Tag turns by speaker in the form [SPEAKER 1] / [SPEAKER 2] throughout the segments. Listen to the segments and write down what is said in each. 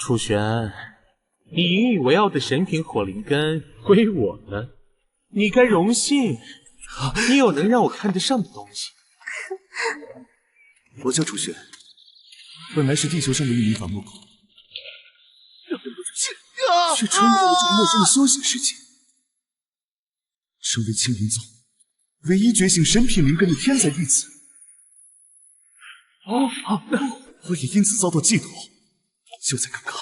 [SPEAKER 1] 楚玄，你引以为傲的神品火灵根归我了，你该荣幸，你有能让我看得上的东西。
[SPEAKER 2] 我叫楚玄，本来是地球上的一名伐木工，却穿越了这个陌生的修行世界，成为青云宗唯一觉醒神品灵根的天才弟子。我也因此遭到嫉妒。就在刚刚，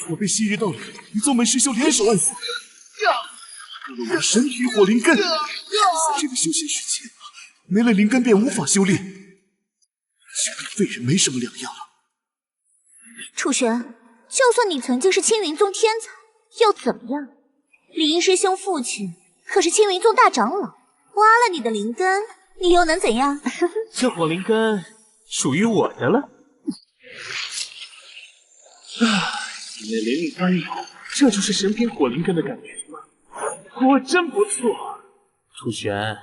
[SPEAKER 2] 我被昔日道侣与宗门师兄联手暗死，割了我的神品火灵根。这个修仙世界，没了灵根便无法修炼，就跟废人没什么两样了。
[SPEAKER 3] 楚玄，就算你曾经是青云宗天才，又怎么样？李英师兄父亲可是青云宗大长老，挖了你的灵根，你又能怎样？
[SPEAKER 1] 这火灵根属于我的了。体内灵力翻涌，这就是神品火灵根的感觉吗？果真不错。楚玄，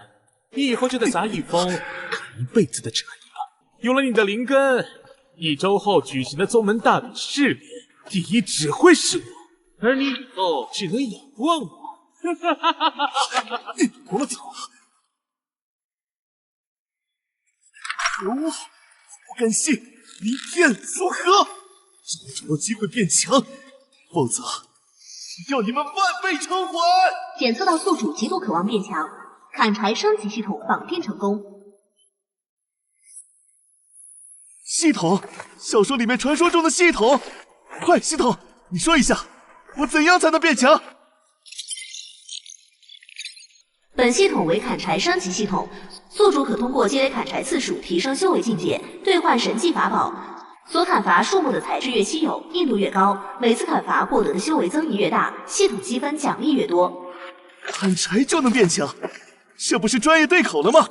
[SPEAKER 1] 你以后就在杂役峰看一辈子的哲理了。有了你的灵根，1周后举行的宗门大比试里，第一只会是我，而你以后只能仰望我。
[SPEAKER 2] 我走。可恶！不甘心，明天苏合，让我找到机会变强，否则要你们万倍偿还！
[SPEAKER 4] 检测到宿主极度渴望变强，砍柴升级系统绑定成功。
[SPEAKER 2] 系统，小说里面传说中的系统，快，系统，你说一下，我怎样才能变强？
[SPEAKER 4] 本系统为砍柴升级系统，宿主可通过积累砍柴次数提升修为境界，兑换神技法宝。所砍伐树木的材质越稀有，硬度越高，每次砍伐获得的修为增益越大，系统积分奖励越多。
[SPEAKER 2] 砍柴就能变强，这不是专业对口了吗？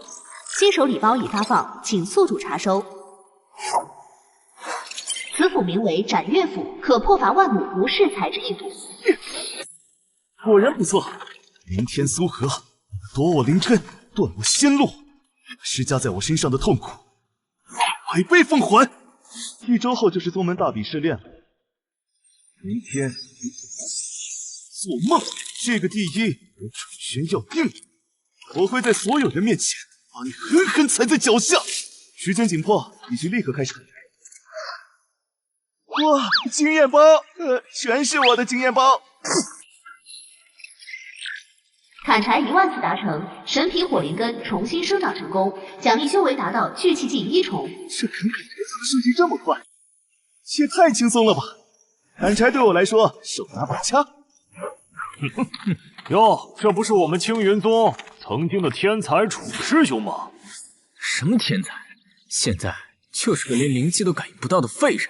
[SPEAKER 4] 新手礼包已发放，请宿主查收。此斧名为斩月斧，可破伐万亩，无视材质硬度。
[SPEAKER 2] 果然不错，明天苏合，夺我灵根，断我仙路，施加在我身上的痛苦，百倍奉还。1周后就是宗门大比试炼了，明天做梦，这个第一我楚玄要定了，我会在所有人面前把你狠狠踩在脚下。时间紧迫，必须立刻开始砍柴。哇，经验包，全是我的经验包。
[SPEAKER 4] 砍柴1万次达成，神品火灵根重新生长成功，奖励修为达到聚气境1重。
[SPEAKER 2] 这砍柴怎么升级这么快？也太轻松了吧！砍柴对我来说手拿把掐。
[SPEAKER 5] 哟，这不是我们青云宗曾经的天才楚师兄吗？
[SPEAKER 6] 什么天才？现在就是个连灵气都感应不到的废人，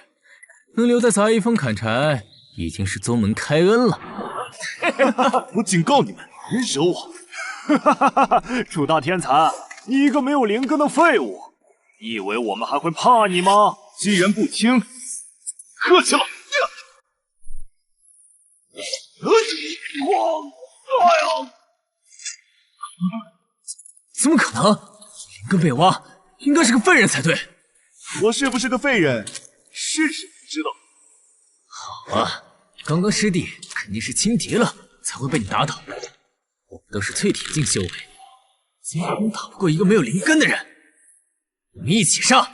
[SPEAKER 6] 能留在杂役峰砍柴，已经是宗门开恩了。
[SPEAKER 2] 我警告你们，别惹我！
[SPEAKER 5] 楚大天才，你一个没有灵根的废物，你以为我们还会怕你吗？
[SPEAKER 2] 既然不听，客气了。
[SPEAKER 6] 怎么可能？灵根被挖，应该是个废人才对。
[SPEAKER 2] 我是不是个废人，试试就知道。
[SPEAKER 6] 好啊，刚刚师弟肯定是轻敌了，才会被你打倒。我们都是淬铁境修为，怎么可能打不过一个没有灵根的人？我们一起上，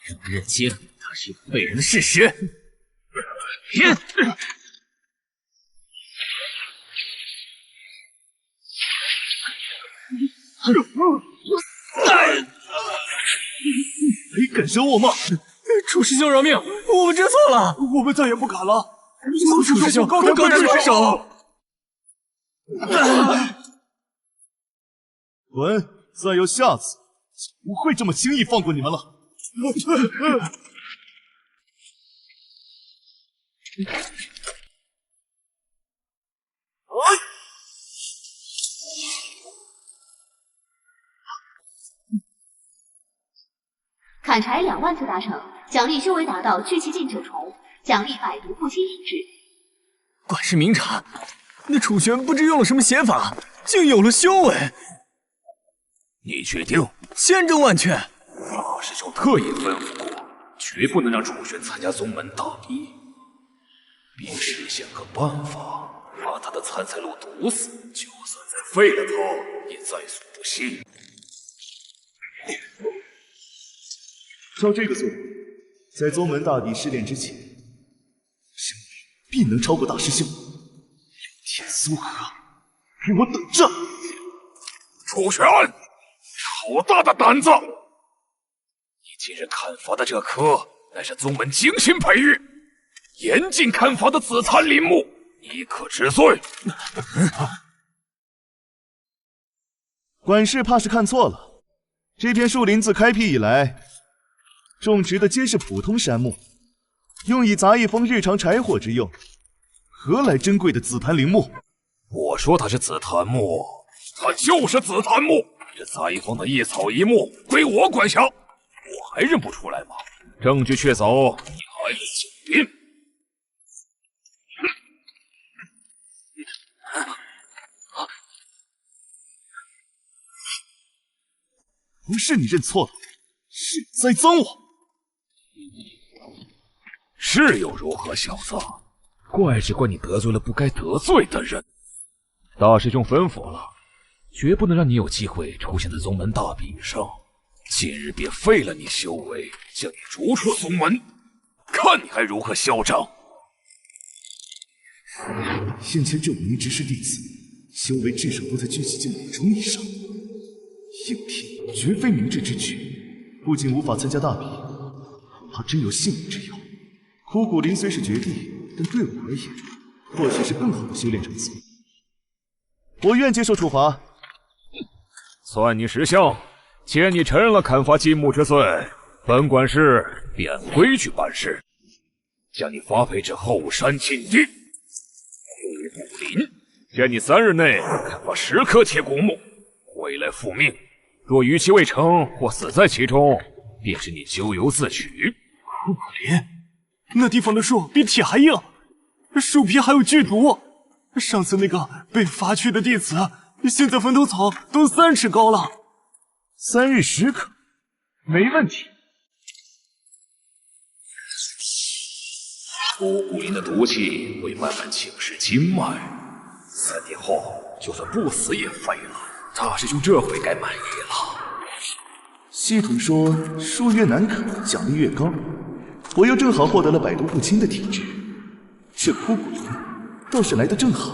[SPEAKER 6] 让他认清他是一个废人的事实。拼！
[SPEAKER 2] 你敢惹我吗？
[SPEAKER 6] 楚师兄饶命，我们知错了，
[SPEAKER 5] 我们再也不敢了。
[SPEAKER 6] 楚师兄，高抬贵手！
[SPEAKER 2] 滚！再有下次，就不会这么轻易放过你们了。
[SPEAKER 4] 砍柴2万次达成，奖励修为达到聚气境9重，奖励百毒不侵体质。
[SPEAKER 6] 管事明察，那楚玄不知用了什么邪法，竟有了修为。
[SPEAKER 5] 你确定？
[SPEAKER 6] 千真万确。
[SPEAKER 5] 大师兄特意吩咐过，绝不能让楚玄参加宗门大比。
[SPEAKER 7] 并实现个办法，把他的参赛路堵死。就算再废了他，也在所不惜。
[SPEAKER 2] 照这个速度，在宗门大帝试炼之前，修为必能超过大师兄。有天苏河，给我等着！
[SPEAKER 7] 楚玄，好大的胆子！你今日砍伐的这棵，乃是宗门精心培育、严禁砍伐的紫檀林木，你可知罪？
[SPEAKER 2] 管事怕是看错了，这片树林自开辟以来，种植的皆是普通杉木，用以杂役风日常柴火之用，何来珍贵的紫檀林木？
[SPEAKER 7] 我说它是紫檀木，它就是紫檀木。这杂役风的一草一木归我管辖，我还认不出来吗？证据确凿，你还有狡辩？
[SPEAKER 2] 不是你认错了，是栽赃我。
[SPEAKER 7] 是又如何，小子？怪只怪你得罪了不该得罪的人。大师兄吩咐了，绝不能让你有机会出现在宗门大比上。今日便废了你修为，将你逐出宗门，看你还如何嚣张！
[SPEAKER 2] 先前这5名执事弟子，修为至少都在聚气境5重以上。应天绝非明智之举，不仅无法参加大比，怕真有性命之忧。枯骨林虽是绝地，但对我而言，或许是更好的修炼场所。我愿接受处罚。
[SPEAKER 7] 算你识相，既然你承认了砍伐禁木之罪，本管事便按规矩办事，将你发配至后山禁地枯骨林，限你3日内砍伐10棵铁骨木，回来复命。若逾期未成或死在其中，便是你咎由自取。
[SPEAKER 5] 枯骨林，那地方的树比铁还硬，树皮还有剧毒。上次那个被罚去的弟子，现在坟头草都3尺高了。
[SPEAKER 2] 3日10棵，没问题。
[SPEAKER 7] 枯骨林的毒气会慢慢侵蚀经脉，3天后就算不死也废了。大师兄这回该满意了。
[SPEAKER 2] 系统说树越难砍，奖励越高，我又正好获得了百毒不侵的体质，这枯骨林倒是来得正好。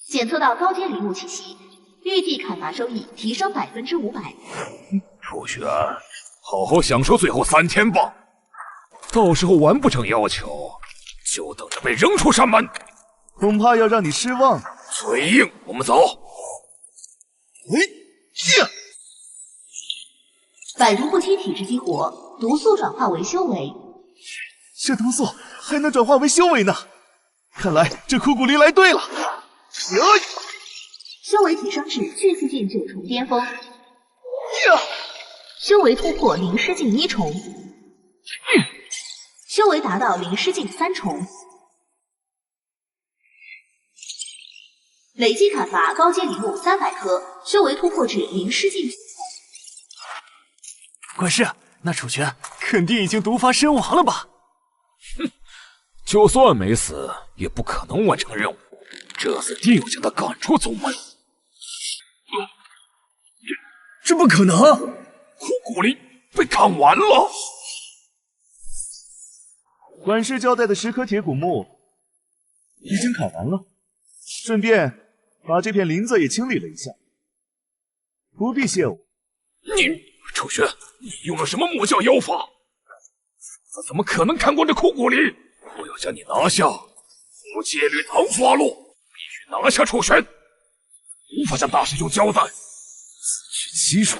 [SPEAKER 4] 检测到高阶林木气息，预计砍伐收益提升500%。
[SPEAKER 7] 楚玄，好好享受最后3天吧，到时候完不成要求，就等着被扔出山门。
[SPEAKER 2] 恐怕要让你失望。
[SPEAKER 7] 嘴硬，我们走。
[SPEAKER 4] 百毒不侵体质激活，毒素转化为修为。
[SPEAKER 2] 这毒素还能转化为修为呢，看来这枯骨林来对了。
[SPEAKER 4] 修为提升至聚气境9重巅峰，修为突破灵师境1重，修为达到灵师境3重。累计砍伐高阶林木300棵，修为突破至灵师境9重。
[SPEAKER 5] 管事，那楚玄肯定已经毒发身亡了吧？
[SPEAKER 7] 哼，就算没死，也不可能完成任务。这次定要将他赶出宗门。
[SPEAKER 5] 这不可能！
[SPEAKER 7] 枯骨林被砍完了。
[SPEAKER 2] 管事交代的10棵铁骨木已经砍完了，顺便把这片林子也清理了一下，不必谢我。
[SPEAKER 7] 你楚玄，你用了什么魔教妖法？他怎么可能砍光这枯骨林？我要将你拿下，无戒律唐发落，必须拿下楚玄，无法向大师兄交代。
[SPEAKER 2] 自取其辱。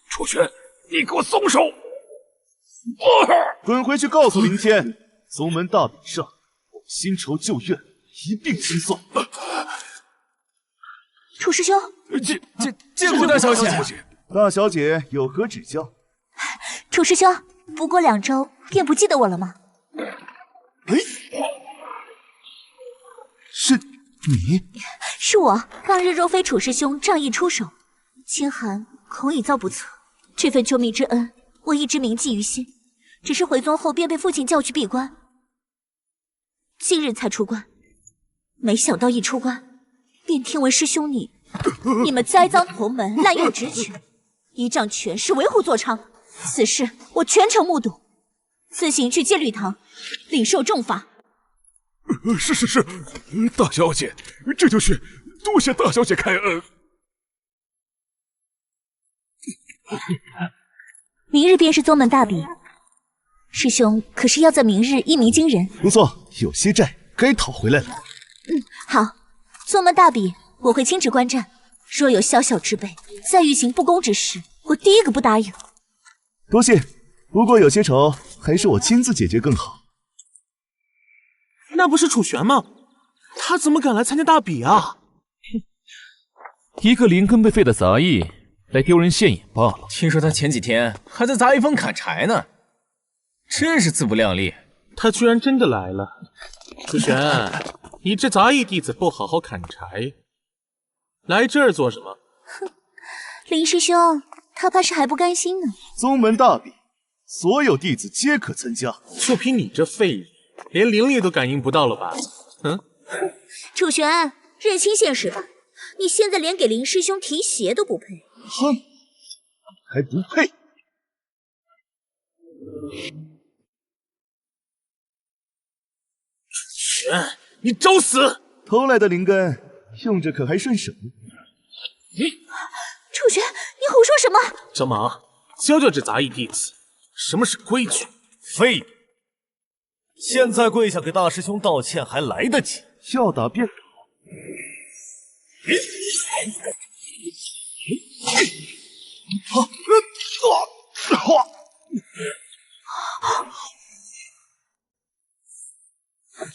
[SPEAKER 7] 楚玄，你给我松手！
[SPEAKER 2] 滚回去告诉林天，宗门大比上，我们新仇旧怨一并清算。
[SPEAKER 3] 楚师兄，
[SPEAKER 5] 见过大小姐。
[SPEAKER 2] 大小姐有何指教？
[SPEAKER 3] 楚师兄，不过2周便不记得我了吗？
[SPEAKER 2] 是你？
[SPEAKER 3] 是我。当日若非楚师兄仗义出手，清寒恐已遭不测。这份救命之恩，我一直铭记于心。只是回宗后便被父亲叫去闭关，今日才出关，没想到一出关，便听闻师兄你们栽赃同门，滥用职权，依仗权势维护座娼。此事我全程目睹，自行去戒律堂领受重罚。
[SPEAKER 7] 是，大小姐，这就去，多谢大小姐开恩。
[SPEAKER 3] 明日便是宗门大比，师兄可是要在明日一鸣惊人？
[SPEAKER 2] 不错，有些债该讨回来了。
[SPEAKER 3] 好，宗门大比我会亲自观战，若有小小之辈再欲行不公之事，我第一个不答应。
[SPEAKER 2] 多谢，不过有些仇还是我亲自解决更好。
[SPEAKER 1] 那不是楚玄吗？他怎么敢来参加大比啊？
[SPEAKER 7] 一个灵根被废的杂役来丢人现眼罢了。
[SPEAKER 6] 听说他前几天还在杂役峰砍柴呢，真是自不量力。
[SPEAKER 1] 他居然真的来了！楚玄，你这杂役弟子不好好砍柴，来这儿做什么？
[SPEAKER 3] 哼，林师兄，他怕是还不甘心呢。
[SPEAKER 2] 宗门大比，所有弟子皆可参加。
[SPEAKER 1] 就凭你这废人，连灵力都感应不到了吧？
[SPEAKER 3] 楚玄，认清现实吧，你现在连给林师兄提鞋都不配。
[SPEAKER 2] 哼，还不配？
[SPEAKER 1] 楚玄，你找死！
[SPEAKER 2] 偷来的灵根用着可还顺手？
[SPEAKER 3] 楚玄，你胡说什么？
[SPEAKER 1] 张忙，教教这杂役弟子什么是规矩。
[SPEAKER 5] 废物！现在跪下给大师兄道歉还来得及。
[SPEAKER 2] 要打便打。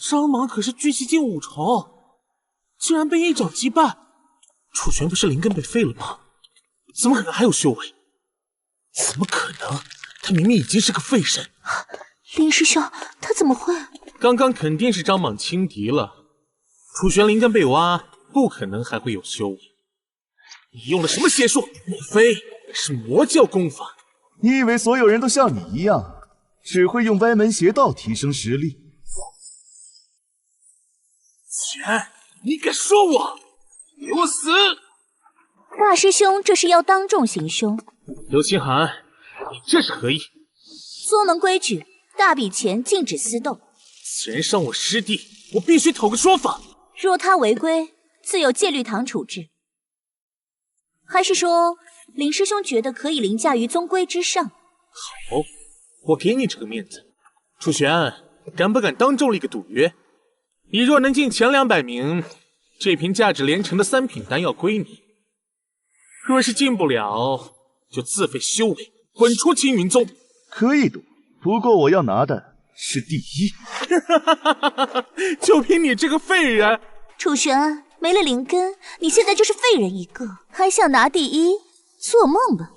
[SPEAKER 1] 张莽可是聚气境5重，竟然被一掌击败。楚玄不是灵根被废了吗？怎么可能还有修为？怎么可能？他明明已经是个废人。
[SPEAKER 3] 林师兄，他怎么会？
[SPEAKER 1] 刚刚肯定是张莽轻敌了。楚玄灵根被挖，不可能还会有修为。你用了什么邪术？莫非是魔教功法？
[SPEAKER 2] 你以为所有人都像你一样，只会用歪门邪道提升实力？
[SPEAKER 1] 玄，你敢说我？给我死！
[SPEAKER 3] 大师兄这是要当众行凶。
[SPEAKER 1] 刘清寒，你这是何意？
[SPEAKER 3] 宗门规矩，大比前禁止私斗。
[SPEAKER 1] 此人伤我师弟，我必须讨个说法。
[SPEAKER 3] 若他违规，自有戒律堂处置。还是说，林师兄觉得可以凌驾于宗规之上？
[SPEAKER 1] 好，我给你这个面子。楚玄，敢不敢当众立个赌约？你若能进前200名，这瓶价值连城的3品丹药归你；若是进不了，就自废修为，滚出青云宗。
[SPEAKER 2] 可以赌，不过我要拿的是第一。
[SPEAKER 1] 就凭你这个废人！
[SPEAKER 3] 楚玄，没了灵根，你现在就是废人一个，还想拿第一？做梦吧！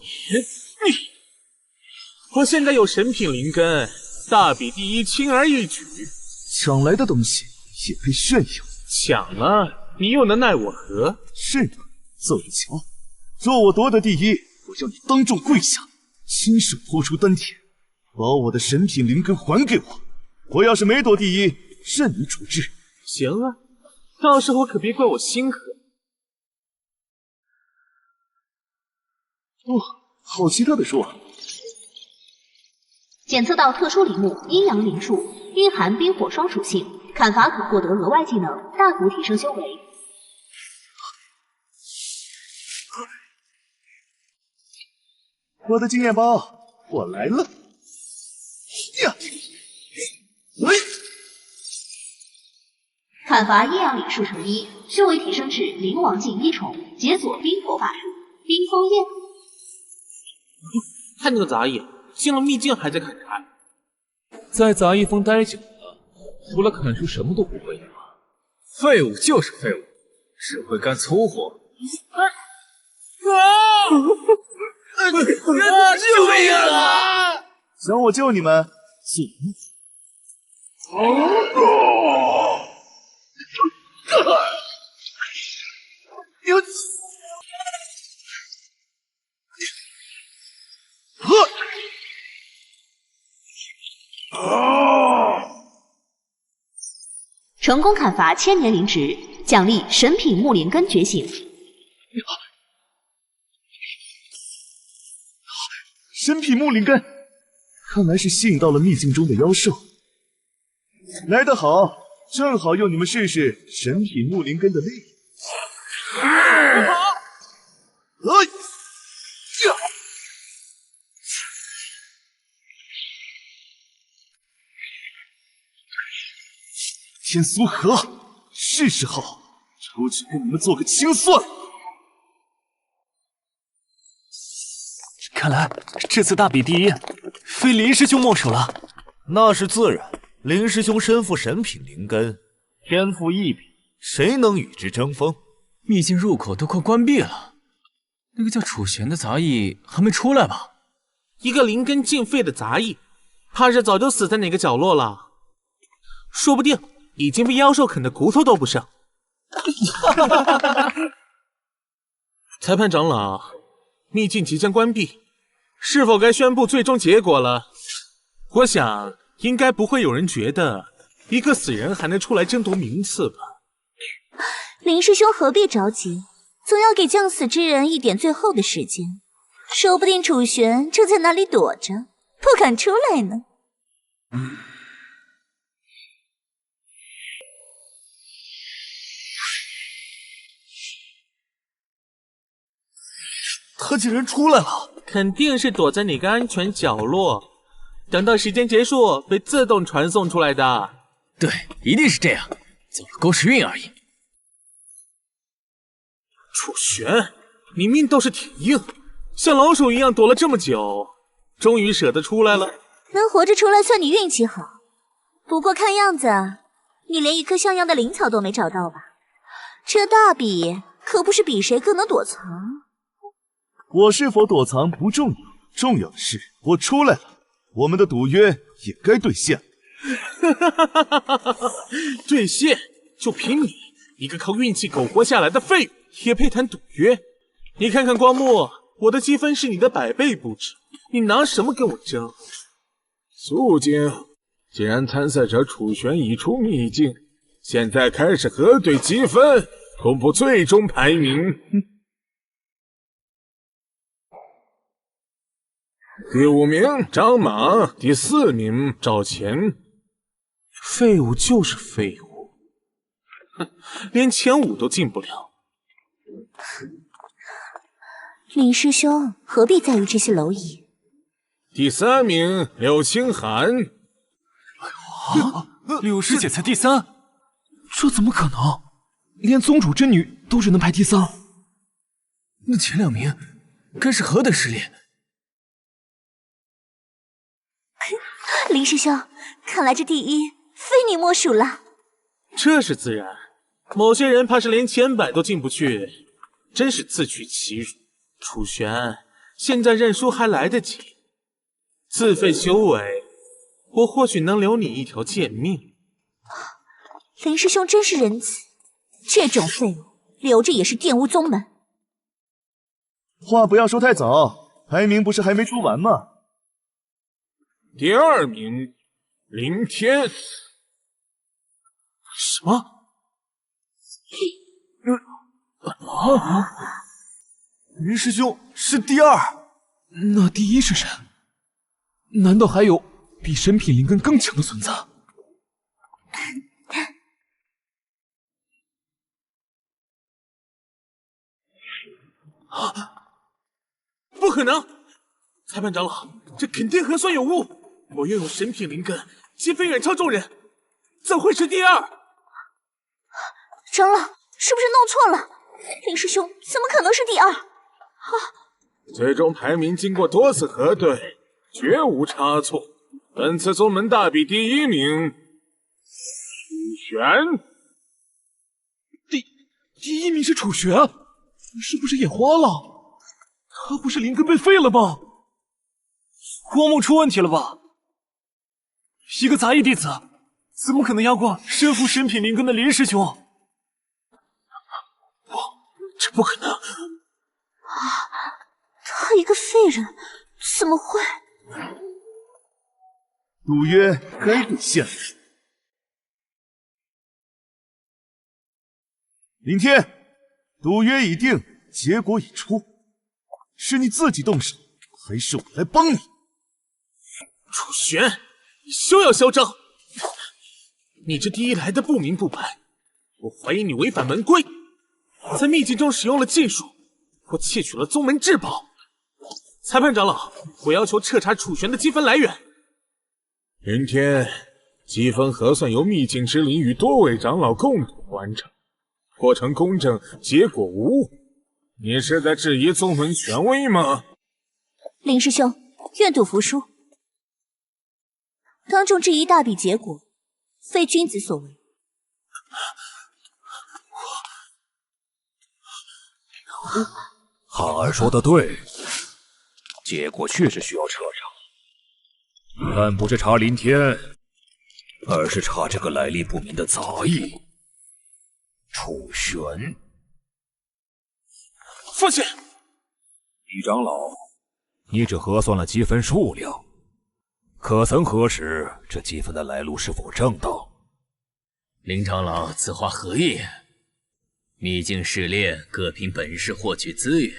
[SPEAKER 1] 我现在有神品灵根，大比第一轻而易举。
[SPEAKER 2] 抢来的东西也配炫耀？
[SPEAKER 1] 抢了，你又能奈我何？
[SPEAKER 2] 是吗？奏着瞧，若我夺得第一，我要你当众跪下，亲手剖出丹田，把我的神品灵根还给我。我要是没夺第一，任你处置。
[SPEAKER 1] 行啊，到时候可别怪我心狠。
[SPEAKER 2] 哦，好奇特的树啊！
[SPEAKER 4] 检测到特殊灵物阴阳灵术，蕴含冰火双属性，砍伐可获得额外技能，大幅提升修为。
[SPEAKER 2] 我的经验包，我来了！呀，
[SPEAKER 4] 砍伐阴阳灵术成一，修为提升至灵王境1重，解锁冰火法术，冰封焰。
[SPEAKER 1] 看那个杂役，进了秘境还在砍柴。
[SPEAKER 7] 在杂役峰待久了，除了砍树什么都不会了。
[SPEAKER 6] 废物就是废物，只会干粗活。
[SPEAKER 1] 救命啊！
[SPEAKER 2] 想我救你们，做梦！
[SPEAKER 4] 成功砍伐千年灵植，奖励神品木灵根觉醒。
[SPEAKER 2] 神品木灵根，看来是吸引到了秘境中的妖兽。来得好，正好用你们试试神品木灵根的魅力。天苏河，是时候出去跟你们做个清算。
[SPEAKER 5] 看来这次大比第一，非林师兄莫属了。
[SPEAKER 8] 那是自然，林师兄身负神品灵根，天赋异禀，谁能与之争锋？
[SPEAKER 6] 秘境入口都快关闭了，那个叫楚玄的杂役还没出来吧？
[SPEAKER 1] 一个灵根尽废的杂役，怕是早就死在哪个角落了，说不定已经被妖兽啃得骨头都不剩。裁判长老，秘境即将关闭，是否该宣布最终结果了？我想应该不会有人觉得一个死人还能出来争夺名次吧。
[SPEAKER 3] 林师兄何必着急，总要给将死之人一点最后的时间，说不定楚玄正在那里躲着，不肯出来呢。
[SPEAKER 2] 他竟然出来了，
[SPEAKER 1] 肯定是躲在哪个安全角落，等到时间结束被自动传送出来的。
[SPEAKER 6] 对，一定是这样，走了狗屎运而已。
[SPEAKER 1] 楚玄，你命倒是挺硬，像老鼠一样躲了这么久，终于舍得出来了。
[SPEAKER 3] 能活着出来算你运气好，不过看样子你连一棵像样的灵草都没找到吧？这大比可不是比谁更能躲藏。
[SPEAKER 2] 我是否躲藏不重要，重要的是我出来了，我们的赌约也该兑现。
[SPEAKER 1] 兑现就凭你一个靠运气苟活下来的废物，也配谈赌约？你看看光木，我的积分是你的100倍不止，你拿什么跟我争？肃静！既然参赛者楚玄已出秘境，现在开始核对积分，公布最终排名。第5名张莽，第4名赵钱。废物就是废物，哼，连前5都进不了。
[SPEAKER 3] 林师兄何必在意这些蝼蚁？
[SPEAKER 1] 第3名柳青寒。
[SPEAKER 5] 柳师姐才第3，
[SPEAKER 2] 这怎么可能？连宗主真女都只能排第3，
[SPEAKER 6] 那前2名该是何等实力？
[SPEAKER 3] 林师兄，看来这第一非你莫属了。
[SPEAKER 1] 这是自然，某些人怕是连前100都进不去，真是自取其辱。楚玄，现在认输还来得及，自废修为，我或许能留你一条贱命。
[SPEAKER 3] 林师兄真是仁慈，这种废物留着也是玷污宗门。
[SPEAKER 2] 话不要说太早，排名不是还没出完吗？
[SPEAKER 1] 第2名林天。什么？
[SPEAKER 2] 林师兄是第2，那第1是谁？难道还有比神品灵根更强的存在？
[SPEAKER 1] 不可能！裁判长老，这肯定核算有误。我拥有神品灵根，积分远超众人，怎会是第2？
[SPEAKER 3] 长老，是不是弄错了？林师兄怎么可能是第2？
[SPEAKER 1] 最终排名经过多次核对，绝无差错。本次宗门大比第1名，楚玄。
[SPEAKER 2] 第1名是楚玄，是不是眼花了？他不是灵根被废了吗？
[SPEAKER 5] 光木出问题了吧？一个杂役弟子，怎么可能压过身负神品灵根的林师兄？
[SPEAKER 1] 这不可能！
[SPEAKER 3] 他一个废人，怎么会？
[SPEAKER 2] 赌约该兑现了。林天，赌约已定，结果已出，是你自己动手，还是我来帮你？
[SPEAKER 1] 楚玄，你休要嚣张！你这第一来的不明不白，我怀疑你违反门规，在秘境中使用了禁术，或窃取了宗门至宝。裁判长老，我要求彻查楚玄的积分来源。林天，积分核算由秘境之灵与多位长老共同完成，过程公正，结果无误。你是在质疑宗门权威吗？
[SPEAKER 3] 林师兄，愿赌服输。当众质疑大比结果，非君子所为。
[SPEAKER 7] 汉儿说的对，结果确实需要彻查，但不是查林天，而是查这个来历不明的杂役楚玄。
[SPEAKER 1] 父亲，
[SPEAKER 7] 李长老，你只核算了积分数量，可曾核实这积分的来路是否正当？
[SPEAKER 6] 林长老，此话何意？秘境试炼各凭本事获取资源，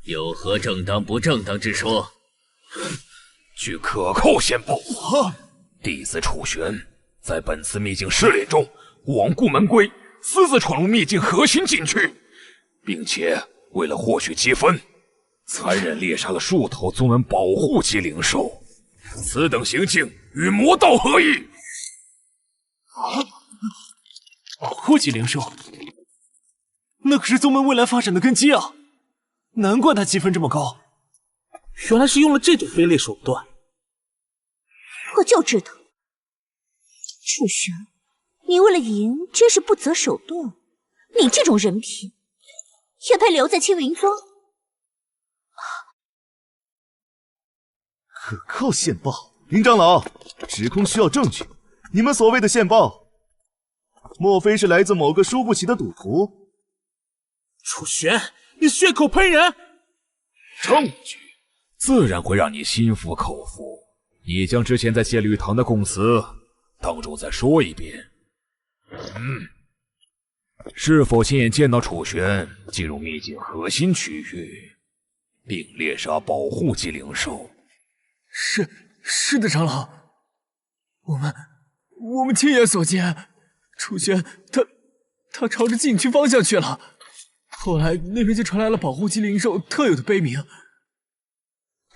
[SPEAKER 6] 有何正当不正当之说？
[SPEAKER 7] 据可靠线报，弟子楚玄在本次秘境试炼中罔顾门规，私自闯入秘境核心禁区，并且为了获取积分，残忍猎杀了数头宗门保护级灵兽。此等行径与魔道何异？
[SPEAKER 5] 保护级灵兽，那可是宗门未来发展的根基啊！难怪他积分这么高，
[SPEAKER 1] 原来是用了这种卑劣手段。
[SPEAKER 3] 我就知道，楚玄，你为了赢真是不择手段。你这种人品，也配留在青云宗？
[SPEAKER 2] 可靠线报，林长老，指控需要证据。你们所谓的线报，莫非是来自某个输不起的赌徒？
[SPEAKER 1] 楚玄，你血口喷人！
[SPEAKER 7] 证据自然会让你心服口服。你将之前在戒律堂的供词当众再说一遍。是否亲眼见到楚玄进入秘境核心区域，并猎杀保护级灵兽？
[SPEAKER 5] 是的，长老，我们亲眼所见，楚玄他朝着禁区方向去了。后来那边就传来了保护级灵兽特有的悲鸣。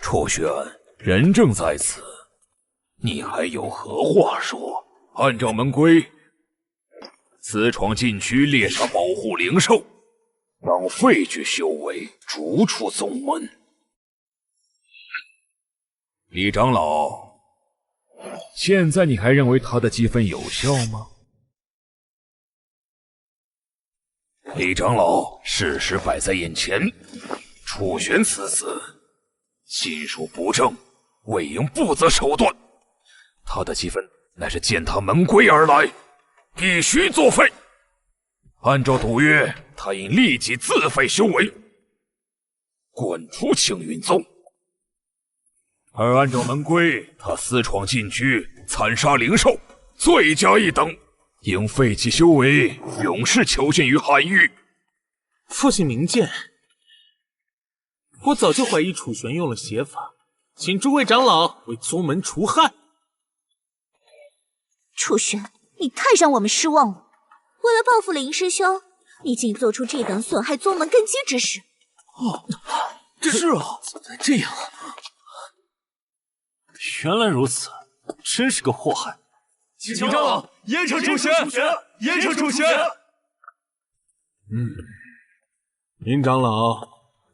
[SPEAKER 7] 楚玄，人证在此，你还有何话说？按照门规，私闯禁区猎杀保护灵兽，当废去修为，逐出宗门。李长老，现在你还认为他的积分有效吗？李长老，事实摆在眼前，楚玄此子心术不正，为营不择手段，他的积分乃是践踏门规而来，必须作废。按照赌约，他应立即自废修为，滚出青云宗。而按照门规，他私闯禁区，残杀灵兽，罪加一等，应废弃修为，永世囚禁于寒狱。
[SPEAKER 1] 父亲明鉴，我早就怀疑楚玄用了邪法，请诸位长老为宗门除害。
[SPEAKER 3] 楚玄，你太让我们失望了。为了报复林师兄，你竟做出这等损害宗门根基之事。
[SPEAKER 5] 是啊，怎么这样啊？原来如此，真是个祸害。
[SPEAKER 2] 请长老严惩楚玄，严惩楚玄。
[SPEAKER 1] 林长老，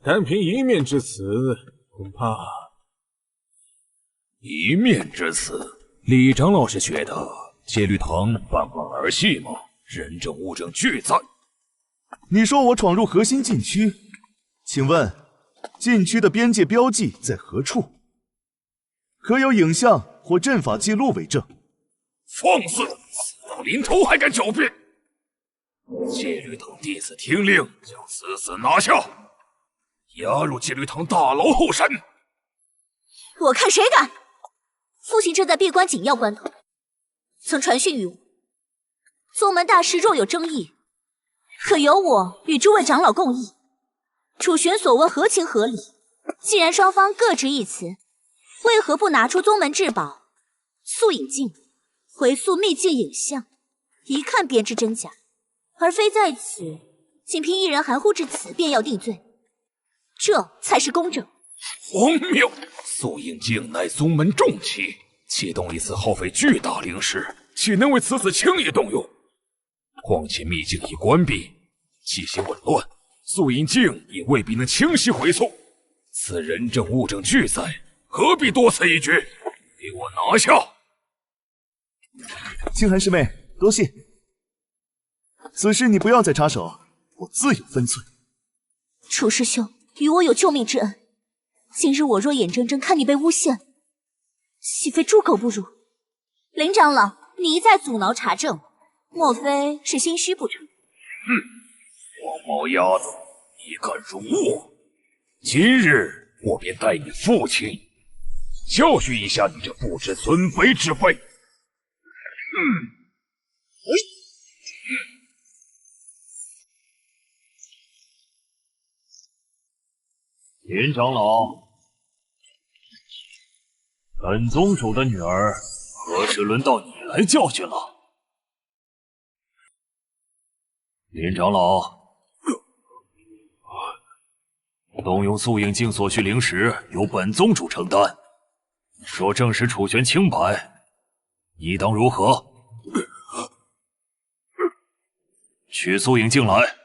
[SPEAKER 1] 单凭一面之词，恐怕……
[SPEAKER 7] 一面之词？李长老是觉得戒律堂半玩儿戏吗？人证物证俱在。
[SPEAKER 2] 你说我闯入核心禁区，请问禁区的边界标记在何处？可有影像或阵法记录为证？
[SPEAKER 7] 放肆！死到临头还敢狡辩！戒律堂弟子听令，将此子拿下，押入戒律堂大牢候审。
[SPEAKER 3] 我看谁敢！父亲正在闭关紧要关头，曾传讯于我，宗门大事若有争议，可由我与诸位长老共议，楚玄所问合情合理。既然双方各执一词，为何不拿出宗门至宝素影镜，回溯秘境影像，一看便知真假，而非在此仅凭一人含糊至此便要定罪，这才是公正。
[SPEAKER 7] 荒谬！素影镜乃宗门重器，启动一次耗费巨大灵石，岂能为此次轻易动用？况且秘境已关闭，气息紊乱，素影镜也未必能清晰回溯。此人证物证俱在，何必多此一举？给我拿下！
[SPEAKER 2] 清寒师妹，多谢。此事你不要再插手，我自有分寸。
[SPEAKER 3] 楚师兄与我有救命之恩，今日我若眼睁睁看你被诬陷，岂非猪狗不如？林长老，你一再阻挠查证，莫非是心虚不成？
[SPEAKER 7] 黄毛鸭子，你敢辱我！今日我便带你父亲教训一下你这不知尊卑之辈。
[SPEAKER 8] 林长老，本宗主的女儿何时轮到你来教训了？林长老，动用素影镜所需灵石由本宗主承担，若证实楚玄清白，你当如何？取素影镜来。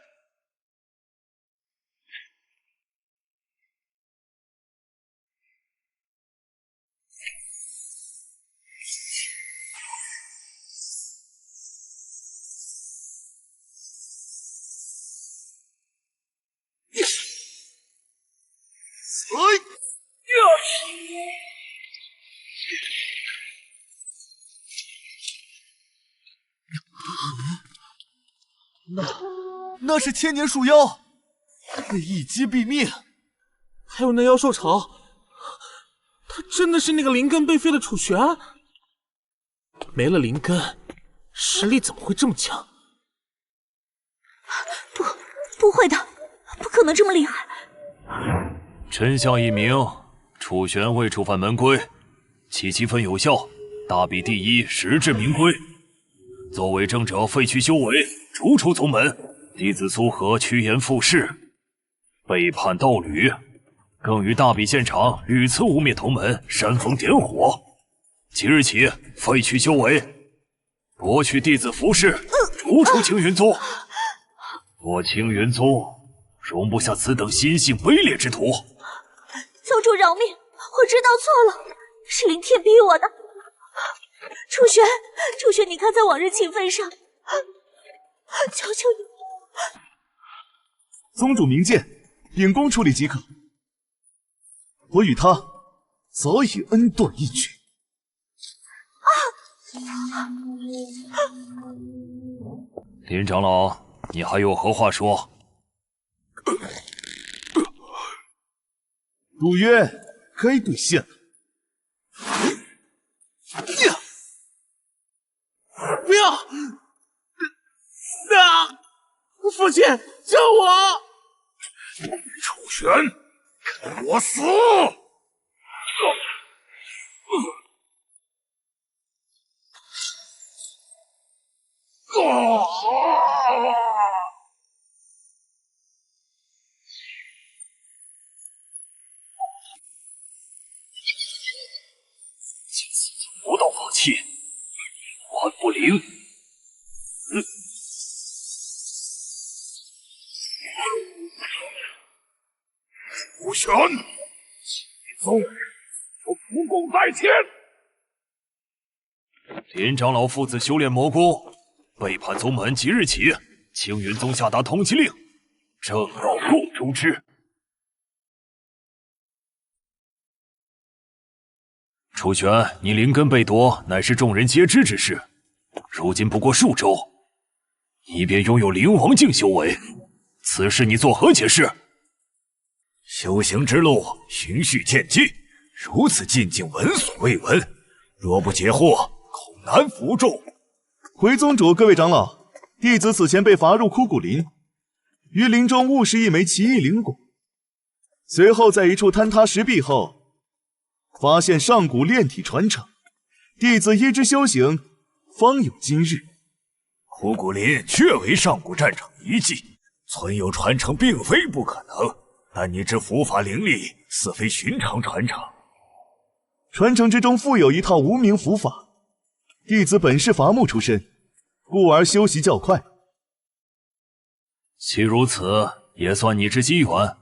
[SPEAKER 2] 那是千年树妖，被一击毙命。
[SPEAKER 1] 还有那妖兽潮，他真的是那个灵根被废的楚玄？没了灵根，实力怎么会这么强？
[SPEAKER 3] 不会的，不可能这么厉害。
[SPEAKER 8] 真相已明，楚玄未触犯门规，其积分有效，大比第一，实至名归。作为争者废去修为，逐出宗门。弟子苏和趋炎附势，背叛道侣，更于大比现场屡次污蔑同门，煽风点火。即日起废去修为，夺取弟子服饰，逐出青云宗。我青云宗容不下此等心性卑劣之徒。
[SPEAKER 3] 宗主饶命，我知道错了，是林天逼我的。楚玄，你看在往日情分上，求求你。
[SPEAKER 2] 宗主明鉴，秉公处理即可。我与他早已恩断义绝。
[SPEAKER 8] 林长老，你还有何话说？
[SPEAKER 2] 赌约该兑现了。
[SPEAKER 1] 不要！父亲，救我！
[SPEAKER 7] 楚玄，跟我死！
[SPEAKER 8] 不到法器，还不灵。
[SPEAKER 7] 楚玄，启宗我不共戴天。
[SPEAKER 8] 林长老父子修炼魔功，背叛宗门，即日起，青云宗下达通缉令，正道共诛之。楚玄，你灵根被夺，乃是众人皆知之事。如今不过数周，你便拥有灵王境修为，此事你作何解释？修行之路循序渐进，如此进境闻所未闻，若不解惑，恐难服众。
[SPEAKER 2] 回宗主，各位长老，弟子此前被罚入枯骨林，于林中误食一枚奇异灵果，随后在一处坍塌石壁后，发现上古炼体传承，弟子依之修行，方有今日。
[SPEAKER 7] 枯骨林确为上古战场遗迹，存有传承并非不可能，但你之符法灵力似非寻常传承。
[SPEAKER 2] 传承之中附有一套无名符法，弟子本是伐木出身，故而修习较快。
[SPEAKER 8] 既如此，也算你之机缘。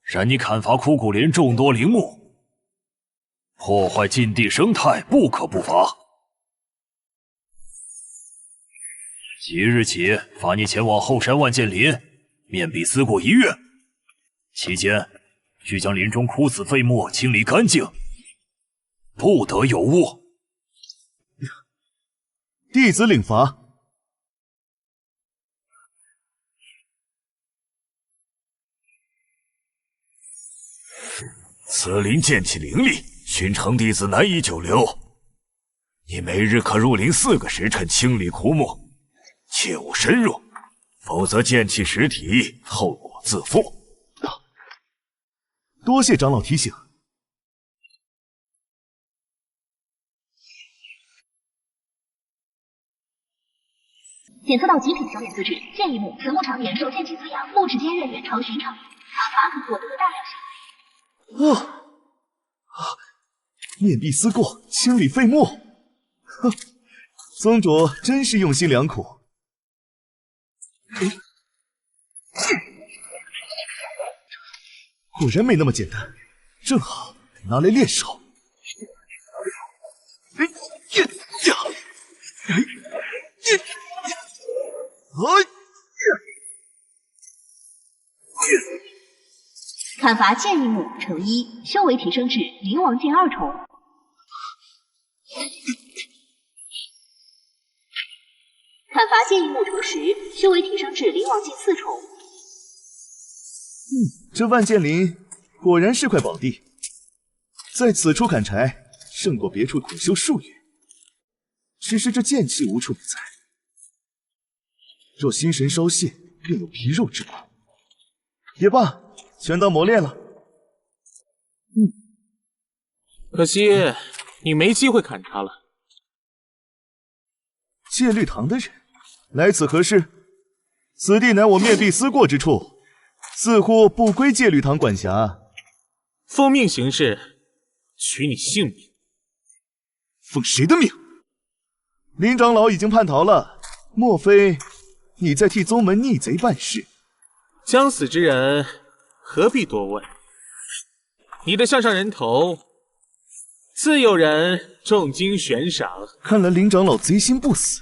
[SPEAKER 8] 然你砍伐枯骨林众多灵木，破坏禁地生态，不可不罚。即日起，罚你前往后山万剑林面壁思过1月，期间需将林中枯死废木清理干净，不得有误。
[SPEAKER 2] 弟子领罚。
[SPEAKER 7] 此林剑气灵力，寻常弟子难以久留。你每日可入林4个时辰清理枯木，切勿深入，否则剑气实体，后果自负。
[SPEAKER 2] 多谢长老提醒。
[SPEAKER 4] 检测到极品修炼资质，剑一木，此木常年受剑气滋养，木质坚韧，远超寻常。砍伐可获得大量修为。
[SPEAKER 2] 面壁思过，清理废木。哼，宗主真是用心良苦。果然没那么简单，正好拿来练手。
[SPEAKER 4] 砍伐剑一木乘1，修为提升至灵王剑2重。砍伐剑一木乘10，修为提升至灵王剑4重。
[SPEAKER 2] 这万剑林果然是块宝地，在此处砍柴胜过别处苦修数月。只是这剑气无处不在，若心神稍泄，便有皮肉之苦。也罢，全当磨练了。
[SPEAKER 1] 可惜你没机会砍柴了。
[SPEAKER 2] 戒律堂的人来此何事？此地乃我面壁思过之处，似乎不归戒律堂管辖。
[SPEAKER 1] 奉命行事，取你性命。
[SPEAKER 2] 奉谁的命？林长老已经叛逃了，莫非你在替宗门逆贼办事？
[SPEAKER 1] 将死之人何必多问？你的项上人头，自有人重金悬赏。
[SPEAKER 2] 看来林长老贼心不死，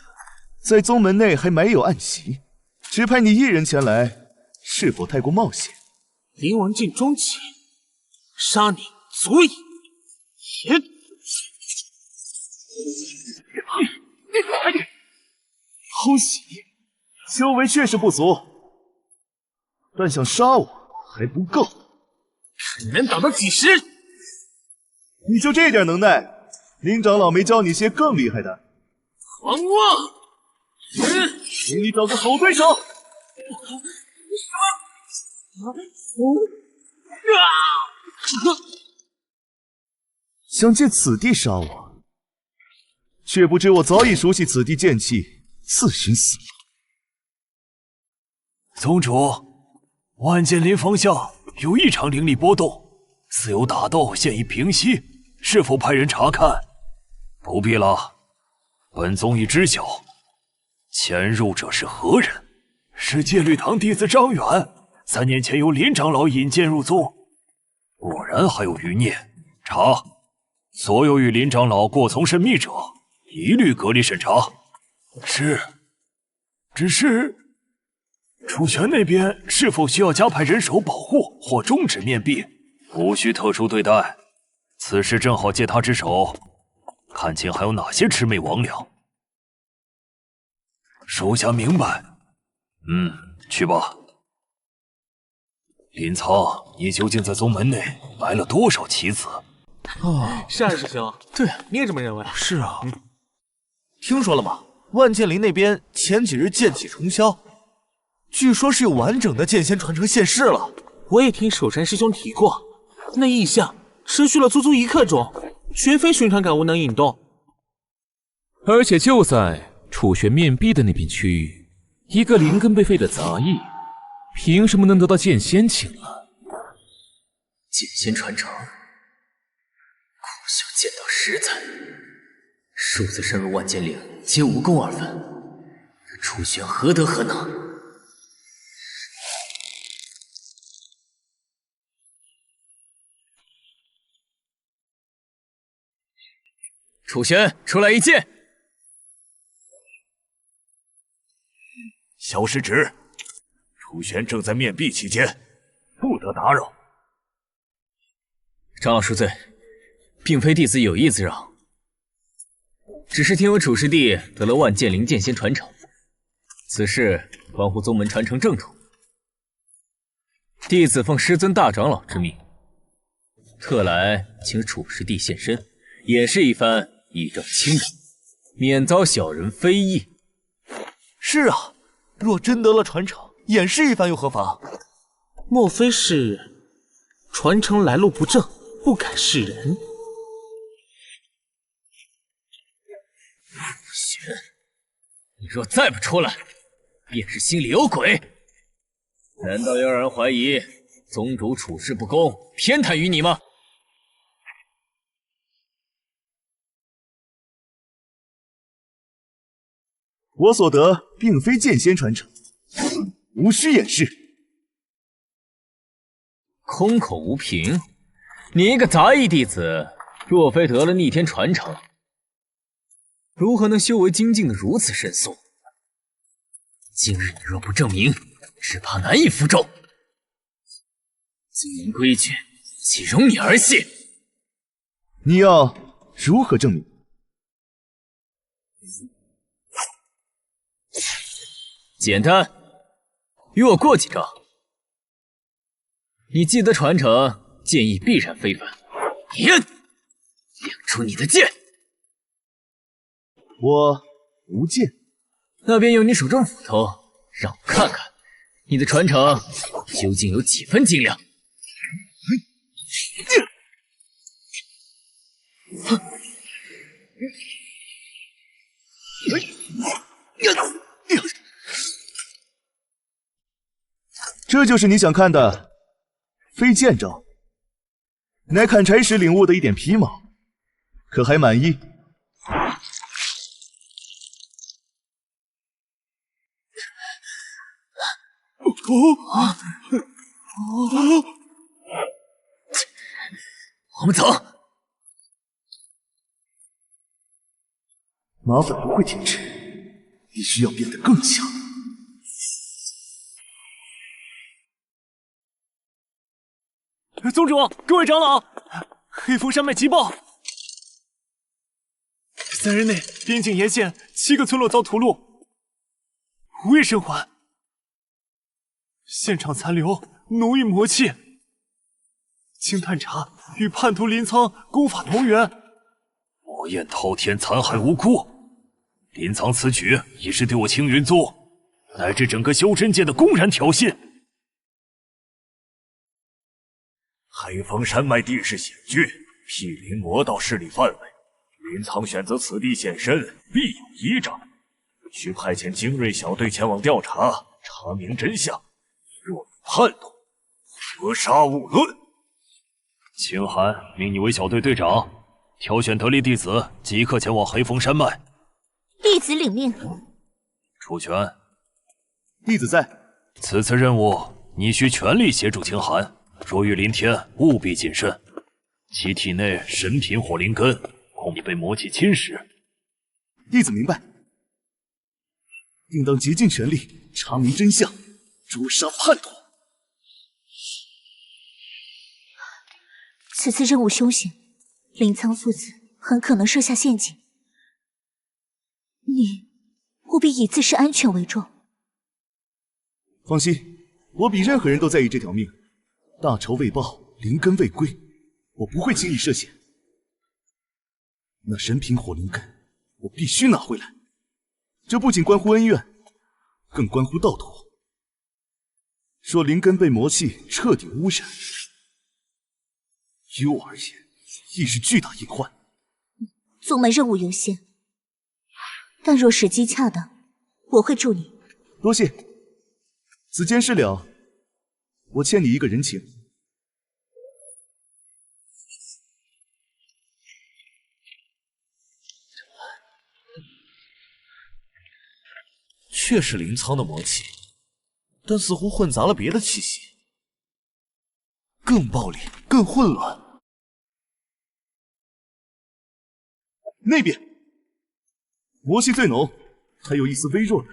[SPEAKER 2] 在宗门内还埋有暗棋，只派你一人前来，是否太过冒险？
[SPEAKER 1] 灵王境中期，杀你足矣。
[SPEAKER 2] 好喜，修为确实不俗，但想杀我还不够。
[SPEAKER 1] 你能挡到几时？
[SPEAKER 2] 你就这点能耐，林长老没教你些更厉害的？
[SPEAKER 1] 狂妄！
[SPEAKER 2] 请你找个好对手。想借此地杀我，却不知我早已熟悉此地剑气，自寻死路。
[SPEAKER 8] 宗主，万剑林方向有异常灵力波动，似有打斗现已平息，是否派人查看？不必了，本宗已知晓，潜入者是何人？是戒律堂弟子张远，3年前由林长老引荐入宗，果然还有余孽。查，所有与林长老过从甚密者，一律隔离审查。是，只是楚玄那边是否需要加派人手保护或终止面壁？无需特殊对待，此事正好借他之手，看清还有哪些魑魅魍魉。属下明白。去吧。林苍，你究竟在宗门内埋了多少棋子？
[SPEAKER 1] 是啊，师兄。
[SPEAKER 5] 对，
[SPEAKER 1] 你也这么认为？
[SPEAKER 5] 是啊。
[SPEAKER 9] 听说了吗？万剑林那边前几日剑气重消，
[SPEAKER 2] 据说是有完整的剑仙传承现世了。
[SPEAKER 1] 我也听守山师兄提过，那异象持续了足足1刻钟，绝非寻常感悟能引动。
[SPEAKER 7] 而且就在楚玄面壁的那片区域，一个灵根被废的杂役，凭什么能得到剑仙请了？
[SPEAKER 6] 剑仙传承，苦修剑道10载，数次深入万剑岭，皆无功而返。楚玄何德何能？楚玄，出来一剑！
[SPEAKER 7] 萧师侄，楚玄正在面壁期间，不得打扰。
[SPEAKER 6] 长老恕罪，并非弟子有意滋扰，只是听闻楚师弟得了万剑灵剑仙传承，此事关乎宗门传承正统，弟子奉师尊大长老之命，特来请楚师弟现身，演示一番以正清白，免遭小人非议。
[SPEAKER 2] 是啊，若真得了传承，演示一番又何妨？
[SPEAKER 1] 莫非是传承来路不正，不敢示人？
[SPEAKER 6] 玄，你若再不出来，便是心里有鬼。难道要让人怀疑宗主处事不公，偏袒于你吗？
[SPEAKER 2] 我所得并非剑仙传承，无需掩饰。
[SPEAKER 6] 空口无凭，你一个杂役弟子，若非得了逆天传承，如何能修为精进的如此神速？今日你若不证明，只怕难以服众。宗门规矩，岂容你儿戏？
[SPEAKER 2] 你要如何证明？
[SPEAKER 6] 简单，与我过几招。你既得传承，剑意必然非凡。亮出你的剑。
[SPEAKER 2] 我无剑。
[SPEAKER 6] 那便用你手中斧头，让我看看你的传承究竟有几分精良。
[SPEAKER 2] 这就是你想看的飞剑招，乃砍柴时领悟的一点皮毛，可还满意？
[SPEAKER 6] 我们走。
[SPEAKER 2] 麻烦不会停止，必须要变得更强。
[SPEAKER 5] 宗主，各位长老，黑风山脉急报，3日内边境沿线7个村落遭屠戮，无一生还。现场残留浓郁魔气，经探查与叛徒林苍功法同源，
[SPEAKER 8] 魔焰滔天，残害无辜。林苍此举已是对我青云宗乃至整个修真界的公然挑衅。黑风山脉地势险峻，毗邻魔道势力范围，林苍选择此地现身，必有依仗。需派遣精锐小队前往调查，查明真相。若有叛徒，格杀勿论。清寒命你为小队队长，挑选得力弟子，即刻前往黑风山脉。
[SPEAKER 3] 弟子领命。
[SPEAKER 8] 楚玄，
[SPEAKER 2] 弟子在。
[SPEAKER 8] 此次任务你需全力协助清寒。若遇林天，务必谨慎，其体内神品火灵根恐已被魔气侵蚀。
[SPEAKER 2] 弟子明白，定当竭尽全力查明真相，诛杀叛徒。
[SPEAKER 3] 此次任务凶险，林苍父子很可能设下陷阱，你务必以自身安全为重。
[SPEAKER 2] 放心，我比任何人都在意这条命。大仇未报，灵根未归，我不会轻易涉险。那神品火灵根，我必须拿回来。这不仅关乎恩怨，更关乎道途。若灵根被魔气彻底污染，于我而言亦是巨大隐患。
[SPEAKER 3] 宗门任务优先，但若时机恰当，我会助你。
[SPEAKER 2] 多谢。此间事了，我欠你一个人情。
[SPEAKER 9] 确是灵苍的魔气，但似乎混杂了别的气息，更暴力，更混乱。
[SPEAKER 2] 那边魔气最浓，还有一丝微弱的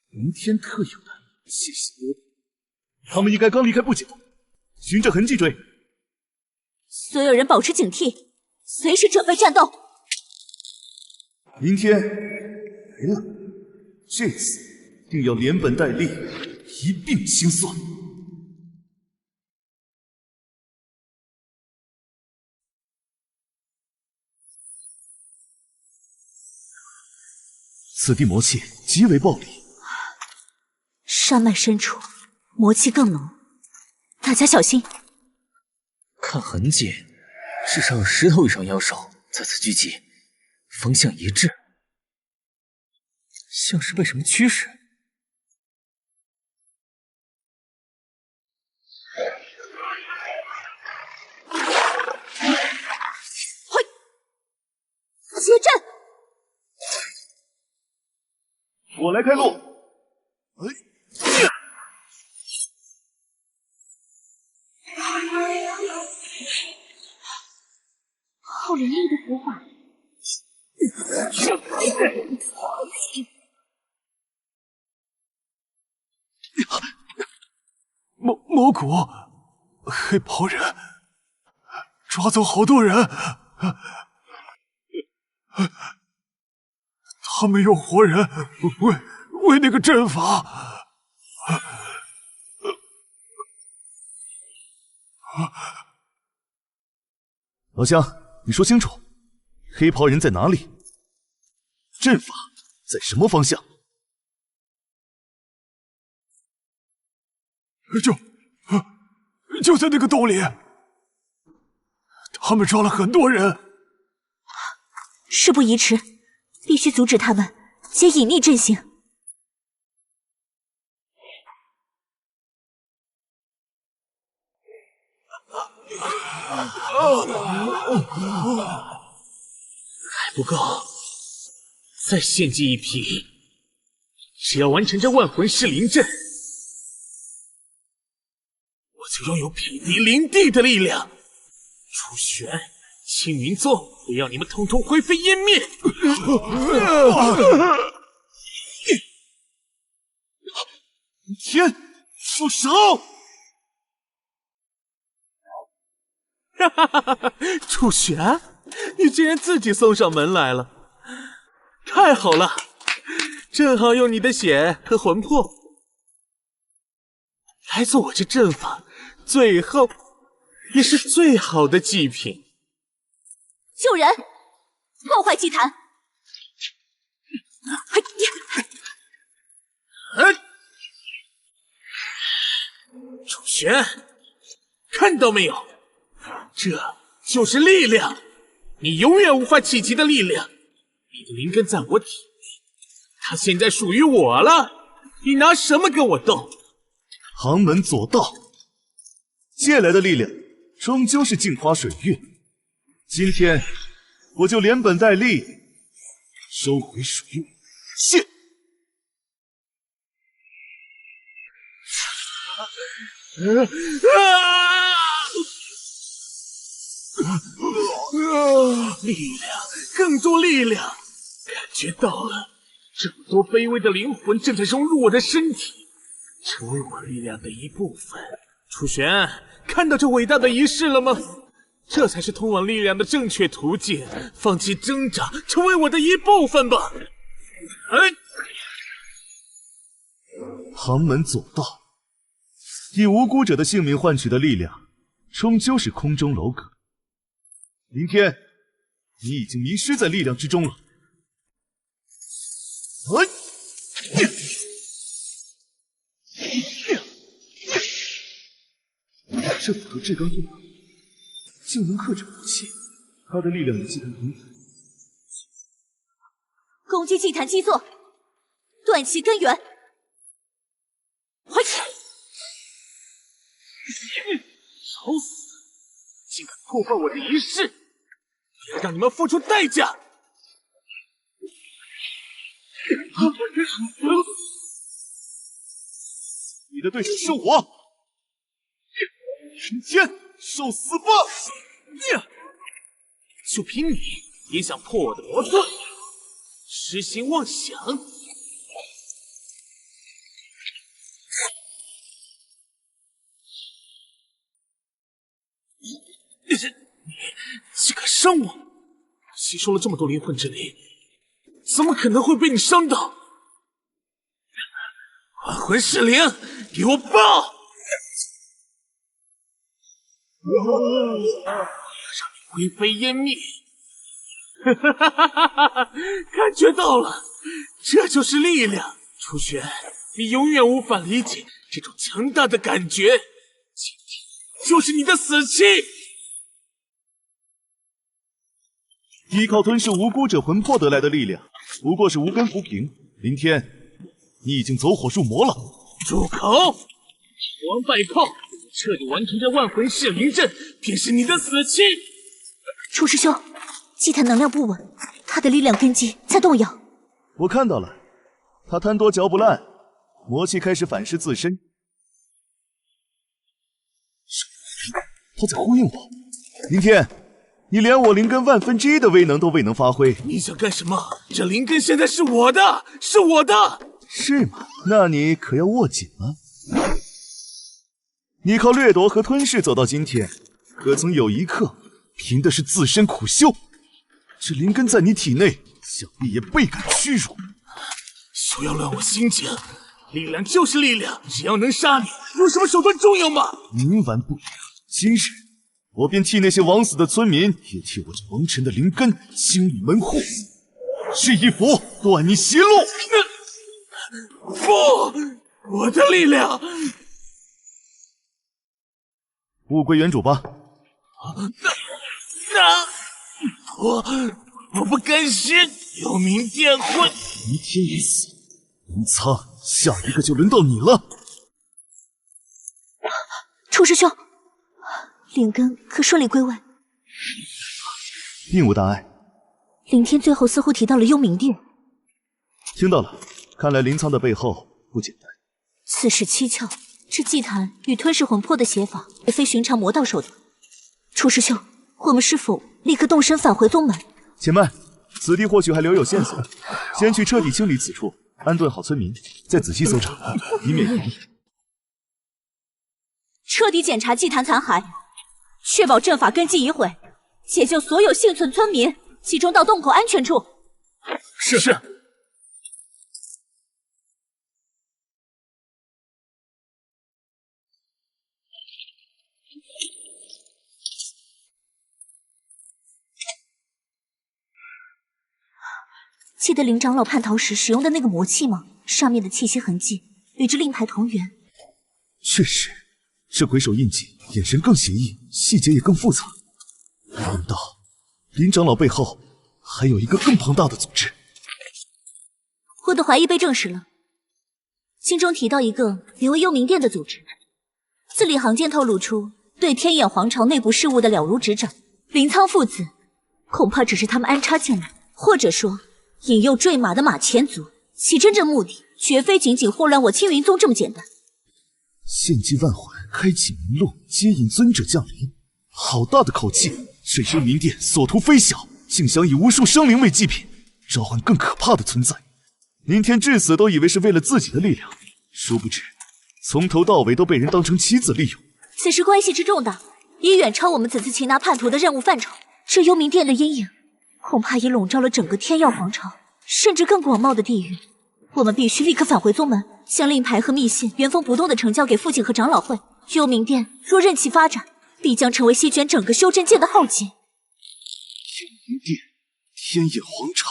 [SPEAKER 2] 明天特有的气息。他们应该刚离开不久，循着痕迹追。
[SPEAKER 3] 所有人保持警惕，随时准备战斗。
[SPEAKER 2] 明天来了，这次定要连本带利，一并清算。此地魔气极为暴力，
[SPEAKER 3] 山脉深处魔气更浓，大家小心。
[SPEAKER 6] 看痕迹，至少有10头以上妖兽在此聚集，方向一致，像是被什么驱使。
[SPEAKER 3] 结阵！
[SPEAKER 2] 我来开路。
[SPEAKER 3] 好灵异的符法！
[SPEAKER 5] 魔谷，黑袍人抓走好多人，他们用活人为那个阵法。
[SPEAKER 2] 老乡，你说清楚，黑袍人在哪里？阵法在什么方向？
[SPEAKER 5] 就在那个洞里，他们抓了很多人。
[SPEAKER 3] 事不宜迟，必须阻止他们皆隐匿阵型。
[SPEAKER 1] 还不够，再献祭一批。只要完成这万魂噬灵阵，我就拥有匹敌灵帝的力量。楚玄，青云宗，我要你们统统灰飞烟灭！
[SPEAKER 2] 天，住手！
[SPEAKER 1] 哈哈哈哈！楚玄，你竟然自己送上门来了，太好了！正好用你的血和魂魄来做我这阵法最后也是最好的祭品。
[SPEAKER 3] 救人！破坏祭坛！
[SPEAKER 1] 楚玄，看到没有？这就是力量，你永远无法企及的力量。你的灵根在我体内，它现在属于我了，你拿什么跟我斗？
[SPEAKER 2] 旁门左道，借来的力量终究是镜花水月。今天我就连本带利收回属于我的一切。
[SPEAKER 1] 力量，更多力量！感觉到了，这么多卑微的灵魂正在融入我的身体，成为我力量的一部分。楚玄，看到这伟大的仪式了吗？这才是通往力量的正确途径。放弃挣扎，成为我的一部分吧！
[SPEAKER 2] 旁门左道，以无辜者的性命换取的力量，终究是空中楼阁。明天，你已经迷失在力量之中了。是斧头至刚盾法，竟能克制武器，他的力量与祭坛同等。
[SPEAKER 3] 攻击祭坛基座，断其根源。快起！
[SPEAKER 1] 找死！竟敢破坏我的仪式，别让你们付出代价！
[SPEAKER 2] 你的对手是我，陈天，受死吧！
[SPEAKER 1] 就凭你也想破我的魔尊，痴心妄想！你竟敢伤我！吸收了这么多灵魂之力，怎么可能会被你伤到？万魂噬灵，给我爆！让你灰飞烟灭！感觉到了，这就是力量。初玄，你永远无法理解这种强大的感觉。今天就是你的死期！
[SPEAKER 2] 依靠吞噬无辜者魂魄得来的力量，不过是无根浮萍。林天，你已经走火入魔了。
[SPEAKER 1] 住口！王败寇，彻底完成这万魂噬灵阵，便是你的死期。
[SPEAKER 3] 楚师兄，祭坛能量不稳，他的力量根基在动摇。
[SPEAKER 2] 我看到了，他贪多嚼不烂，魔气开始反噬自身。他在呼应我。林天，你连我灵根1/1000的威能都未能发挥，
[SPEAKER 1] 你想干什么？这灵根现在是我的，是我的。
[SPEAKER 2] 是吗？那你可要握紧了。你靠掠夺和吞噬走到今天，可曾有一刻凭的是自身苦修？这灵根在你体内，想必也倍感屈辱。
[SPEAKER 1] 休要乱我心境，力量就是力量，只要能杀你，有什么手段重要吗？
[SPEAKER 2] 冥顽不灵，今日我便替那些枉死的村民，也替我这蒙尘的灵根清理门户。是一符，断你邪路！
[SPEAKER 1] 不，我的力量！
[SPEAKER 2] 物归原主吧。
[SPEAKER 1] 我不甘心，幽冥电魂！
[SPEAKER 2] 明天已死，林苍，下一个就轮到你了。
[SPEAKER 3] 楚师兄，灵根可顺利归位？
[SPEAKER 2] 并无大碍。
[SPEAKER 3] 林天最后似乎提到了幽冥殿。
[SPEAKER 2] 听到了，看来林苍的背后不简单。
[SPEAKER 3] 此事蹊跷，这祭坛与吞噬魂魄的写法也非寻常魔道手段。楚师兄，我们是否立刻动身返回宗门？
[SPEAKER 2] 且慢，此地或许还留有线索，先去彻底清理此处，安顿好村民，再仔细搜查，以免有误。
[SPEAKER 3] 彻底检查祭坛残骸，确保阵法根基已毁，解救所有幸存村民，集中到洞口安全处。
[SPEAKER 1] 是。
[SPEAKER 3] 记得林长老叛逃时使用的那个魔器吗？上面的气息痕迹与这令牌同源。
[SPEAKER 2] 确实，这鬼手印记眼神更邪异，细节也更复杂。难道林长老背后还有一个更庞大的组织？
[SPEAKER 3] 我的怀疑被证实了。信中提到一个名为幽冥殿的组织，字里行间透露出对天眼皇朝内部事务的了如指掌。林苍父子恐怕只是他们安插进来，或者说引诱坠马的马前卒，其真正目的绝非仅仅祸乱我青云宗这么简单。
[SPEAKER 2] 献祭万魂，开启明路，接引尊者降临，好大的口气！这幽冥殿所图非小，竟想以无数生灵为祭品，召唤更可怕的存在。林天至死都以为是为了自己的力量，殊不知从头到尾都被人当成棋子利用。
[SPEAKER 3] 此事关系之重大，已远超我们此次擒拿叛徒的任务范畴。这幽冥殿的阴影恐怕已笼罩了整个天耀皇朝，甚至更广袤的地域。我们必须立刻返回宗门，将令牌和密信原封不动地呈交给父亲和长老会。幽冥殿若任其发展，必将成为席卷整个修真界的浩劫。
[SPEAKER 2] 幽冥殿、天眼皇朝，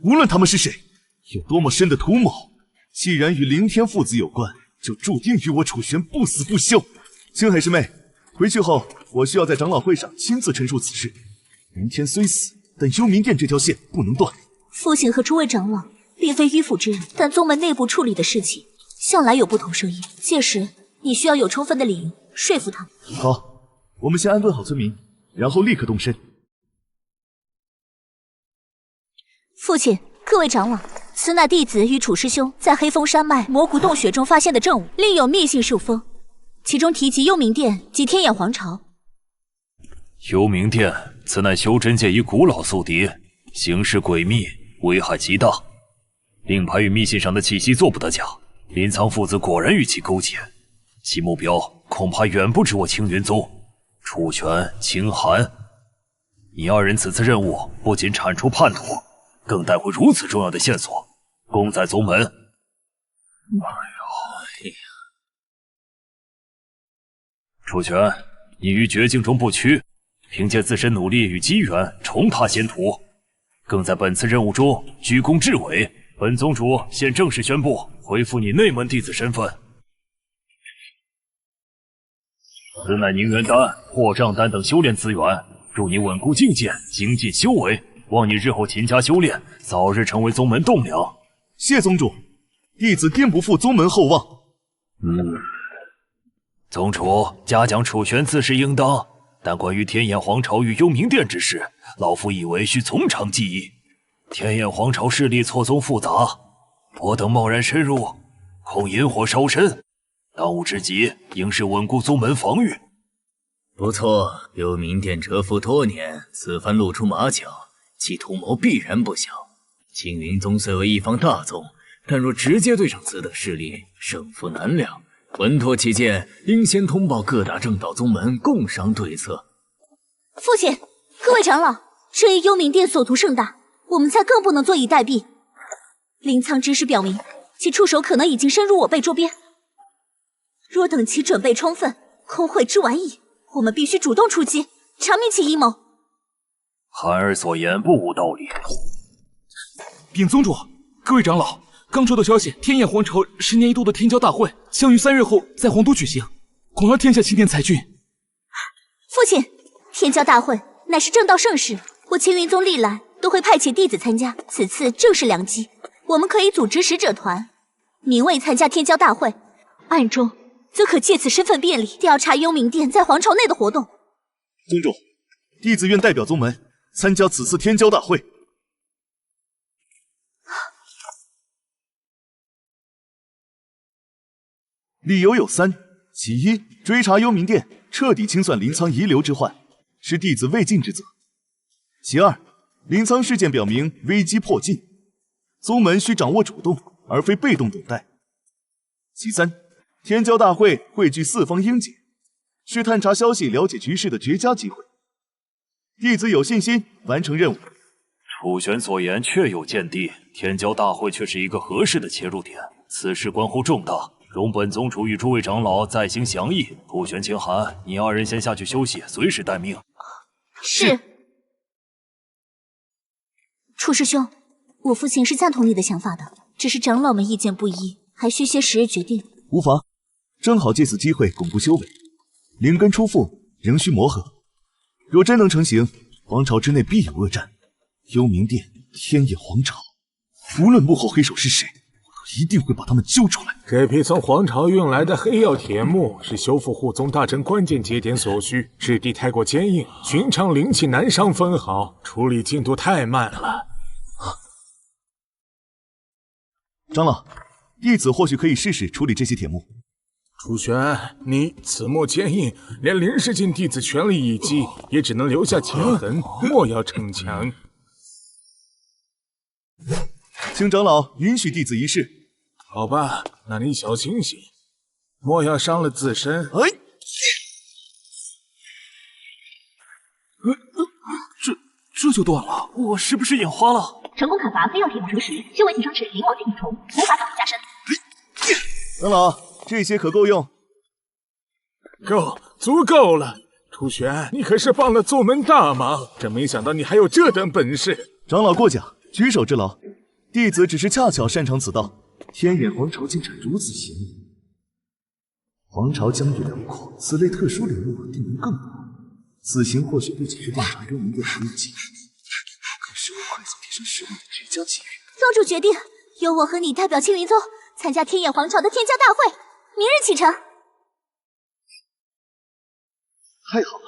[SPEAKER 2] 无论他们是谁，有多么深的图谋，既然与凌天父子有关，就注定与我楚玄不死不休。星海师妹，回去后我需要在长老会上亲自陈述此事。明天虽死，但幽冥殿这条线不能断。
[SPEAKER 3] 父亲和诸位长老并非迂腐之人，但宗门内部处理的事情向来有不同声音，届时你需要有充分的理由说服他们。
[SPEAKER 2] 好，我们先安顿好村民，然后立刻动身。
[SPEAKER 3] 父亲，各位长老，此乃弟子与楚师兄在黑风山脉魔骨洞穴中发现的证物，另有密信受封，其中提及幽冥殿及天眼皇朝。
[SPEAKER 8] 幽冥殿，此乃修真界一古老宿敌，行事诡秘，危害极大。令牌与密信上的气息做不得假，林苍父子果然与其勾结，其目标恐怕远不止我青云宗。楚玄、清寒，你二人此次任务不仅铲除叛徒，更带回如此重要的线索，功在宗门。楚玄，你于绝境中不屈，凭借自身努力与机缘重踏仙途，更在本次任务中居功至伟。本宗主现正式宣布恢复你内门弟子身份。此乃凝元丹、破障丹等修炼资源，助你稳固境界，精进修为，望你日后勤加修炼，早日成为宗门栋梁。
[SPEAKER 2] 谢宗主，弟子定不负宗门厚望。
[SPEAKER 8] 宗主嘉奖楚玄自是应当，但关于天眼皇朝与幽冥殿之事，老夫以为需从长计议。天眼皇朝势力错综复杂，我等贸然深入，恐引火烧身。当务之急，应是稳固宗门防御。
[SPEAKER 6] 不错，幽冥殿蛰伏多年，此番露出马脚，其图谋必然不小。青云宗虽为一方大宗，但若直接对上此等势力，胜负难料。稳妥起见，应先通报各大正道宗门，共商对策。
[SPEAKER 3] 父亲，各位长老，这一幽冥殿所图盛大，我们才更不能坐以待毙。林苍之事表明，其触手可能已经深入我辈周边。若等其准备充分，空会之晚矣。我们必须主动出击，查明其阴谋。
[SPEAKER 8] 寒儿所言不无道理。
[SPEAKER 1] 禀宗主，各位长老，刚收到消息，天眼皇朝10年一度的天骄大会将于3月后在皇都举行，广邀天下青年才俊。
[SPEAKER 3] 父亲，天骄大会乃是正道盛事，我青云宗历来都会派遣弟子参加，此次正是良机。我们可以组织使者团，明位参加天骄大会，暗中则可借此身份便利调查幽冥殿在皇朝内的活动。
[SPEAKER 2] 宗主，弟子愿代表宗门参加此次天骄大会。理由有3：其一，追查幽冥殿，彻底清算林苍遗留之患，是弟子未尽之责；其二，林苍事件表明危机迫近，宗门需掌握主动，而非被动等待；其三，天骄大会汇聚4方英杰，是探查消息、了解局势的绝佳机会。弟子有信心完成任务。
[SPEAKER 8] 楚玄所言确有见地，天骄大会却是一个合适的切入点。此事关乎重大，容本宗主与诸位长老再行详议。楚玄、清寒，你二人先下去休息，随时待命。
[SPEAKER 3] 是。楚师兄，我父亲是赞同你的想法的，只是长老们意见不一，还需些时日决定。
[SPEAKER 2] 无妨，正好借此机会巩固修为，灵根初复，仍需磨合。若真能成行，皇朝之内必有恶战。幽冥殿、天野皇朝，无论幕后黑手是谁，我都一定会把他们揪出来。
[SPEAKER 10] 这批从皇朝运来的黑曜铁木是修复护宗大阵关键节点所需，质地太过坚硬，寻常灵气难伤分毫，处理进度太慢了。
[SPEAKER 2] 长老，弟子或许可以试试处理这些铁木。
[SPEAKER 10] 楚玄，你此木坚硬，连临时境弟子全力一击，也只能留下切痕，莫要逞强。
[SPEAKER 2] 请长老允许弟子一试。
[SPEAKER 10] 好吧，那你小心些，莫要伤了自身。
[SPEAKER 1] 这就断了，我是不是眼花了？
[SPEAKER 4] 成功砍伐非药铁木蛇石，修为提升至灵王境影虫，无法早日加深。
[SPEAKER 2] 长老，这些可够用？
[SPEAKER 10] 足够了。楚玄，你可是帮了宗门大忙，真没想到你还有这等本事。
[SPEAKER 2] 长老过奖，举手之劳。弟子只是恰巧擅长此道，天眼皇朝竟产如此邪物。皇朝疆域辽阔，此类特殊礼物定能更多。此行或许不仅是洞察幽冥的秘籍，更是我快速提升实力的绝佳机遇。
[SPEAKER 3] 宗主决定，由我和你代表青云宗参加天眼皇朝的天骄大会，明日启程。
[SPEAKER 2] 太好了！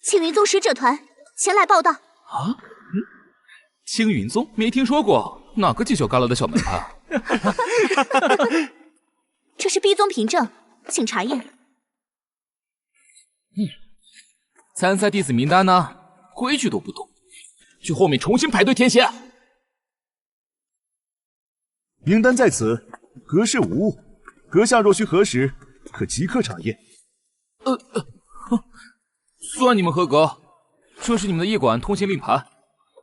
[SPEAKER 3] 青云宗使者团前来报道。
[SPEAKER 1] 啊？青云宗没听说过，哪个犄角旮旯的小门派啊？
[SPEAKER 3] 这是逼宗凭证，请查验。
[SPEAKER 1] 参赛弟子名单呢？规矩都不懂，去后面重新排队填写。
[SPEAKER 2] 名单在此，阁事无误。阁下若需核实，可即刻查验。
[SPEAKER 1] 算你们合格，这是你们的驿馆通行令牌，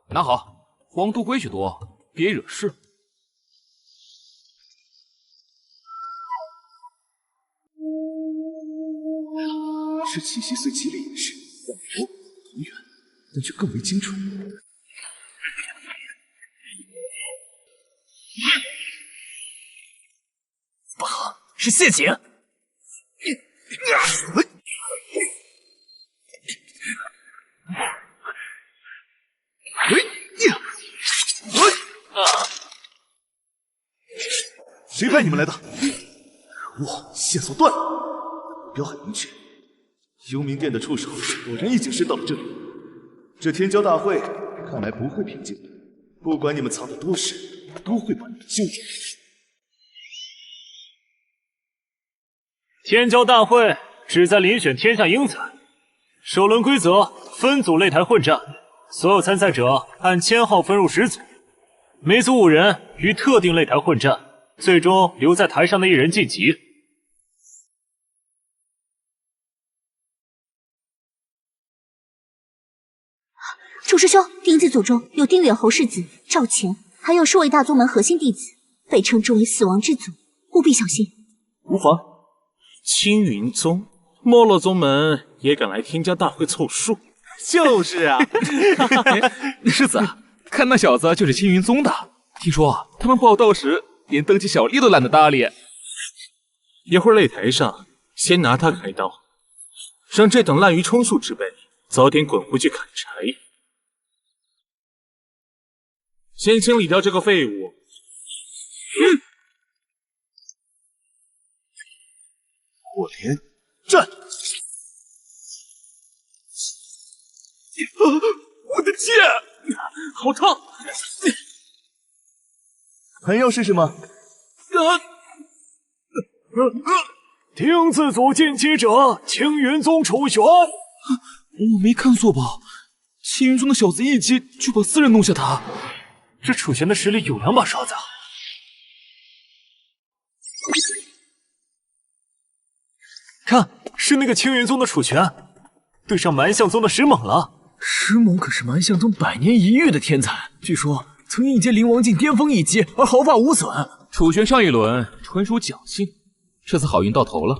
[SPEAKER 1] 拿好。皇都规矩多，别惹事。
[SPEAKER 2] 是气息随其力掩饰，仿佛同源，但却更为精准。
[SPEAKER 6] 不好，是陷阱！
[SPEAKER 2] 谁派你们来的？可恶，线索断了。目标很明确，幽冥殿的触手果然已经伸到了这里。这天骄大会看来不会平静的，不管你们藏得多深，都会把你们揪出来。
[SPEAKER 5] 天骄大会旨在遴选天下英才，首轮规则分组擂台混战，所有参赛者按签号分入10组，每组5人于特定擂台混战。最终留在台上的一人晋级。
[SPEAKER 3] 楚师兄，丁字组中有丁远侯世子赵乾，还有数位大宗门核心弟子，被称之为死亡之组，务必小心。
[SPEAKER 10] 无妨。青云宗、没落宗门也敢来天骄大会凑数？
[SPEAKER 1] 就是啊，世子，看那小子就是青云宗的，听说他们报道时。连登记小吏都懒得搭理。
[SPEAKER 10] 一会儿擂台上，先拿他开刀，让这等滥竽充数之辈早点滚回去砍柴。先清理掉这个废物。
[SPEAKER 2] 火莲战！
[SPEAKER 1] 我的剑，好烫！
[SPEAKER 2] 还要试试吗？
[SPEAKER 5] 丁字组晋级者，青云宗楚玄。
[SPEAKER 1] 我没看错吧？青云宗的小子一击就把4人弄下塔，
[SPEAKER 5] 这楚玄的实力有2把刷子啊！看，是那个青云宗的楚玄，对上蛮象宗的石猛了。
[SPEAKER 6] 石猛可是蛮象宗100年一遇的天才，据说曾应接灵王境巅峰一击而毫发无损。
[SPEAKER 1] 楚玄上一轮纯属侥幸，这次好运到头了。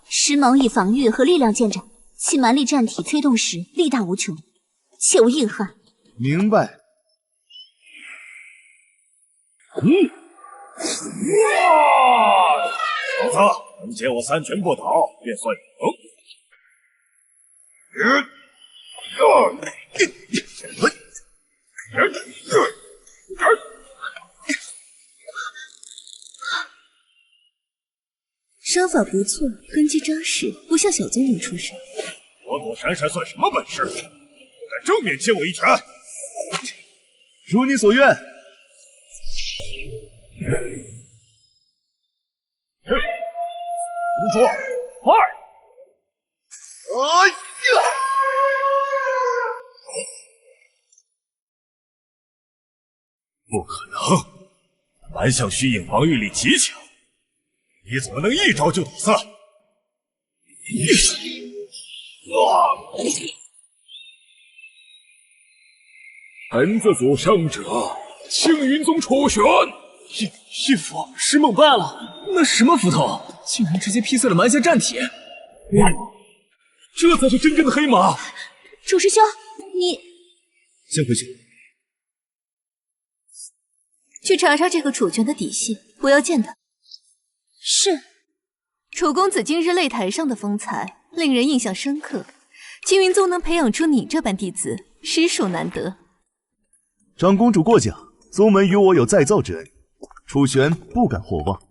[SPEAKER 3] 石猛以防御和力量见长，其蛮力战体催动时力大无穷，切无硬汉。
[SPEAKER 2] 明白。
[SPEAKER 7] 小子，能接我3拳不倒，便算赢。
[SPEAKER 11] 招法不错，根基扎实，不像小宗主出身。
[SPEAKER 7] 我躲闪闪算什么本事？敢正面接我一拳？
[SPEAKER 2] 如你所愿。
[SPEAKER 7] 动作快！
[SPEAKER 2] 哎呀！
[SPEAKER 7] 不可能，蛮象虚影防御力极强，你怎么能一招就打散？本字组胜者，青云宗楚玄。
[SPEAKER 5] 义父，石猛败了。
[SPEAKER 6] 那什么斧头，竟然直接劈碎了蛮象战体！
[SPEAKER 5] 这才是真正的黑马。
[SPEAKER 3] 楚师兄，你
[SPEAKER 2] 先回去。
[SPEAKER 11] 去查查这个楚权的底细，不要见他。
[SPEAKER 3] 是。
[SPEAKER 11] 楚公子今日擂台上的风采，令人印象深刻。青云宗能培养出你这般弟子，实属难得。
[SPEAKER 2] 长公主过奖，宗门与我有再造之恩，楚玄不敢惑望。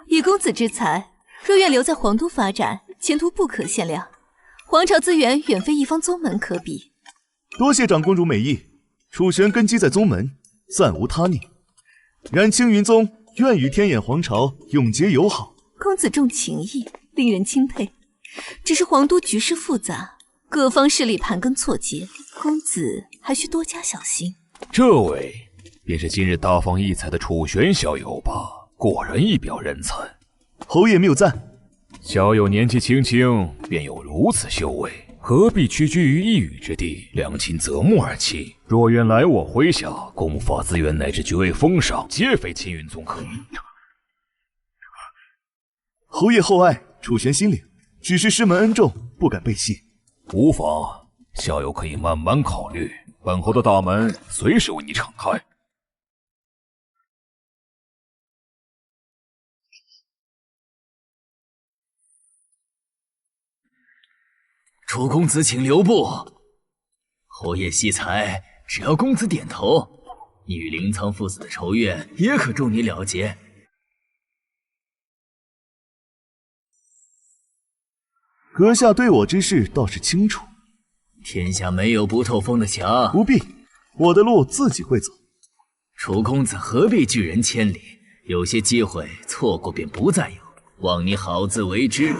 [SPEAKER 11] 以公子之才，若愿留在皇都发展，前途不可限量。皇朝资源远非一方宗门可比。
[SPEAKER 2] 多谢长公主美意，楚玄根基在宗门，暂无他念。然青云宗愿与天眼皇朝永结友好。
[SPEAKER 11] 公子重情义，令人钦佩。只是皇都局势复杂，各方势力盘根错节，公子还需多加小心。
[SPEAKER 7] 这位便是今日大放异彩的楚玄小友吧？果然一表人才。
[SPEAKER 2] 侯爷谬赞。
[SPEAKER 7] 小友年纪轻轻便有如此修为，何必屈居于一隅之地，两亲择木而泣？若愿来我麾下，功法资源乃至爵位封赏，皆非青云宗可比。
[SPEAKER 2] 侯爷厚爱，楚玄心领，只是师门恩重，不敢背弃。
[SPEAKER 7] 无妨，小友可以慢慢考虑。本侯的大门随时为你敞开。
[SPEAKER 6] 楚公子请留步。侯爷惜才，只要公子点头，你与灵苍父子的仇怨也可助你了结。
[SPEAKER 2] 阁下对我之事倒是清楚。
[SPEAKER 6] 天下没有不透风的墙。
[SPEAKER 2] 不必，我的路自己会走。
[SPEAKER 6] 楚公子何必拒人千里？有些机会错过便不再有，望你好自为之。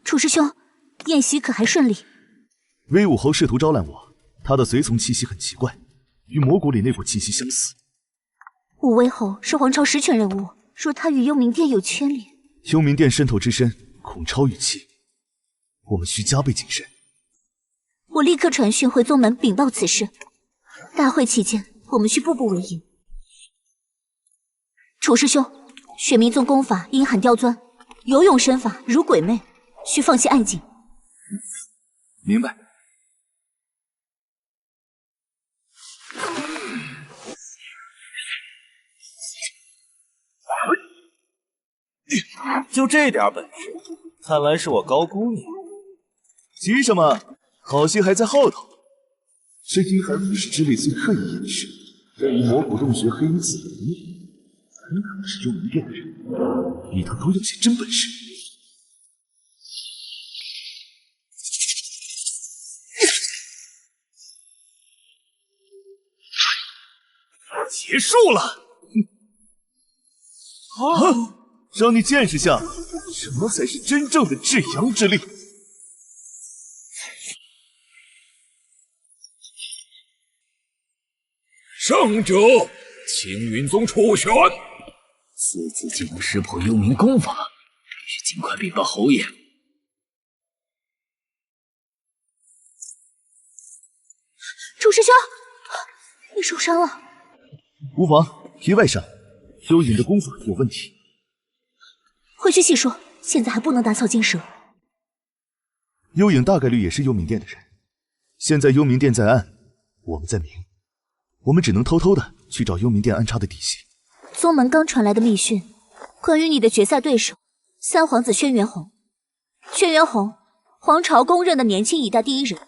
[SPEAKER 3] 楚师兄，宴席可还顺利？
[SPEAKER 2] 威武侯试图招揽我，他的随从气息很奇怪，与魔谷里那股气息相似。
[SPEAKER 3] 武威侯是皇朝实权人物，说他与幽冥殿有牵连。
[SPEAKER 2] 幽冥殿渗透之深，恐超预期，我们需加倍谨慎。
[SPEAKER 3] 我立刻传讯回宗门禀报此事。大会期间，我们需步步为营。楚师兄，玄冥宗功法阴寒刁钻，游泳身法如鬼魅，需放弃暗劲。
[SPEAKER 2] 明白。
[SPEAKER 9] 就这点本事，看来是我高估你。
[SPEAKER 2] 急什么？好戏还在后头。这阴寒武士之力虽刻意掩饰，但以魔谷洞穴黑衣子的能力，很可能是幽冥殿的人。一头都有些真本事。
[SPEAKER 1] 结束了。
[SPEAKER 2] 让你见识下什么才是真正的至阳之力。
[SPEAKER 7] 胜者，青云宗楚玄。
[SPEAKER 6] 此次既能识破幽冥功法，必须尽快禀报侯爷。
[SPEAKER 3] 楚师兄，你受伤了。
[SPEAKER 2] 无妨，意外伤。幽影的功法有问题。
[SPEAKER 3] 回去细说，现在还不能打草惊蛇。
[SPEAKER 2] 幽影大概率也是幽冥殿的人，现在幽冥殿在暗，我们在明，我们只能偷偷的去找幽冥殿安插的底细。
[SPEAKER 3] 宗门刚传来的密讯，关于你的决赛对手三皇子轩辕红。轩辕红，皇朝公认的年轻一代第一人，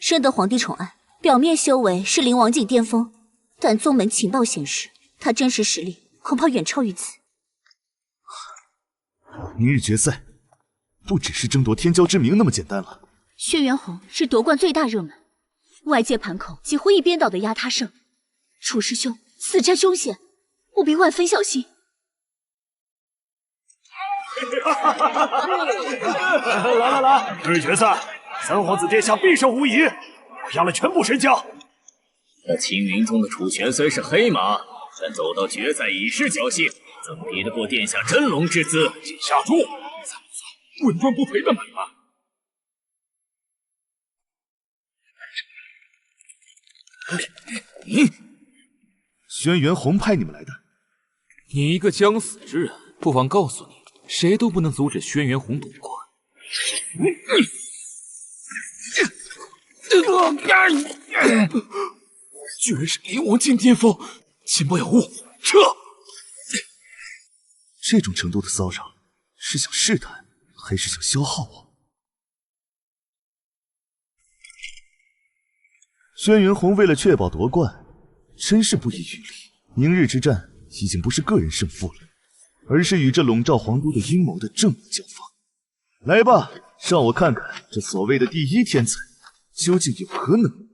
[SPEAKER 3] 深得皇帝宠爱，表面修为是灵王境巅峰，但宗门情报显示，他真实实力恐怕远超于此。
[SPEAKER 2] 明日决赛，不只是争夺天骄之名那么简单了。
[SPEAKER 3] 轩辕红是夺冠最大热门，外界盘口几乎一边倒的压他胜。楚师兄死战凶险，务必万分小心。
[SPEAKER 1] 来，今日决赛，三皇子殿下必胜无疑。我押了全部身家。
[SPEAKER 6] 那青云宗的楚玄虽是黑马，但走到决赛已是侥幸，怎么比得过殿下真龙之姿？
[SPEAKER 1] 请下注，算不算稳赚不赔的买卖？
[SPEAKER 2] 轩辕红派你们来的？
[SPEAKER 9] 你一个将死之人，不妨告诉你，谁都不能阻止轩辕红夺冠。居然是灵王境巅峰，情报有误，撤！
[SPEAKER 2] 这种程度的骚扰，是想试探，还是想消耗我？轩辕红为了确保夺冠，真是不遗余力。明日之战已经不是个人胜负了，而是与这笼罩皇都的阴谋的正面交锋。来吧，让我看看这所谓的第一天才究竟有何能力。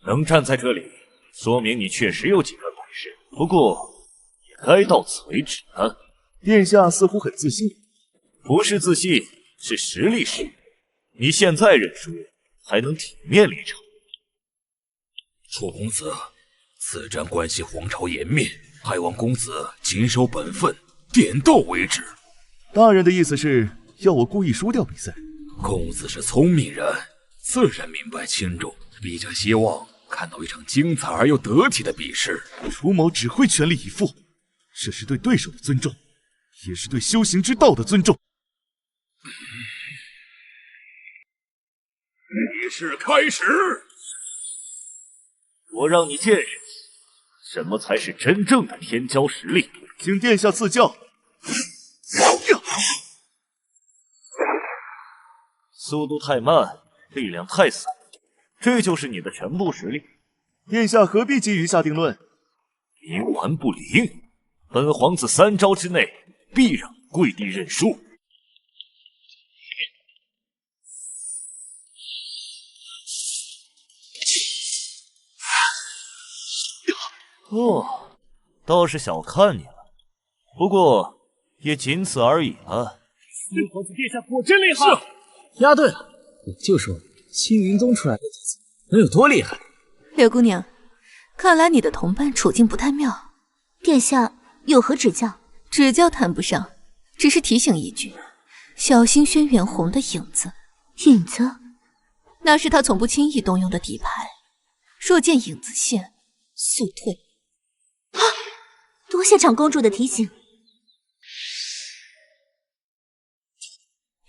[SPEAKER 7] 能站在这里，说明你确实有几分本事。不过，也该到此为止了。
[SPEAKER 2] 殿下似乎很自信，
[SPEAKER 7] 不是自信，是实力使然。你现在认输，还能体面离场。
[SPEAKER 9] 楚公子，此战关系皇朝颜面，还望公子谨守本分，点到为止。
[SPEAKER 2] 大人的意思是要我故意输掉比赛？
[SPEAKER 9] 公子是聪明人，自然明白轻重，比较希望看到一场精彩而又得体的比试。
[SPEAKER 2] 楚某只会全力以赴，这是对对手的尊重，也是对修行之道的尊重。
[SPEAKER 9] 比试开始，
[SPEAKER 7] 我让你见识什么才是真正的天骄实力。
[SPEAKER 2] 请殿下赐教。
[SPEAKER 7] 速度太慢，力量太散，这就是你的全部实力。
[SPEAKER 2] 殿下何必急于下定论？
[SPEAKER 7] 冥顽不灵，本皇子3招之内必让你跪地认输。哦，倒是小看你了，不过也仅此而已了。
[SPEAKER 5] 三皇子殿下果真厉害！
[SPEAKER 6] 押对了，我就说青云宗出来的弟子能有多厉害。
[SPEAKER 11] 柳姑娘，看来你的同伴处境不太妙。
[SPEAKER 3] 殿下有何指教？
[SPEAKER 11] 指教谈不上，只是提醒一句，小心轩辕红的影子。
[SPEAKER 3] 影子？
[SPEAKER 11] 那是他从不轻易动用的底牌，若见影子现，速退。
[SPEAKER 3] 啊！多谢长公主的提醒。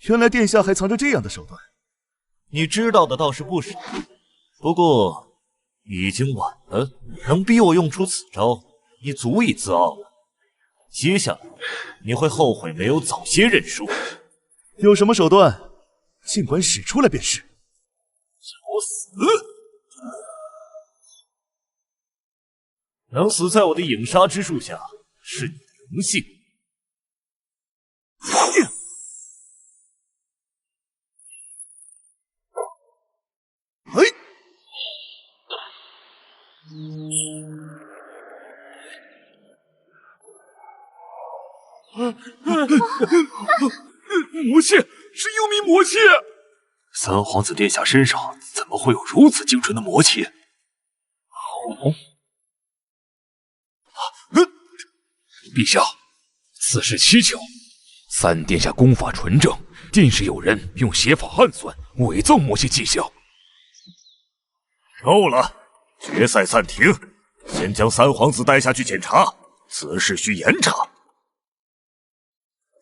[SPEAKER 2] 原来殿下还藏着这样的手段。
[SPEAKER 7] 你知道的倒是不少，不过已经晚了。能逼我用出此招，你足以自傲了。接下来你会后悔没有早些认输。
[SPEAKER 2] 有什么手段，尽管使出来便是。
[SPEAKER 7] 找死！能死在我的影杀之术下，是你的荣幸。
[SPEAKER 9] 魔气，是幽冥魔气！
[SPEAKER 8] 三皇子殿下身上怎么会有如此精纯的魔气？
[SPEAKER 9] 陛下，此事蹊跷。三殿下功法纯正，定是有人用邪法暗算，伪造魔气迹象。
[SPEAKER 7] 够了，决赛暂停，先将三皇子带下去检查，此事需严查。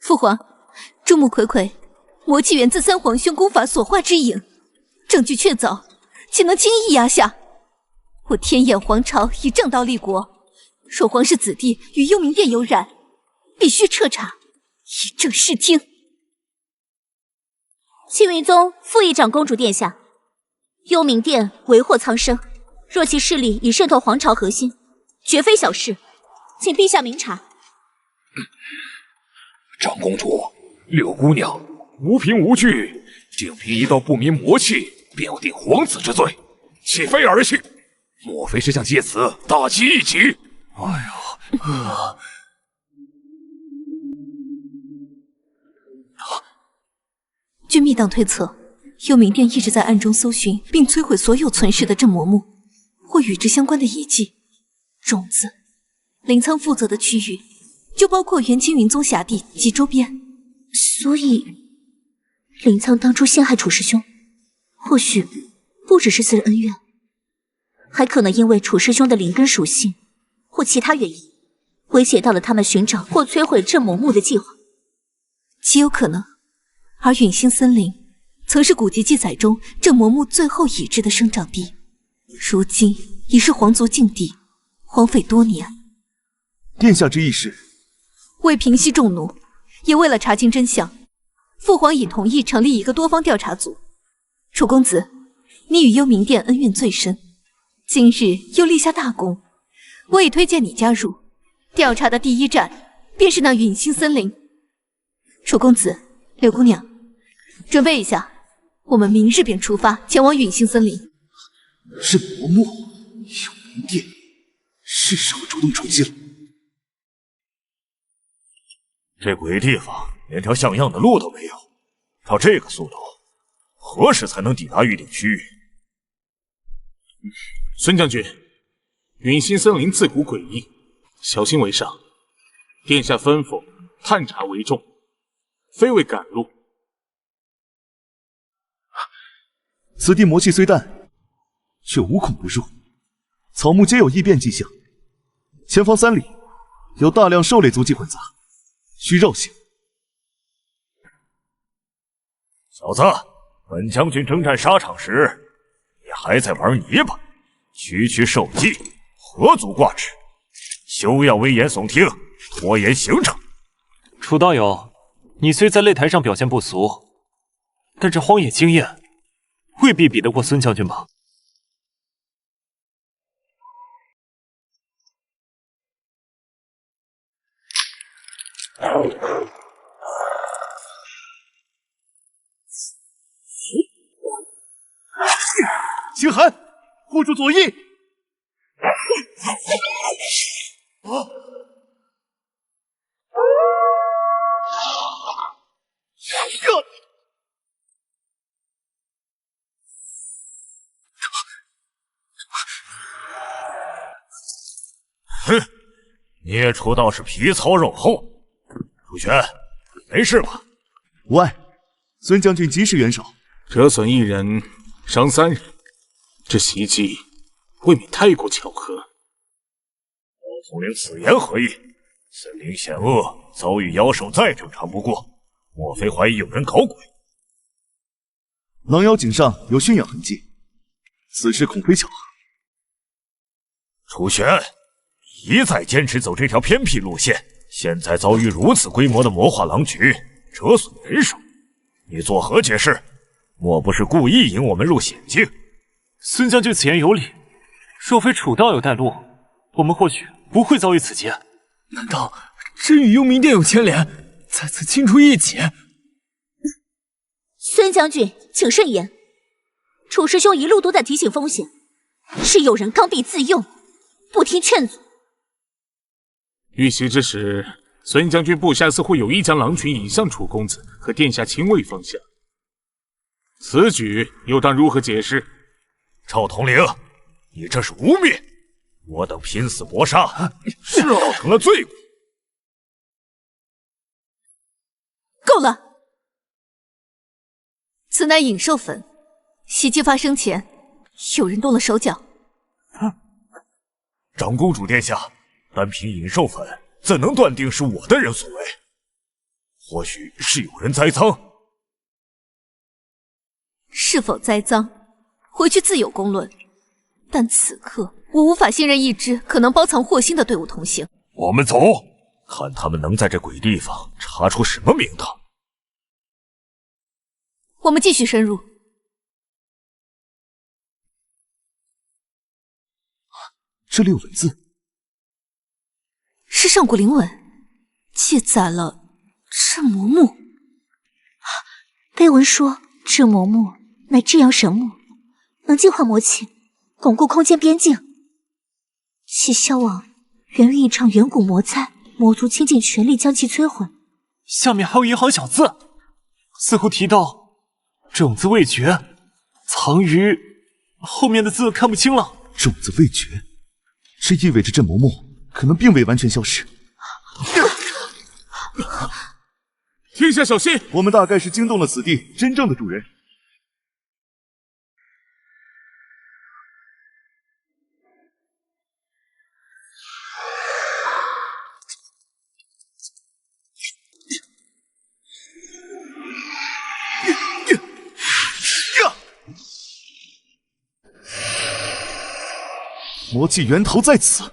[SPEAKER 11] 父皇，众目睽睽，魔气源自三皇兄功法所化之影，证据确凿，岂能轻易压下？我天眼皇朝以正道立国，若皇室子弟与幽冥殿有染，必须彻查，以正视听。
[SPEAKER 3] 青云宗复议长公主殿下，幽冥殿为祸苍生，若其势力已渗透皇朝核心，绝非小事，请陛下明察。
[SPEAKER 9] 长公主，柳姑娘无凭无据，仅凭一道不明魔气，便要定皇子之罪，岂非儿戏？莫非是想借此大击一击？
[SPEAKER 8] 哎呦，
[SPEAKER 11] 据密档推测，幽冥殿一直在暗中搜寻并摧毁所有存世的镇魔木或与之相关的遗迹、种子。临仓负责的区域就包括元青云宗辖地及周边。
[SPEAKER 3] 所以，临仓当初陷害楚师兄，或许不只是私人恩怨，还可能因为楚师兄的灵根属性或其他原因，威胁到了他们寻找或摧毁镇魔木的计划。
[SPEAKER 11] 极有可能。而陨星森林曾是古籍记载中镇魔木最后已知的生长地，如今已是皇族禁地，荒废多年。
[SPEAKER 2] 殿下之意是？
[SPEAKER 11] 为平息众怒，也为了查清真相，父皇已同意成立一个多方调查组。楚公子，你与幽冥殿恩怨最深，今日又立下大功，我已推荐你加入。调查的第一站便是那陨星森林。楚公子，柳姑娘，准备一下，我们明日便出发前往陨星森林。
[SPEAKER 2] 镇魔木，幽冥殿，是时候主动出击了。
[SPEAKER 9] 这鬼地方连条像样的路都没有，照这个速度，何时才能抵达预定区域？
[SPEAKER 10] 孙将军，陨星森林自古诡异，小心为上。殿下吩咐，探查为重，非为赶路。
[SPEAKER 2] 此地魔气虽淡，却无孔不入，草木皆有异变迹象。前方3里有大量兽类足迹混杂，需绕行。
[SPEAKER 9] 小子，本将军征战沙场时，你还在玩泥巴，区区兽迹，何足挂齿？休要危言耸听，拖延行程。
[SPEAKER 5] 楚道友，你虽在擂台上表现不俗，但这荒野经验未必比得过孙将军吧？
[SPEAKER 2] 秦寒，护住左翼！
[SPEAKER 9] 哼，孽畜倒是皮糙肉厚。楚玄，没事吧？
[SPEAKER 2] 无碍。孙将军及时援手，
[SPEAKER 10] 折损1人，伤3人，这袭击未免太过巧合。
[SPEAKER 9] 老统领此言何意？森林险恶，遭遇妖兽再正常不过，莫非怀疑有人搞鬼？
[SPEAKER 2] 狼妖颈上有驯养痕迹，此事恐非巧合。
[SPEAKER 9] 楚玄，一再坚持走这条偏僻路线，现在遭遇如此规模的魔化狼群，折损人手，你作何解释？莫不是故意引我们入险境？
[SPEAKER 5] 孙将军此言有理，若非楚道友带路，我们或许不会遭遇此劫。
[SPEAKER 6] 难道真与幽冥殿有牵连？在此清除异己？
[SPEAKER 3] 孙将军，请慎言。楚师兄一路都在提醒风险，是有人刚愎自用，不听劝阻。
[SPEAKER 10] 遇袭之时，孙将军部下似乎有意将狼群引向楚公子和殿下亲卫方向，此举又当如何解释？
[SPEAKER 9] 赵统领，你这是污蔑！我等拼死搏杀，是造成了罪过。
[SPEAKER 11] 够了！此乃影兽粉，袭击发生前，有人动了手脚。
[SPEAKER 9] 长公主殿下，单凭影兽粉，怎能断定是我的人所为？或许是有人栽赃。
[SPEAKER 11] 是否栽赃，回去自有公论。但此刻我无法信任一支可能包藏祸心的队伍同行。
[SPEAKER 9] 我们走，看他们能在这鬼地方查出什么名堂。
[SPEAKER 11] 我们继续深入。
[SPEAKER 2] 这里有文字，
[SPEAKER 11] 是上古灵文，记载了镇魔木。
[SPEAKER 3] 碑文说，镇魔木乃至阳神木，能净化魔气，巩固空间边境。其消亡源于一场远古魔灾，魔族倾尽全力将其摧毁。
[SPEAKER 5] 下面还有一行小字，似乎提到种子未绝，藏于后面的字看不清了。
[SPEAKER 2] 种子未绝，这意味着镇魔木可能并未完全消失。
[SPEAKER 10] 天下小心！
[SPEAKER 2] 我们大概是惊动了此地真正的主人。魔气源头在此。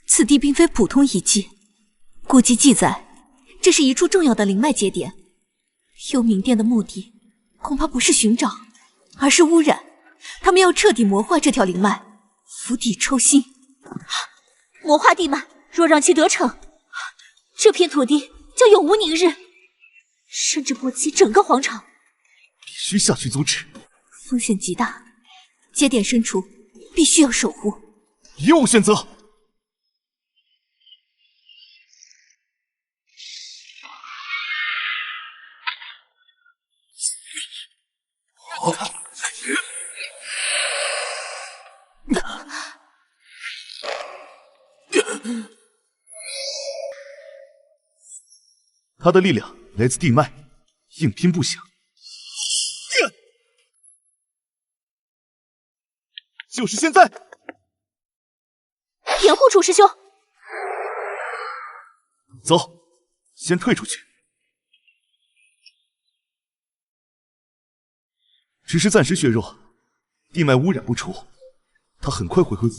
[SPEAKER 11] 此地并非普通遗迹，古籍记载，这是一处重要的灵脉节点。幽冥殿的目的恐怕不是寻找，而是污染。他们要彻底魔化这条灵脉，釜底抽薪。
[SPEAKER 3] 魔化地脉，若让其得逞，这片土地将永无宁日，甚至波及整个皇朝。
[SPEAKER 2] 必须下去阻止，
[SPEAKER 11] 风险极大，节点深处必须要守护。
[SPEAKER 2] 别无选择。他的力量来自地脉，硬拼不响。就是现在！
[SPEAKER 3] 掩护楚师兄。
[SPEAKER 2] 走，先退出去。只是暂时削弱，地脉污染不除，他很快会恢复。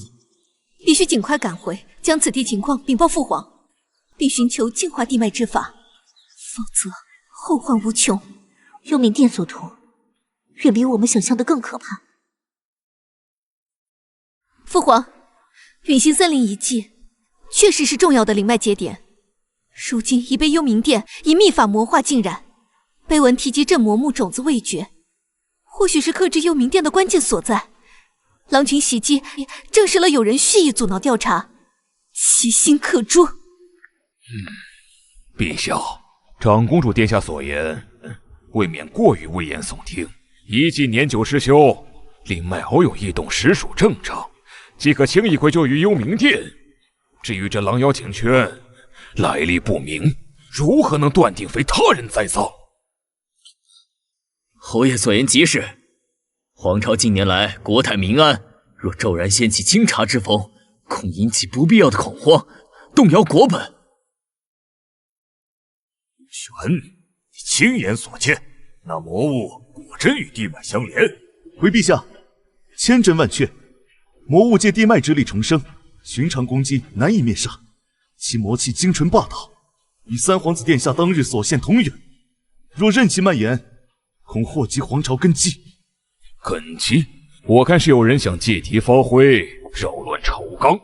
[SPEAKER 11] 必须尽快赶回，将此地情况禀报父皇，并寻求净化地脉之法，否则后患无穷。
[SPEAKER 3] 幽冥殿所图，远比我们想象的更可怕。
[SPEAKER 11] 父皇，陨星森林遗迹确实是重要的灵脉节点，如今已被幽冥殿以秘法魔化浸染。碑文提及镇魔木种子未绝，或许是克制幽冥殿的关键所在。狼群袭击也证实了有人蓄意阻挠调查，其心可诛。
[SPEAKER 9] 陛下，长公主殿下所言，未免过于危言耸听。遗迹年久失修，灵脉偶有异动实属正常，即可轻易归咎于幽冥殿。至于这狼妖颈圈，来历不明，如何能断定非他人再造？
[SPEAKER 6] 侯爷所言极是。皇朝近年来国泰民安，若骤然掀起清查之风，恐引起不必要的恐慌，动摇国本。
[SPEAKER 8] 玄，你亲眼所见，那魔物果真与地脉相连？
[SPEAKER 2] 回陛下，千真万确，魔物借地脉之力重生，寻常攻击难以灭杀，其魔气精纯霸道，与三皇子殿下当日所现同源。若任其蔓延，恐祸及皇朝根基。
[SPEAKER 9] 根基？我看是有人想借题发挥，扰乱朝纲。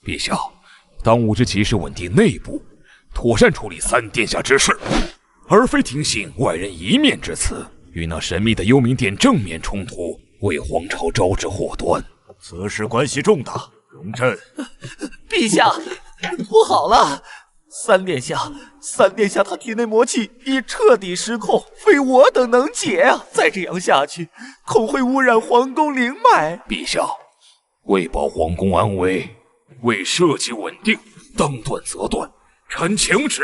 [SPEAKER 9] 陛下，当务之急是稳定内部，妥善处理三殿下之事，而非听信外人一面之词，与那神秘的幽冥殿正面冲突，为皇朝招致祸端。
[SPEAKER 8] 此事关系重大，容朕。
[SPEAKER 12] 陛下，不好了！三殿下他体内魔气已彻底失控，非我等能解啊！再这样下去，恐会污染皇宫灵脉。
[SPEAKER 9] 陛下，为保皇宫安危，为社稷稳定，当断则断。臣请旨，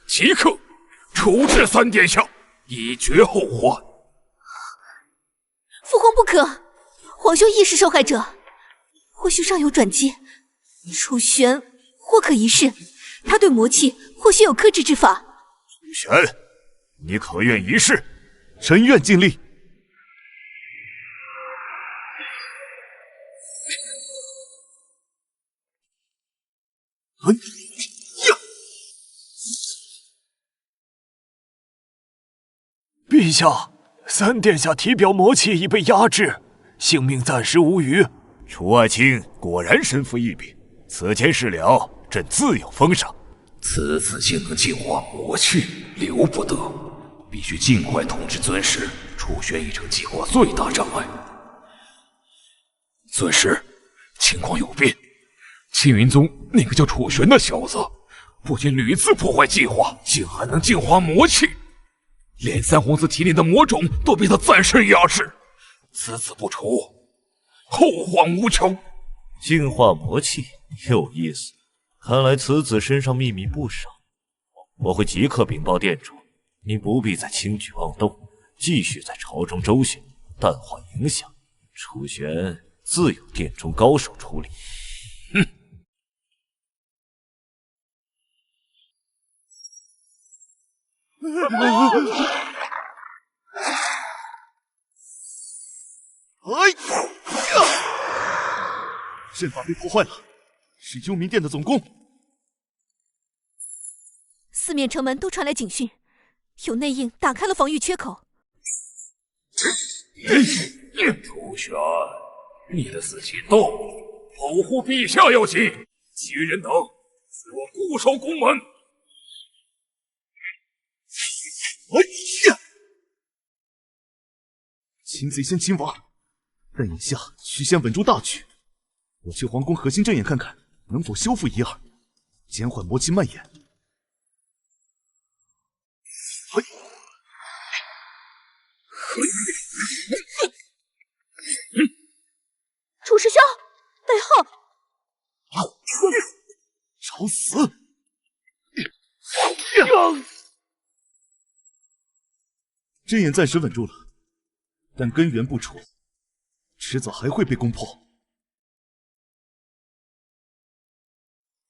[SPEAKER 9] 即刻处置三殿下，以绝后患。
[SPEAKER 11] 父皇不可，皇兄亦是受害者，或许尚有转机。楚玄或可一试。他对魔气或许有克制之法。
[SPEAKER 8] 玄，你可愿一试？
[SPEAKER 2] 臣愿尽力。
[SPEAKER 5] 陛下，三殿下体表魔气已被压制，性命暂时无虞。
[SPEAKER 8] 楚爱卿果然身负异禀，此件事了，朕自有封赏。
[SPEAKER 9] 此子竟能净化魔气，留不得，必须尽快通知尊师，楚玄已成计划最大障碍。尊师，情况有变，青云宗那个叫楚玄的小子，不仅屡次破坏计划，竟还能净化魔气，连三皇子体内的魔种都被他暂时压制。此子不除，后患无穷。
[SPEAKER 8] 净化魔气有意思，看来此子身上秘密不少。我会即刻禀报殿主，你不必再轻举妄动，继续在朝中周旋，淡化影响。楚玄自有殿中高手处理。
[SPEAKER 9] 哼！
[SPEAKER 2] 阵法被破坏了，是幽冥殿的总攻。
[SPEAKER 11] 四面城门都传来警讯，有内应打开了防御缺口。
[SPEAKER 9] 楚玄，你的死心动，保护陛下要紧。其余人等，随我固守宫门。
[SPEAKER 2] 擒贼先擒王，但眼下需先稳住大局。我去皇宫核心阵眼看看，能否修复一二，减缓魔气蔓延。
[SPEAKER 11] 楚师兄，背后！
[SPEAKER 2] 找死！阵眼暂时稳住了，但根源不除，迟早还会被攻破。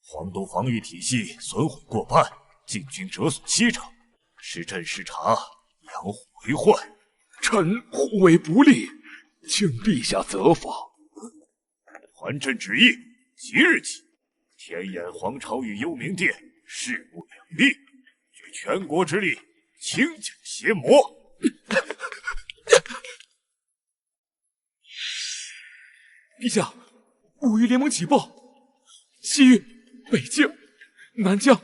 [SPEAKER 8] 黄东防御体系损毁过半，禁军折损7成，时阵失察，养虎为患。
[SPEAKER 9] 臣护卫不力，请陛下责罚。
[SPEAKER 8] 还朕旨意，即日起，天眼皇朝与幽冥殿势不两立，举全国之力清剿邪魔。
[SPEAKER 9] 陛下，五域联盟起报，西域、北境、南疆、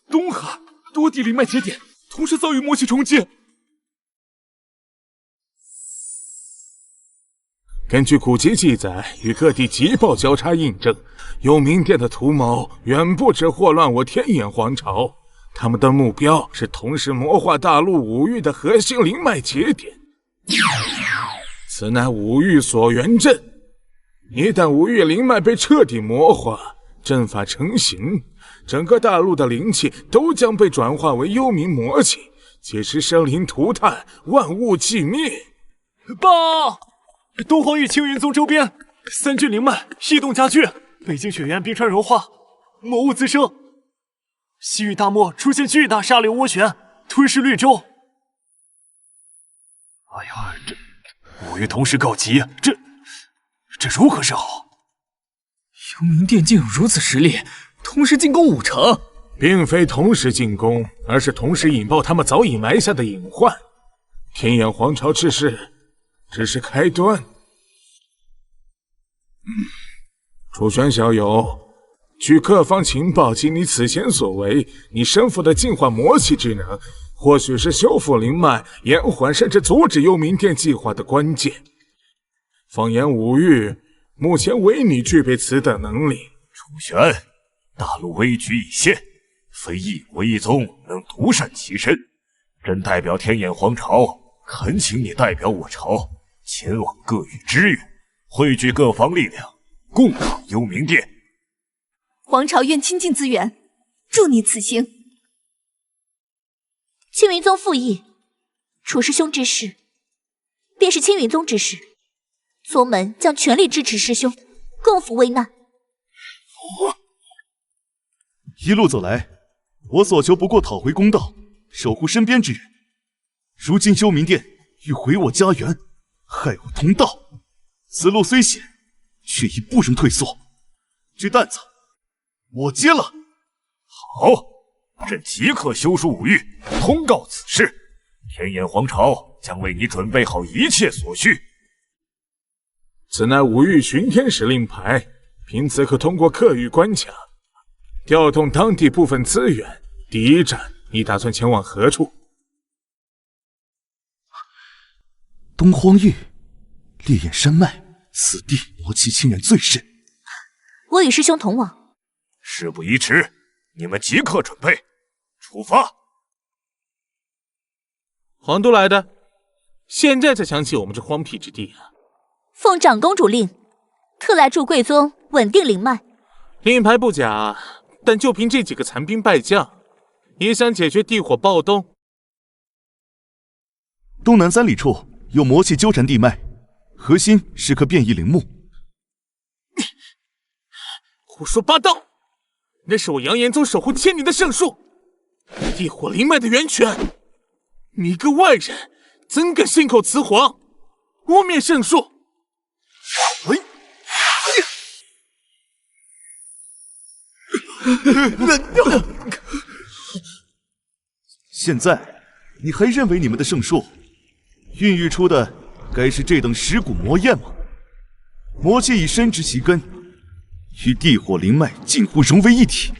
[SPEAKER 9] 东海多地灵脉节点同时遭遇魔气冲击。
[SPEAKER 10] 根据古籍记载与各地急报交叉印证，幽冥殿的图谋远不止祸乱我天眼皇朝，他们的目标是同时魔化大陆五域的核心灵脉节点。此乃五域锁元阵，一旦五域灵脉被彻底魔化，阵法成型，整个大陆的灵气都将被转化为幽冥魔气，届时生灵涂炭，万物寂灭。
[SPEAKER 5] 报！东皇与青云宗周边3郡灵脉异动加剧，北境雪原冰川融化，魔物滋生。西域大漠出现巨大沙流涡旋，吞噬绿洲。哎呀，这五域同时告急，这如何是好？
[SPEAKER 6] 幽冥殿竟有如此实力，同时进攻5城，
[SPEAKER 10] 并非同时进攻，而是同时引爆他们早已埋下的隐患。天眼皇朝之事只是开端。楚玄小友，据各方情报及你此前所为，你身负的净化魔气之能，或许是修复灵脉、延缓甚至阻止幽冥殿计划的关键。放眼五域，目前唯你具备此等能力。
[SPEAKER 8] 楚玄，大陆危局已现，非一国一宗能独善其身。朕代表天眼皇朝，恳请你代表我朝，前往各域支援，汇聚各方力量，共抗幽冥殿。
[SPEAKER 11] 皇朝愿倾尽资源，助你此行。
[SPEAKER 3] 青云宗附议，楚师兄之事，便是青云宗之事。宗门将全力支持师兄，共赴危难。
[SPEAKER 2] 一路走来，我所求不过讨回公道，守护身边之人。如今幽冥殿欲毁我家园，害我同道，此路虽险，却已不容退缩。这担子，我接了。
[SPEAKER 8] 好，朕即刻修书五域，通告此事。天眼皇朝将为你准备好一切所需。
[SPEAKER 10] 此乃五域巡天使令牌，凭此可通过各域关卡，调动当地部分资源。第一站，你打算前往何处？
[SPEAKER 2] 东荒域，烈焰山脉，此地魔气侵染最甚。
[SPEAKER 3] 我与师兄同往。
[SPEAKER 8] 事不宜迟，你们即刻准备，出发。
[SPEAKER 10] 皇都来的，现在才想起我们这荒僻之地啊！
[SPEAKER 3] 奉长公主令，特来助贵宗稳定灵脉。
[SPEAKER 10] 令牌不假，但就凭这几个残兵败将，也想解决地火暴动？
[SPEAKER 2] 东南3里处有魔气纠缠地脉，核心是颗变异灵木。
[SPEAKER 10] 胡说八道！那是我阳炎宗守护千年的圣树，地火灵脉的源泉。你一个外人，怎敢信口雌黄，污蔑圣树？
[SPEAKER 2] 现在你还认为你们的圣树孕育出的该是这等蚀骨魔焰吗？魔气已深植其根，与地火灵脉近乎融为一体。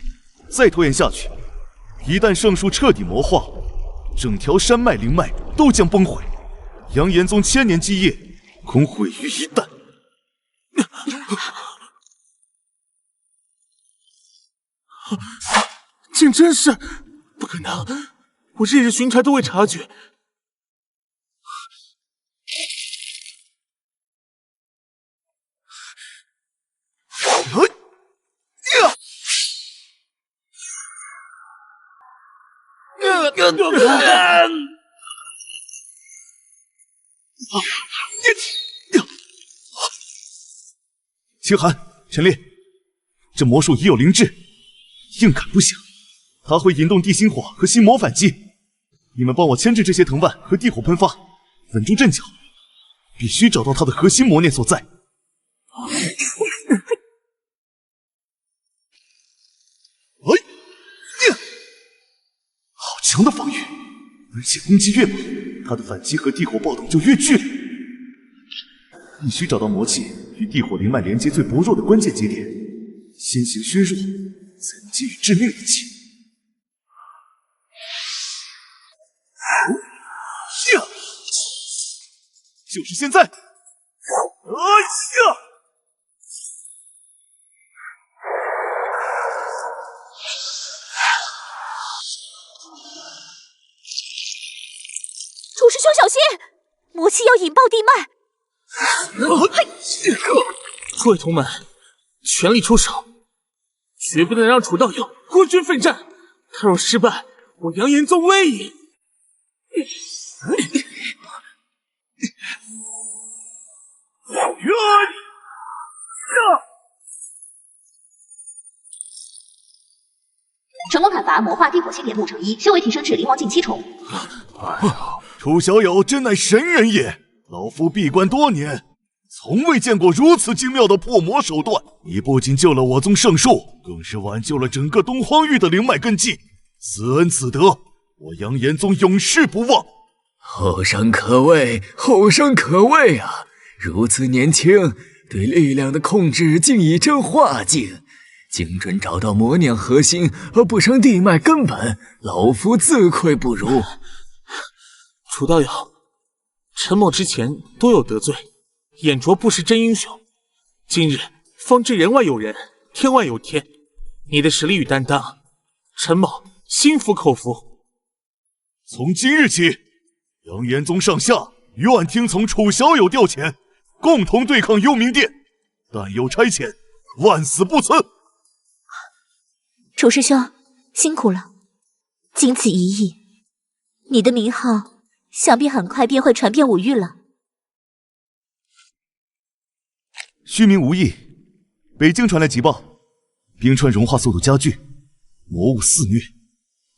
[SPEAKER 2] 再拖延下去，一旦圣树彻底魔化，整条山脉灵脉都将崩毁，阳炎宗千年基业恐毁于一旦。
[SPEAKER 10] 竟真是不可能！我日日巡查都未察觉。
[SPEAKER 2] 清寒、陈烈，这魔术已有灵智，硬砍不响，它会引动地心火和心魔反击。你们帮我牵制这些藤蔓和地火喷发，稳住阵脚，必须找到它的核心魔念所在。好强的防御，而且攻击越猛，它的反击和地火暴动就越剧烈。必须找到魔气与地火灵脉连接最薄弱的关键节点，先行削弱，才能给予致命一击。就是现在！
[SPEAKER 3] 楚师兄小心，魔气要引爆地脉！
[SPEAKER 10] 诸位同门，全力出手，绝不能让楚道友孤军奋战。他若失败，我阳炎宗危矣！
[SPEAKER 4] 成功砍伐魔化地火星点5乘1，修为提升至灵王境7重。
[SPEAKER 2] 楚小友真乃神人也！老夫闭关多年，从未见过如此精妙的破魔手段。你不仅救了我宗圣树，更是挽救了整个东荒域的灵脉根基。此恩此德，我阳炎宗永世不忘。
[SPEAKER 6] 后生可畏，后生可畏啊！如此年轻，对力量的控制竟已臻化境，精准找到魔念核心而不伤地脉根本，老夫自愧不如。
[SPEAKER 10] 楚道友，陈某之前多有得罪，眼拙不识真英雄。今日方知人外有人，天外有天，你的实力与担当，陈某心服口服。
[SPEAKER 2] 从今日起，阳炎宗上下愿听从楚小友调遣，共同对抗幽冥殿。但有差遣，万死不辞。
[SPEAKER 3] 楚师兄辛苦了，经此一役，你的名号想必很快便会传遍五域了。
[SPEAKER 2] 虚名无益。北京传来急报，冰川融化速度加剧，魔物肆虐，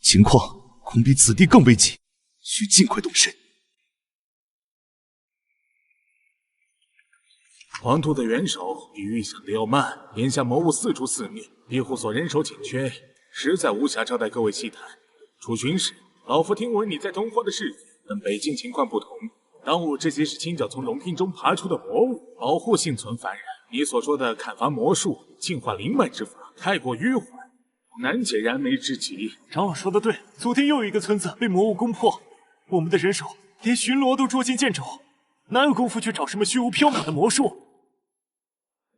[SPEAKER 2] 情况恐比此地更危急，需尽快动身。
[SPEAKER 10] 黄土的元首比预想的要慢，眼下魔物四处肆虐，庇护所人手紧缺，实在无暇招待各位细谈。楚巡使，老夫听闻你在东荒的事迹，跟北京情况不同。当务之急是清剿从龙瓶中爬出的魔物，保护幸存凡人。你所说的砍伐魔术、净化灵脉之法，太过迂回，难解燃眉之急。
[SPEAKER 5] 长老说的对，昨天又有一个村子被魔物攻破，我们的人手连巡逻都捉襟见肘，哪有功夫去找什么虚无缥缈的魔术？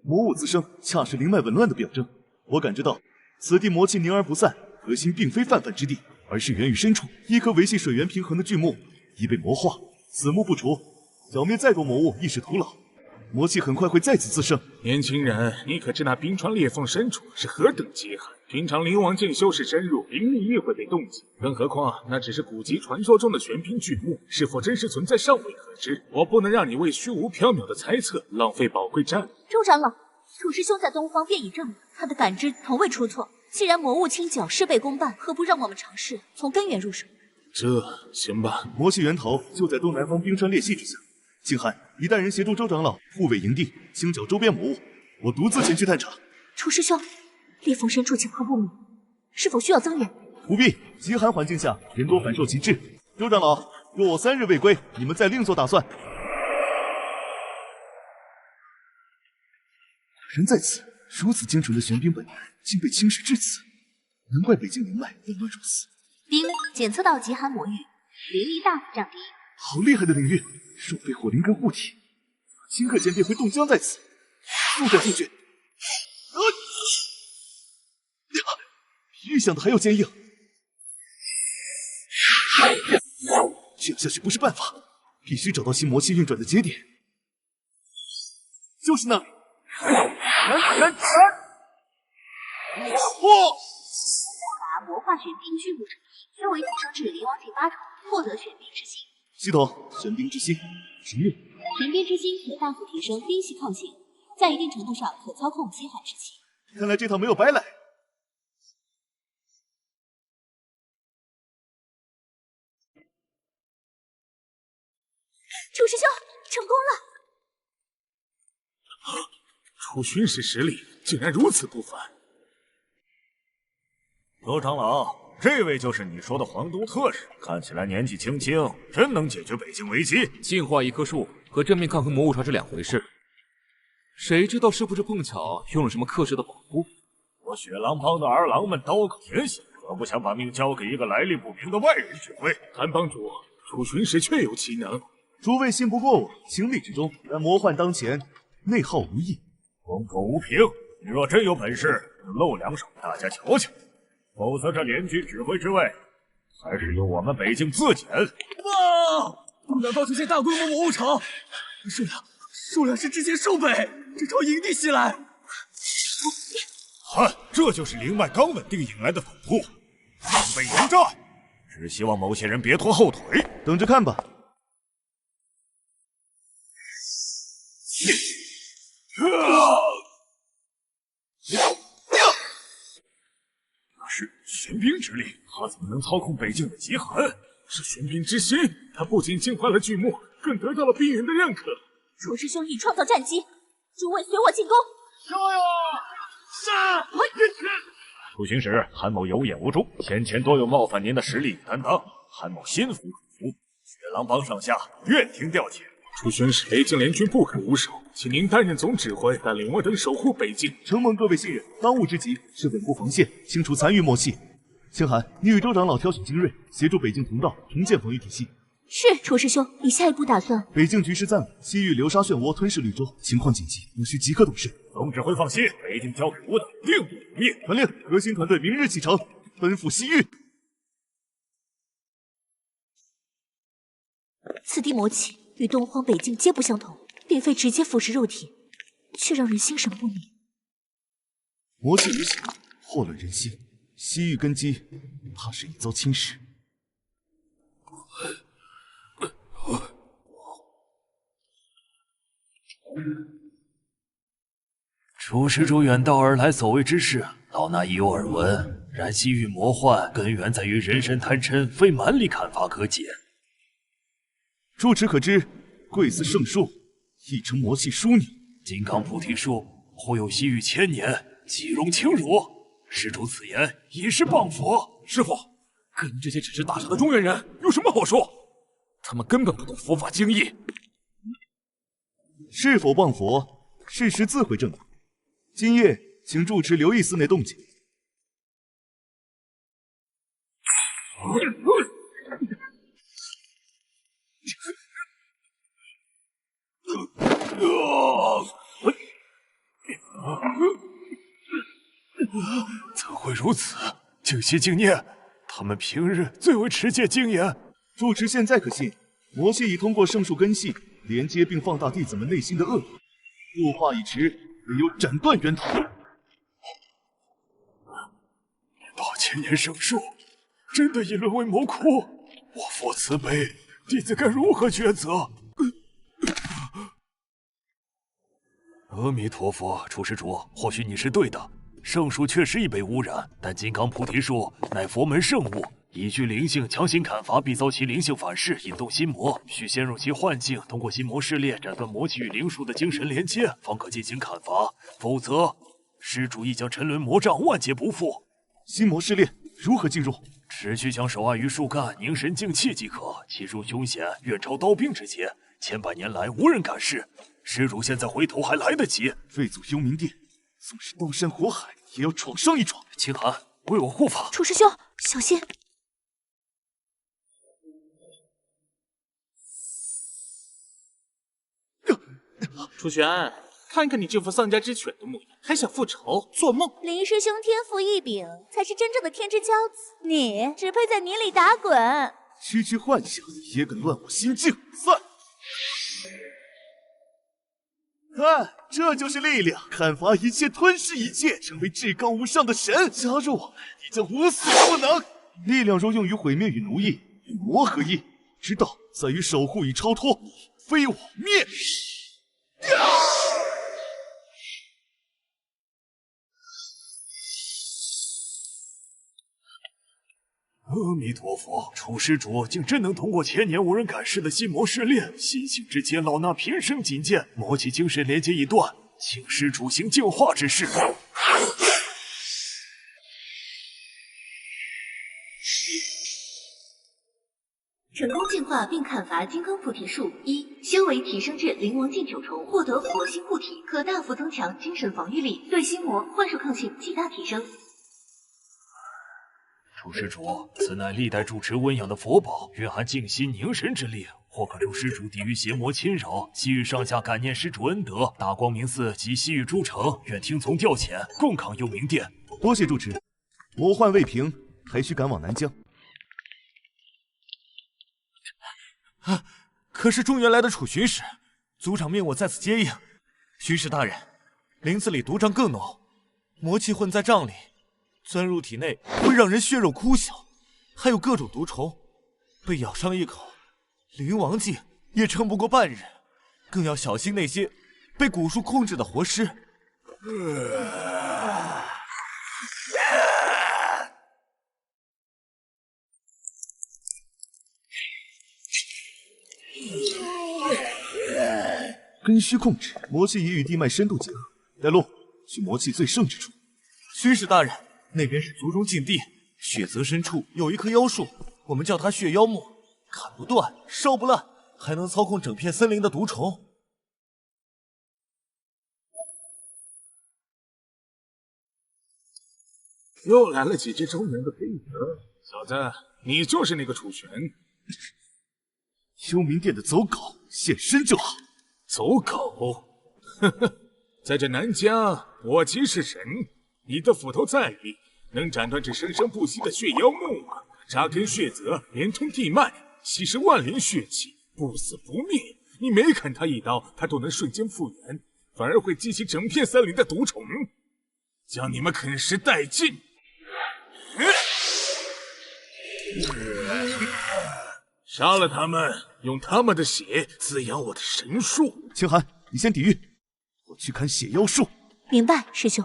[SPEAKER 2] 魔物滋生，恰是灵脉紊乱的表征。我感知到，此地魔气凝而不散，核心并非泛泛之地，而是源于深处。一棵维系水源平衡的巨木已被魔化，此木不除，剿灭再多魔物亦是徒劳。魔气很快会再次滋生。
[SPEAKER 10] 年轻人，你可知那冰川裂缝深处是何等极寒？平常灵王境修士深入，灵力亦会被冻结。更何况那只是古籍传说中的玄冰巨木，是否真实存在尚未可知。我不能让你为虚无缥缈的猜测浪费宝贵战力。
[SPEAKER 3] 周长老，楚师兄在东荒便已证明，他的感知从未出错。既然魔物清剿事倍功半，何不让我们尝试从根源入手？
[SPEAKER 10] 这行吧。
[SPEAKER 2] 魔气源头就在东南方冰川裂隙之下。静汉，你带人协助周长老护卫营地，清剿周边魔物，我独自前去探查。
[SPEAKER 3] 楚师兄，裂缝深处情况不明，是否需要增援？
[SPEAKER 2] 不必，极寒环境下人多反受其制。周长老，若我3日未归，你们再另做打算。人在此，如此精纯的玄冰本源竟被侵蚀至此，难怪北境灵脉紊乱如此。
[SPEAKER 4] 丁，检测到极寒魔域，灵力大幅降低。
[SPEAKER 2] 好厉害的领域，若被火灵根护体，顷刻间便会冻僵在此。速战速决！比预想的还要坚硬。这样下去不是办法，必须找到新魔气运转的节点。就是那里。
[SPEAKER 4] 魔化玄冰巨木者，修为提升至灵王境8重，获得玄冰之心。
[SPEAKER 2] 系统，玄冰之心什么用？
[SPEAKER 4] 玄冰之心可大幅提升冰系抗性，在一定程度上可操控极寒之气。
[SPEAKER 2] 看来这趟没有白来。
[SPEAKER 3] 楚师兄，成功了！
[SPEAKER 10] 楚巡使实力竟然如此不凡。
[SPEAKER 9] 周长老，这位就是你说的黄毒特使，看起来年纪轻轻，真能解决北境危机。
[SPEAKER 7] 净化一棵树和正面抗衡魔物潮是2回事，谁知道是不是碰巧用了什么克制的宝物？
[SPEAKER 9] 我雪狼帮的儿郎们刀口舔血，可不想把命交给一个来历不明的外人指挥。
[SPEAKER 10] 谭帮主，楚巡使确有其能。
[SPEAKER 2] 诸位信不过我，情理之中。但魔幻当前，内耗无益，
[SPEAKER 9] 烽火无凭。你若真有本事，就露2手，大家瞧瞧。否则，这联军指挥之位，还是由我们北境自检。
[SPEAKER 6] 哇！难道出现大规模魔物潮？数量是之前数倍，这朝营地袭来。
[SPEAKER 9] 看，这就是灵脉刚稳定引来的反扑，防备迎战。只希望某些人别拖后腿，
[SPEAKER 2] 等着看吧。
[SPEAKER 9] 那是玄冰之力，他怎么能操控北境的极寒？
[SPEAKER 10] 是玄冰之心，他不仅净化了巨木，更得到了冰人的认可。
[SPEAKER 3] 楚师兄已创造战机，诸位随我进攻！
[SPEAKER 9] 杀！楚巡使，韩某有眼无珠，先前多有冒犯您的实力与担当，韩某心服口服。雪狼帮上下愿听调遣。
[SPEAKER 10] 楚巡使，北境联军不可无手，请您担任总指挥，带领我等守护北境。
[SPEAKER 2] 承蒙各位信任，当务之急是稳固防线，清除残余魔气。星寒，你与周长老挑选精锐，协助北境同道重建防御体系。
[SPEAKER 3] 是，楚师兄，你下一步打算？
[SPEAKER 2] 北境局势暂稳，西域流沙漩涡吞噬绿洲，情况紧急，务需即刻动身。
[SPEAKER 9] 总指挥放心，北境交给我等，定不留灭。
[SPEAKER 2] 传令，核心团队明日启程，奔赴西域。
[SPEAKER 3] 此地魔气与东荒、北境皆不相同，并非直接腐蚀肉体，却让人心神不宁。
[SPEAKER 2] 魔气无形，祸乱人心，西域根基怕是已遭侵蚀。
[SPEAKER 8] 楚施主远道而来，所谓之事，老衲已有耳闻。然西域魔幻根源在于人神贪嗔，非蛮力砍伐可解。
[SPEAKER 2] 住持可知，贵似圣树，亦称魔气枢纽。
[SPEAKER 8] 金刚菩提树护佑西域1000年，几容轻辱。施主此言已是谤佛。
[SPEAKER 7] 师傅，跟你这些只是大傻的中原人有什么好说？他们根本不懂佛法经义。
[SPEAKER 2] 是否谤佛，事实自会证明。今夜，请住持留意寺内动静。
[SPEAKER 8] 怎会如此？静息静念，他们平日最为持戒精严。
[SPEAKER 2] 住持现在可信，魔气已通过圣树根系连接并放大弟子们内心的恶意，恶化已迟，唯有斩断源头。
[SPEAKER 8] 8000年圣树真的已沦为魔窟，我佛慈悲，弟子该如何抉择？阿弥陀佛，楚施主，或许你是对的，圣树确实已被污染，但金刚菩提树乃佛门圣物，依据灵性强行砍伐，必遭其灵性反噬，引动心魔，需先入其幻境，通过心魔试炼，斩断魔气与灵树的精神连接，方可进行砍伐，否则施主亦将沉沦魔杖万劫不复。
[SPEAKER 2] 心魔试炼如何进入？
[SPEAKER 8] 只需将手按于树干，凝神静气即可。其中凶险，远超刀兵之劫，千百年来无人敢试。施主现在回头还来得及。
[SPEAKER 2] 废祖幽冥殿，纵是刀山火海，也要闯上一闯。
[SPEAKER 8] 清寒，为我护法。
[SPEAKER 11] 楚师兄，小心！
[SPEAKER 1] 楚玄，看看你这副丧家之犬的模样，还想复仇？做梦！
[SPEAKER 3] 林师兄天赋异禀，才是真正的天之骄子，你只配在泥里打滚。
[SPEAKER 2] 区区幻想也敢乱我心境？算！看，这就是力量，砍伐一切，吞噬一切，成为至高无上的神。加入我，你将无所不能。力量若用于毁灭与奴役，与魔合一，之道在于守护与超脱，非我灭。
[SPEAKER 8] 阿弥陀佛，楚施主竟真能通过千年无人敢试的心魔试炼，心性之间老衲平生仅见。魔气精神连接已断，请施主行净化之事。
[SPEAKER 4] 成功净化并砍伐金刚菩提树。1. 修为提升至灵王境9重，获得佛心护体，可大幅增强精神防御力，对心魔、幻术抗性极大提升。
[SPEAKER 8] 楚施主，此乃历代主持温养的佛宝，蕴含静心凝神之力，或可助施主抵御邪魔侵扰。西域上下感念施主恩德，大光明寺及西域诸城愿听从调遣，共抗幽冥殿。
[SPEAKER 2] 多谢主持，魔幻未平，还需赶往南疆。
[SPEAKER 12] 可是中原来的楚巡使，族长命我在此接应。巡使大人，林子里毒瘴更浓，魔气混在瘴里，钻入体内会让人血肉枯朽，还有各种毒虫，被咬上一口，灵王境也撑不过半日。更要小心那些被蛊术控制的活尸。
[SPEAKER 2] 根须控制，魔气已与地脉深度结合。带路，去魔气最盛之处。
[SPEAKER 12] 巡使大人，那边是族中禁地，血泽深处有一棵妖树，我们叫它血妖木，砍不断，烧不烂，还能操控整片森林的毒虫。
[SPEAKER 10] 又来了几只中原的飞蛾，小子，你就是那个楚玄。
[SPEAKER 2] 幽冥殿的走狗，现身就好。
[SPEAKER 10] 走狗，呵呵，在这南疆，我即是神。你的斧头再利，能斩断这生生不息的血妖木吗？扎根血泽，连通地脉，吸食万灵血气，不死不灭。你每砍他一刀，他都能瞬间复原，反而会激起整片森林的毒虫，将你们啃食殆尽。杀了他们，用他们的血滋养我的神术。
[SPEAKER 2] 清寒，你先抵御，我去砍血妖树。
[SPEAKER 11] 明白，师兄。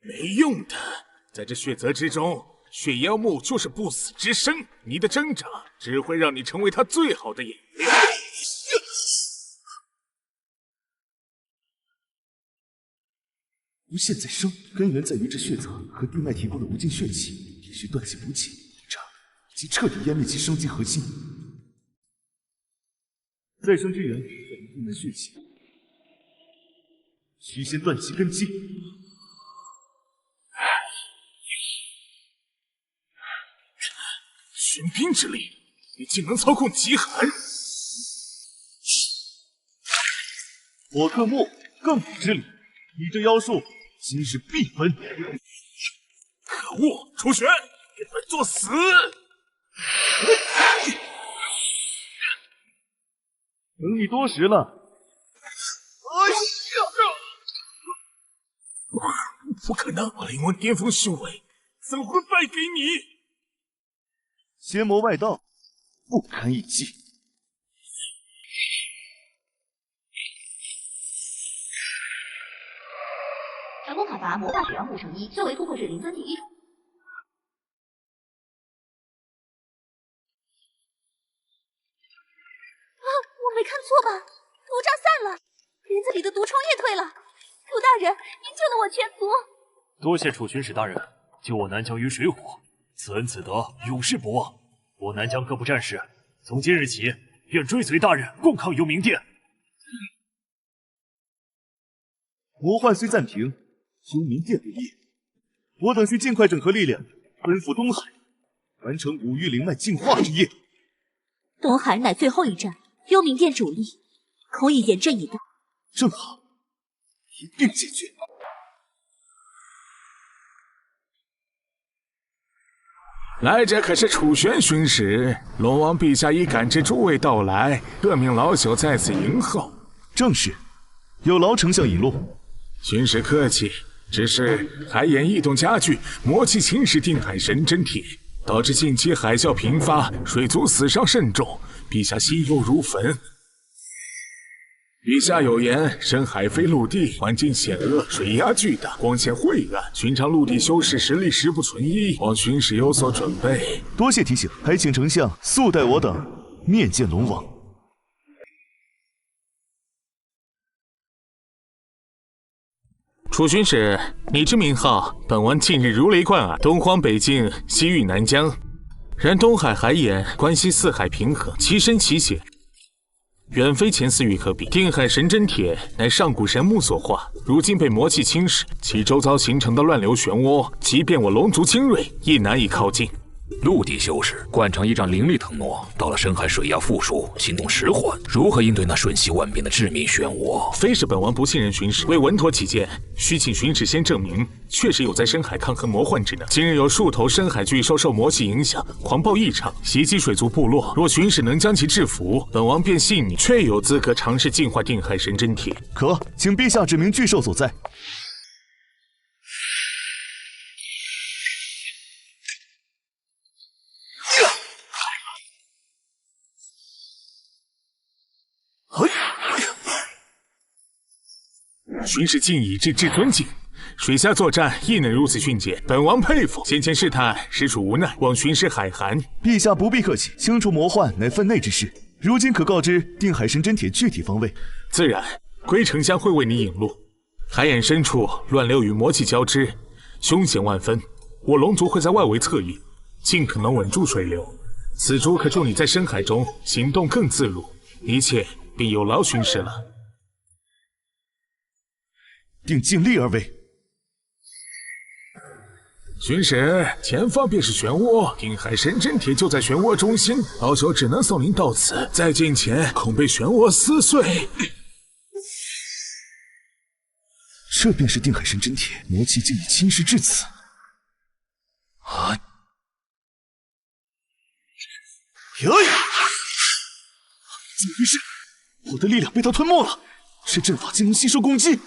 [SPEAKER 10] 没用的，在这血泽之中，血妖木就是不死之身。你的挣扎只会让你成为他最好的演员。
[SPEAKER 2] 无限再生，根源在于这血泽和地脉提供的无尽血气，必须断其补给，这即彻底湮灭其生机核心。再生之源在于地脉血气，需先断其根基。
[SPEAKER 10] 玄冰之力，你竟能操控极寒！
[SPEAKER 2] 火克木，更古之力，你这妖术今日必分。
[SPEAKER 10] 可恶，楚玄，给本作死！
[SPEAKER 2] 等你多时了。
[SPEAKER 10] 不可能，我灵王巅峰修为怎会败给你？
[SPEAKER 2] 邪魔外道，不堪一击。
[SPEAKER 4] 成功砍伐魔化血妖木成一，修为突破至灵尊境1重。
[SPEAKER 3] 人，您救了我全族。
[SPEAKER 8] 多谢楚巡使大人救我南疆于水火，此恩此德永世不忘。我南疆各部战士从今日起愿追随大人共抗幽冥殿。
[SPEAKER 2] 魔幻虽暂停，幽冥殿不灭。我等需尽快整合力量，奔赴东海，完成五域灵脉净化之业。
[SPEAKER 3] 东海乃最后一战，幽冥殿主力恐已严阵以待。
[SPEAKER 2] 正好，一并解决。
[SPEAKER 10] 来者可是楚玄巡使，龙王陛下已感知诸位到来，特命老朽在此迎候。
[SPEAKER 2] 正是，有劳丞相引路。
[SPEAKER 10] 巡使客气，只是海眼异动加剧，魔气侵蚀定海神针铁，导致近期海啸频发，水族死伤甚重，陛下心忧如焚。陛下有言，深海非陆地，环境险恶，水压巨大，光线晦暗，寻常陆地修士实力实不存一，望巡使有所准备。
[SPEAKER 2] 多谢提醒，还请丞相速带我等面见龙王。
[SPEAKER 10] 楚巡使，你之名号，本王近日如雷贯耳，东荒北境，西域南疆。然东海海眼关系四海平衡，其深其险，远非前4域可比。定海神针铁乃上古神木所化，如今被魔气侵蚀，其周遭形成的乱流漩涡，即便我龙族精锐，亦难以靠近。
[SPEAKER 9] 陆地修士惯常依仗灵力腾挪，到了深海水压负数，行动迟缓，如何应对那瞬息万变的致命漩涡？
[SPEAKER 10] 非是本王不信任巡使，为稳妥起见，需请巡使先证明，确实有在深海抗衡魔幻之能。今日有数头深海巨兽受魔气影响，狂暴异常，袭击水族部落。若巡使能将其制服，本王便信你确有资格尝试净化定海神针铁。
[SPEAKER 2] 可，请陛下指明巨兽所在。
[SPEAKER 10] 巡使敬以至尊敬，水下作战亦能如此迅捷，本王佩服。先前试探实属无奈，望巡使海涵。
[SPEAKER 2] 陛下不必客气，清除魔幻乃分内之事。如今可告知定海神针铁具体方位？
[SPEAKER 10] 自然，归丞相会为你引路。海眼深处乱流与魔气交织，凶险万分。我龙族会在外围侧翼，尽可能稳住水流。此珠可助你在深海中行动更自如，一切便有劳巡使了。
[SPEAKER 2] 定尽力而为。
[SPEAKER 10] 巡使，前方便是漩涡，定海神针铁就在漩涡中心，老朽只能送您到此，再近前恐被漩涡撕碎。
[SPEAKER 2] 这便是定海神针铁，魔气竟已侵蚀至此。啊！怎么回事？我的力量被他吞没了，这阵法竟能吸收攻击。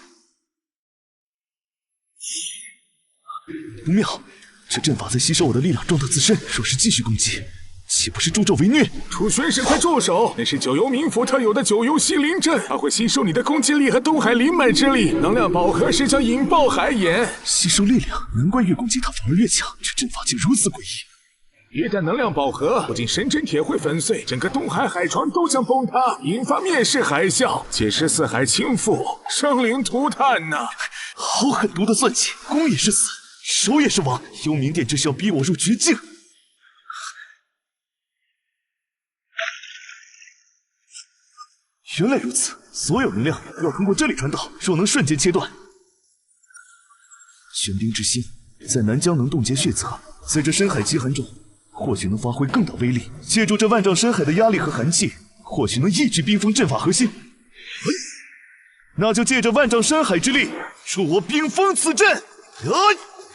[SPEAKER 2] 不妙，这阵法在吸收我的力量壮大自身，若是继续攻击，岂不是助纣为虐？
[SPEAKER 10] 楚巡使，快住手！那是九幽冥府特有的九幽吸灵阵，它会吸收你的攻击力和东海灵脉之力。能量饱和时将引爆海眼，
[SPEAKER 2] 吸收力量，难怪越攻击它反而越强。这阵法竟如此诡异。
[SPEAKER 10] 一旦能量饱和，不仅神针铁会粉碎，整个东海海床都将崩塌，引发灭世海啸，届时四海倾覆，生灵涂炭呐！
[SPEAKER 2] 好狠毒的算计，攻也是死，守也是亡。幽冥殿这是要逼我入绝境。原来如此，所有能量要通过这里传导，若能瞬间切断。玄冰之心在南疆能冻结血泽，在这深海极寒中，或许能发挥更大威力。借助这万丈深海的压力和寒气，或许能抑制冰封阵法核心。那就借着万丈深海之力，助我冰封此阵！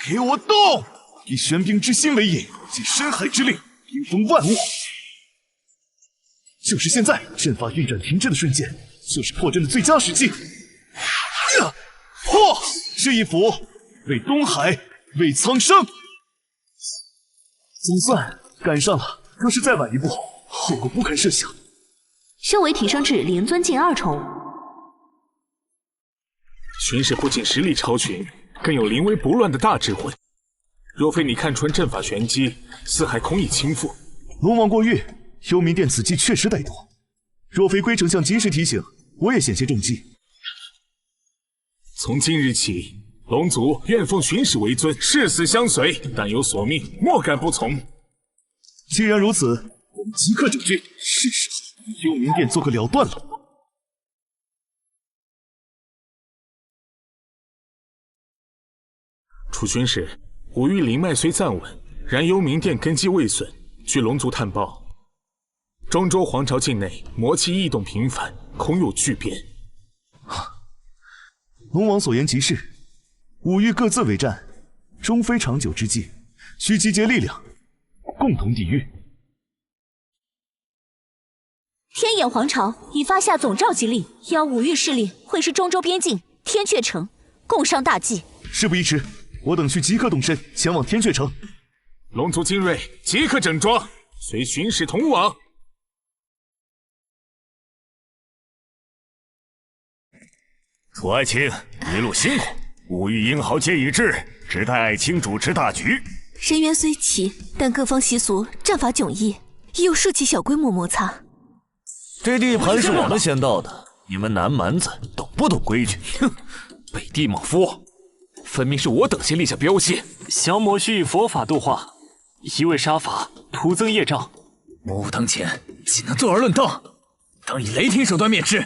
[SPEAKER 2] 给我动！以玄冰之心为引，借深海之力冰封万物。就是现在，阵法运转停滞的瞬间，就是破阵的最佳时机。破！这一斧为东海，为苍生。总算赶上了，若是再晚一步，后果不堪设想。
[SPEAKER 4] 修为提升至灵尊境2重。
[SPEAKER 10] 巡使不仅实力超群，更有临危不乱的大智慧。若非你看穿阵法玄机，四海恐已倾覆。
[SPEAKER 2] 龙王过誉，幽冥殿此计确实歹毒。若非龟丞相及时提醒，我也险些中计。
[SPEAKER 10] 从今日起，龙族愿奉巡使为尊，誓死相随，但有所命，莫敢不从。
[SPEAKER 2] 既然如此，我们即刻整军，是时候与幽冥殿做个了断了。
[SPEAKER 10] 楚巡使，五域灵脉虽暂稳，然幽冥殿根基未损。据龙族探报，中州皇朝境内魔气异动频繁，恐有巨变。
[SPEAKER 2] 龙王所言极是，五域各自为战，终非长久之计，需集结力量，共同抵御。
[SPEAKER 3] 天眼皇朝已发下总召集令，邀五域势力会师中州边境天阙城，共商大计。
[SPEAKER 2] 事不宜迟，我等需即刻动身，前往天阙城。
[SPEAKER 10] 龙族精锐，即刻整装，随巡使同往。
[SPEAKER 9] 楚爱卿，一路辛苦，五域英豪皆已至，只待爱卿主持大局。
[SPEAKER 11] 人员虽齐，但各方习俗、战法迥异，已有涉及小规模摩擦。
[SPEAKER 12] 这地盘是我们先到的，你们南蛮子懂不懂规矩？
[SPEAKER 9] 哼，北地莽夫，分明是我等先立下标线，
[SPEAKER 5] 降魔需以佛法度化，一味杀伐，徒增业障。
[SPEAKER 6] 魔物当前，岂能坐而论道？当以雷霆手段面之。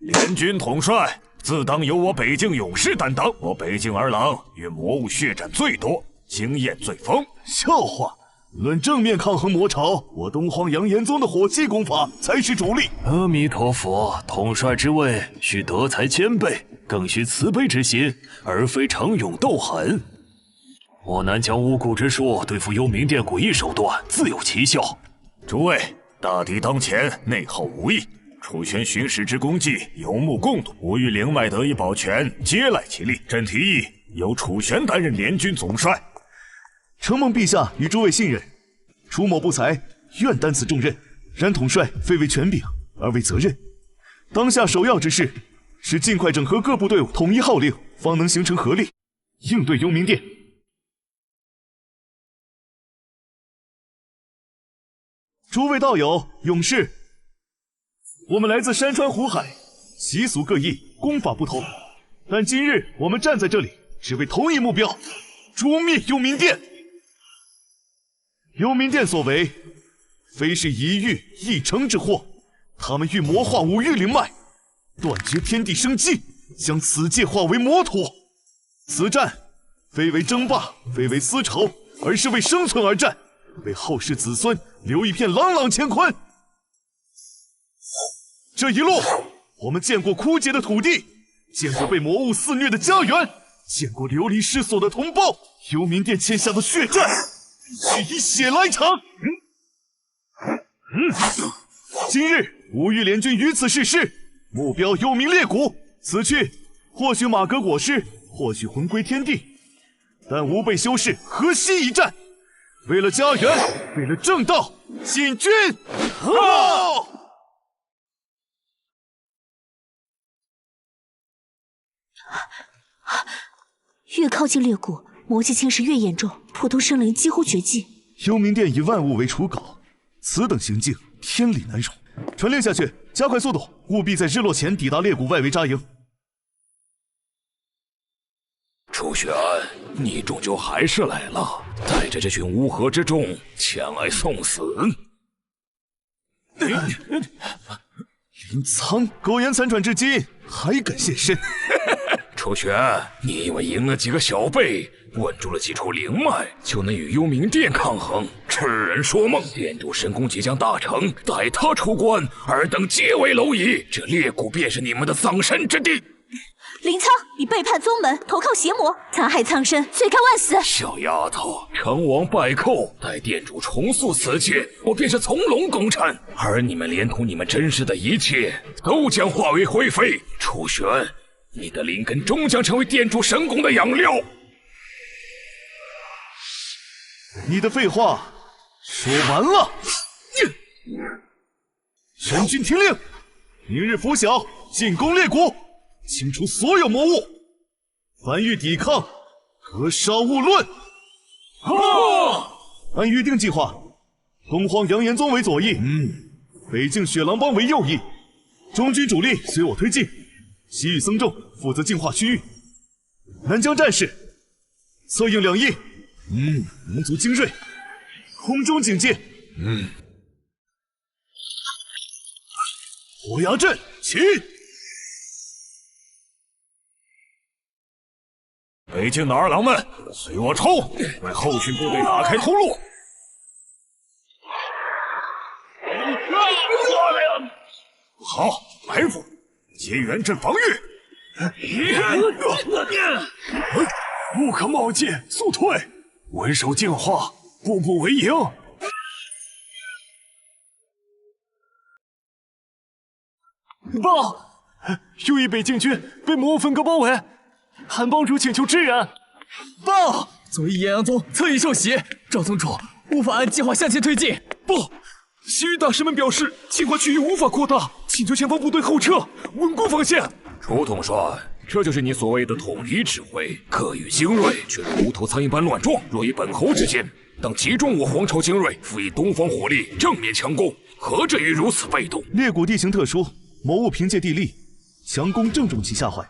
[SPEAKER 9] 联军统帅自当由我北境勇士担当。我北境儿郎与魔物血战最多，经验最丰。
[SPEAKER 2] 笑话！论正面抗衡魔潮，我东荒阳炎宗的火气功法才是主力。
[SPEAKER 8] 阿弥陀佛，统帅之位需德才兼备，更需慈悲之心，而非逞勇斗狠。我南将巫蛊之术对付幽冥殿诡异手段，自有奇效。
[SPEAKER 9] 诸位，大敌当前，内耗无益。楚玄巡使之功绩有目共睹，五域灵脉得以保全，皆赖其力。朕提议由楚玄担任联军总帅。
[SPEAKER 2] 承蒙陛下与诸位信任，楚某不才，愿担此重任。然统帅非为权柄，而为责任。当下首要之事是尽快整合各部队伍，统一号令，方能形成合力，应对幽冥殿。诸位道友、勇士，我们来自山川湖海，习俗各异，功法不同，但今日我们站在这里，只为同一目标：诛灭幽冥殿。幽冥殿所为，非是一域一城之祸，他们欲魔化五域灵脉，断绝天地生机，将此界化为魔土。此战非为争霸，非为私仇，而是为生存而战，为后世子孙留一片朗朗乾坤。这一路，我们见过枯竭的土地，见过被魔物肆虐的家园，见过流离失所的同胞。幽冥殿欠下的血债，必须以血来偿。今日五域联军于此誓师，目标幽冥裂谷。此去或许马革裹尸，或许魂归天地，但吾辈修士何惜一战？为了家园，为了正道，进军！
[SPEAKER 3] 越靠近裂谷，魔气侵蚀越严重，普通生灵几乎绝迹。
[SPEAKER 2] 幽冥殿以万物为刍狗，此等行径天理难容。传令下去，加快速度，务必在日落前抵达裂谷外围扎营。
[SPEAKER 9] 楚玄，你终究还是来了，带着这群乌合之众前来送死。
[SPEAKER 2] 林苍苟延残喘至今，还敢现身？
[SPEAKER 9] 楚玄，你以为赢了几个小辈，稳住了几处灵脉，就能与幽冥殿抗衡？痴人说梦！殿主神功即将大成，待他出关，尔等皆为蝼蚁。这裂谷便是你们的葬身之地。
[SPEAKER 3] 林苍，你背叛宗门，投靠邪魔，残害苍生，罪该万死。
[SPEAKER 9] 小丫头，成王败寇，待殿主重塑此界，我便是从龙功臣，而你们连同你们珍视的一切，都将化为灰飞。楚玄，你的灵根终将成为殿主神功的养料。
[SPEAKER 2] 你的废话说完了。全军听令，明日拂晓进攻裂谷，清除所有魔物，凡遇抵抗，格杀勿论。按预定计划，东荒阳炎宗为左翼，北境雪狼帮为右翼，中军主力随我推进，西域僧众负责净化区域。南疆战士策应两翼，龙族精锐，空中警戒。火牙阵起！
[SPEAKER 9] 北境的儿郎们，随我冲，为后续部队打开通路！好，埋伏，结援阵防御。
[SPEAKER 8] 不可冒进，速退！稳守净化，步步为营。
[SPEAKER 5] 报，右翼北境军被魔物分割包围，韩帮主请求支援。
[SPEAKER 6] 报，左翼炎阳宗侧翼受袭，赵宗主无法按计划向前推进。
[SPEAKER 9] 报，西域大师们表示，净化区域无法扩大，请求前方部队后撤，稳固防线。
[SPEAKER 7] 楚统帅，这就是你所谓的统一指挥，各域精锐却如无头苍蝇般乱撞。若以本侯之见，当集中我皇朝精锐，辅以东方火力，正面强攻，何至于如此被动？
[SPEAKER 2] 列谷地形特殊，魔物凭借地利强攻，正中其下怀。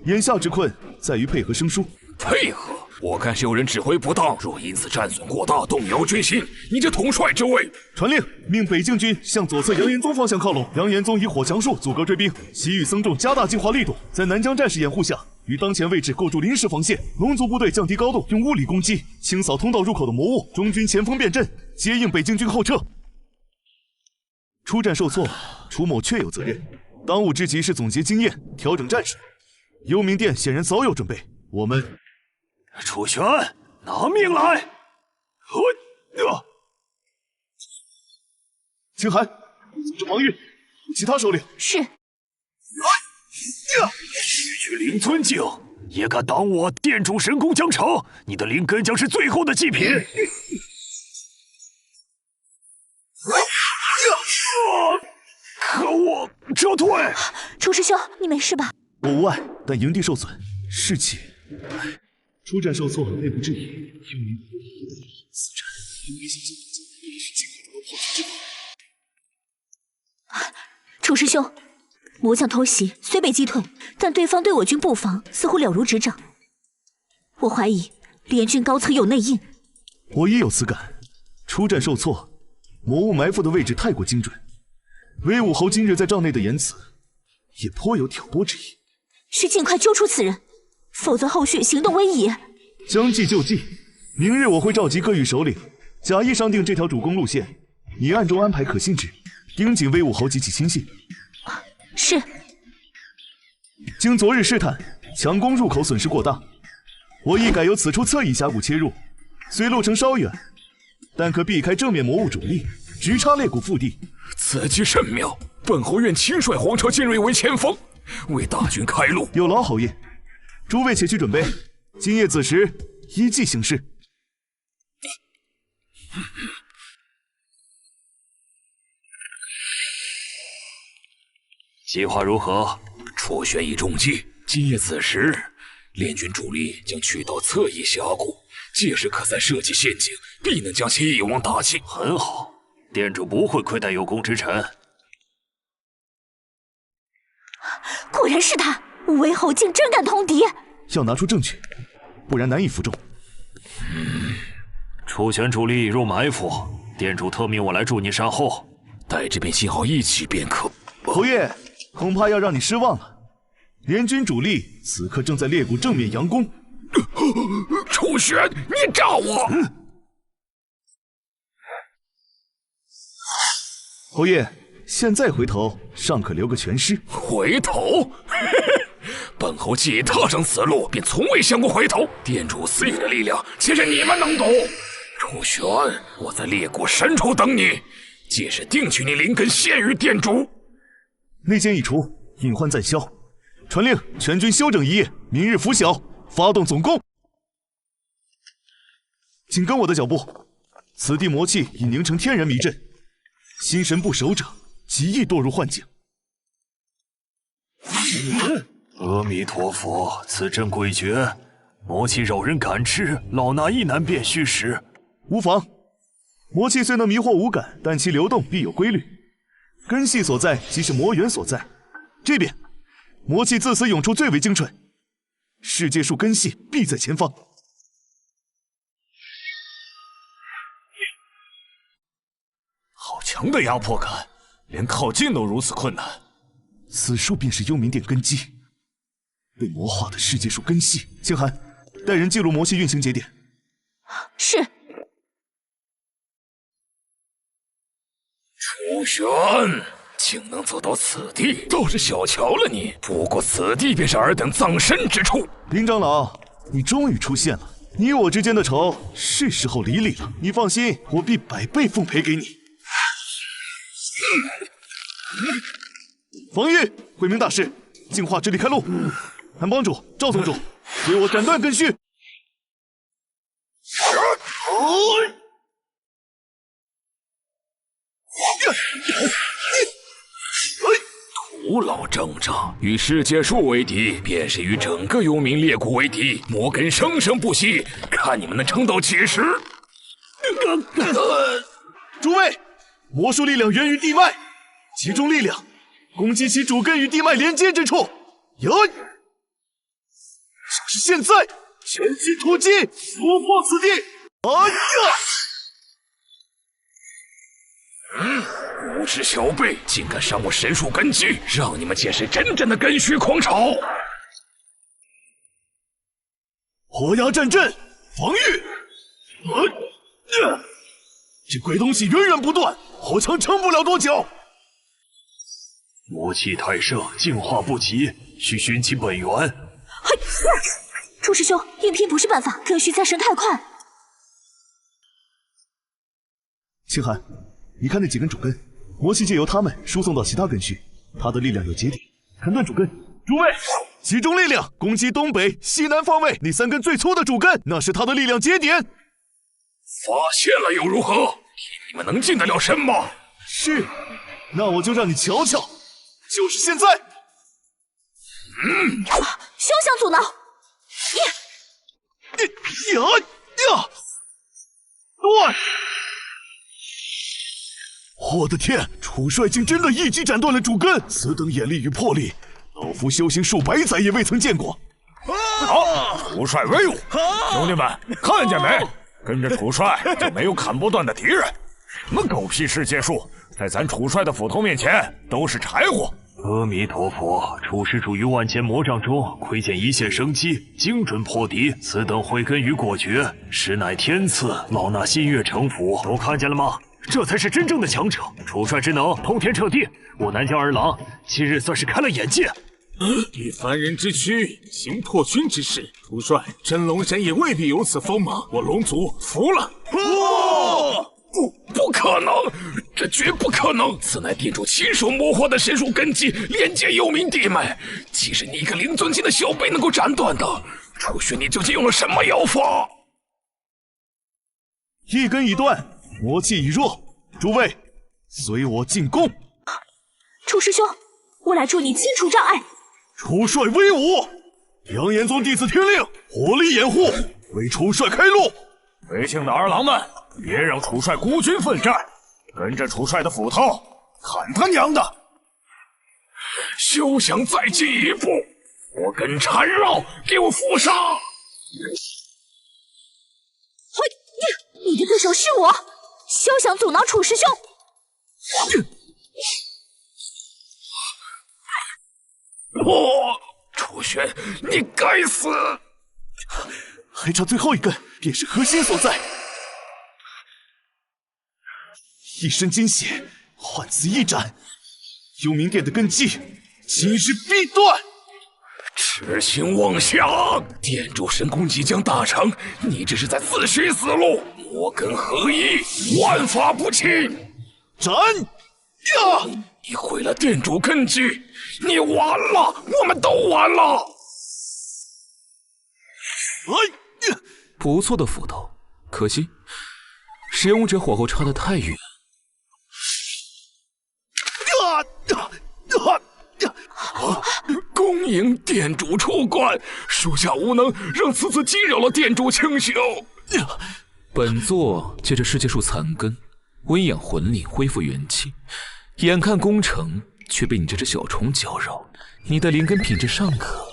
[SPEAKER 2] 眼下之困在于配合生疏。
[SPEAKER 7] 配合？我看是有人指挥不当，若因此战损过大，动摇军心，你这统帅之位。
[SPEAKER 2] 传令，命北境军向左侧杨延宗方向靠拢。杨延宗以火强术阻隔追兵，西域僧众加大净化力度，在南疆战士掩护下，于当前位置构筑临时防线。龙族部队降低高度，用物理攻击清扫通道入口的魔物。中军前锋变阵，接应北境军后撤。出战受挫，楚某确有责任。当务之急是总结经验，调整战术。幽冥殿显然早有准备，我们。
[SPEAKER 8] 楚玄，拿命来！
[SPEAKER 2] 清寒，组织防御，其他首领
[SPEAKER 11] 是。
[SPEAKER 8] 区区灵尊境也敢挡我殿主神功疆场，你的灵根将是最后的祭品。可恶！撤退！
[SPEAKER 11] 楚师兄，你没事吧？
[SPEAKER 2] 我无碍，但营地受损，士气。出战受挫，内部质疑，幽冥此战幽冥行星必须尽快破除之法。
[SPEAKER 11] 楚师兄，魔将偷袭虽被击退，但对方对我军布防似乎了如指掌。我怀疑联军高层有内应。
[SPEAKER 2] 我亦有此感。出战受挫，魔物埋伏的位置太过精准。威武侯今日在帐内的言辞，也颇有挑拨之意。
[SPEAKER 11] 需尽快揪出此人，否则后续行动危矣。
[SPEAKER 2] 将计就计，明日我会召集各域首领，假意商定这条主攻路线，你暗中安排可信之，盯紧威武侯及其亲信。
[SPEAKER 11] 是。
[SPEAKER 2] 经昨日试探，强攻入口损失过大，我亦改由此处侧翼峡谷切入，虽路程稍远，但可避开正面魔物主力，直插裂谷腹地。
[SPEAKER 7] 此计甚妙，本侯愿亲率皇朝精锐为前锋，为大军开路。
[SPEAKER 2] 有劳侯爷，诸位且去准备，今夜子时依计行事。
[SPEAKER 8] 计划如何？
[SPEAKER 7] 楚玄已中计，今夜子时，联军主力将去到侧翼峡谷，届时可再设计陷阱，必能将其一网打尽。
[SPEAKER 8] 很好，殿主不会亏待有功之臣。
[SPEAKER 11] 果然是他，武威侯竟真敢通敌！
[SPEAKER 2] 要拿出证据，不然难以服众。
[SPEAKER 8] 楚玄主力已入埋伏，殿主特命我来助你善后，
[SPEAKER 7] 带这边信号一起便可。
[SPEAKER 2] 侯爷，恐怕要让你失望了。联军主力此刻正在裂谷正面佯攻。
[SPEAKER 7] 楚玄，你诈我！
[SPEAKER 2] 侯爷，现在回头尚可留个全尸。
[SPEAKER 7] 回头？本侯既已踏上此路，便从未想过回头。殿主私欲的力量，岂是你们能懂？楚玄，我在裂谷深处等你，届时定取你灵根献于殿主。
[SPEAKER 2] 内奸已除，隐患暂消。传令，全军休整一夜，明日拂晓，发动总攻。请跟我的脚步，此地魔气已凝成天然迷阵，心神不守者，极易堕入幻境。
[SPEAKER 8] 阿弥陀佛，此阵诡谲，魔气扰人感知，老衲亦难辨虚实。
[SPEAKER 2] 无妨，魔气虽能迷惑五感，但其流动必有规律，根系所在即是魔源所在。这边，魔气自此涌出最为精纯，世界树根系必在前方。
[SPEAKER 9] 好强的压迫感，连靠近都如此困难。
[SPEAKER 2] 此树便是幽冥殿根基，被魔化的世界树根系。星寒，带人记录魔系运行节点。
[SPEAKER 11] 是。
[SPEAKER 9] 楚玄，竟能走到此地，倒是小瞧了你。不过此地便是尔等葬身之处。
[SPEAKER 2] 林长老，你终于出现了，你我之间的仇是时候理理了。你放心，我必100倍奉赔给你。冯玉，慧明大师，净化之力开路。韩帮主、赵宗主，随我斩断根须。
[SPEAKER 9] 徒劳挣扎，与世界树为敌，便是与整个幽冥裂谷为敌。魔根生生不息，看你们能撑到几时！
[SPEAKER 2] 诸位，魔术力量源于地脉，集中力量，攻击其主根与地脉连接之处。就是现在，全心突击，突破此地！
[SPEAKER 9] 无知小辈，竟敢伤我神树根基，让你们见识真正的根须狂潮！
[SPEAKER 2] 火压战阵，防御！这鬼东西源源不断，火墙撑不了多久。
[SPEAKER 8] 魔气太盛，净化不及，需寻其本源。
[SPEAKER 3] 嘿，楚师兄，硬拼不是办法，根须再生太快。
[SPEAKER 2] 星寒，你看那几根主根，魔气借由它们输送到其他根须，它的力量有节点，砍断主根。诸位，集中力量攻击东北、西南方位那3根最粗的主根，那是它的力量节点。
[SPEAKER 9] 发现了又如何？你们能进得了身吗？
[SPEAKER 2] 是，那我就让你瞧瞧，就是现在。
[SPEAKER 3] 休想阻挠！
[SPEAKER 2] 对。我的天，楚帅竟真的一击斩断了主根，此等眼力与魄力，老夫修行数百载也未曾见过。
[SPEAKER 9] 好，楚帅威武！兄弟们，看见没？跟着楚帅就没有砍不断的敌人。什么狗屁世界树，在咱楚帅的斧头面前都是柴火。
[SPEAKER 8] 阿弥陀佛，楚施主于万千魔障中窥见一线生机，精准破敌，此等慧根与果决，实乃天赐，老衲心悦诚服。都看见了吗？这才是真正的强者，楚帅之能通天彻地，我南疆二郎今日算是开了眼界。
[SPEAKER 10] 以凡人之躯行破军之事，楚帅真龙神也未必有此锋芒，我龙族服了。
[SPEAKER 9] 不可能，这绝不可能！此乃店主亲手魔化的神树根基，连接幽冥地脉，岂是你一个灵尊境的小辈能够斩断的？楚玄，你究竟用了什么妖法？
[SPEAKER 2] 一根已断，魔气已弱，诸位随我进攻。
[SPEAKER 3] 楚师兄，我来助你清除障碍。
[SPEAKER 2] 楚帅威武！阳炎宗弟子听令，火力掩护，为楚帅开路。
[SPEAKER 9] 随行的儿郎们，别让楚帅孤军奋战，跟着楚帅的斧头，砍他娘的！休想再进一步，火根缠绕，给我赴杀！
[SPEAKER 3] 你的对手是我，休想阻挠楚师兄！
[SPEAKER 9] 楚玄，你该死！
[SPEAKER 2] 还差最后一根，便是核心所在。一身金血，换此一斩，幽冥殿的根基今日必断。
[SPEAKER 9] 痴心妄想！殿主神功即将大成，你这是在自寻死路！魔根合一，万法不侵！
[SPEAKER 2] 斩！呀！
[SPEAKER 9] 你毁了殿主根基，你完了，我们都完了！
[SPEAKER 6] 不错的斧头，可惜使用者火候差得太远。
[SPEAKER 9] 恭迎殿主出关，属下无能，让此次惊扰了殿主清修。
[SPEAKER 6] 本座借着世界树残根，温养魂灵，恢复元气。眼看攻城却被你这只小虫搅扰。你的灵根品质尚可，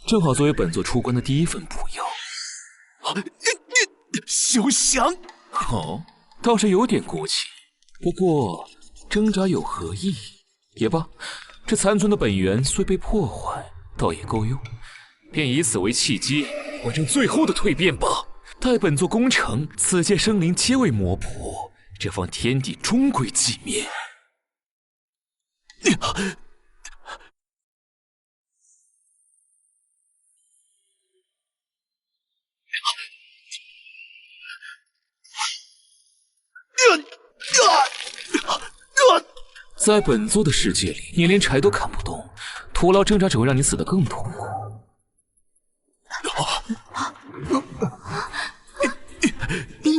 [SPEAKER 6] 正好作为本座出关的第一份补药。
[SPEAKER 2] 休想！
[SPEAKER 6] 哦，倒是有点骨气。不过挣扎有何意义？也罢，这残存的本源虽被破坏，倒也够用，便以此为契机，完成最后的蜕变吧。待本座攻城，此界生灵皆为魔仆，这方天地终归寂灭。在本座的世界里，你连柴都砍不动，徒劳挣扎只会让你死得更痛苦。
[SPEAKER 4] 丁，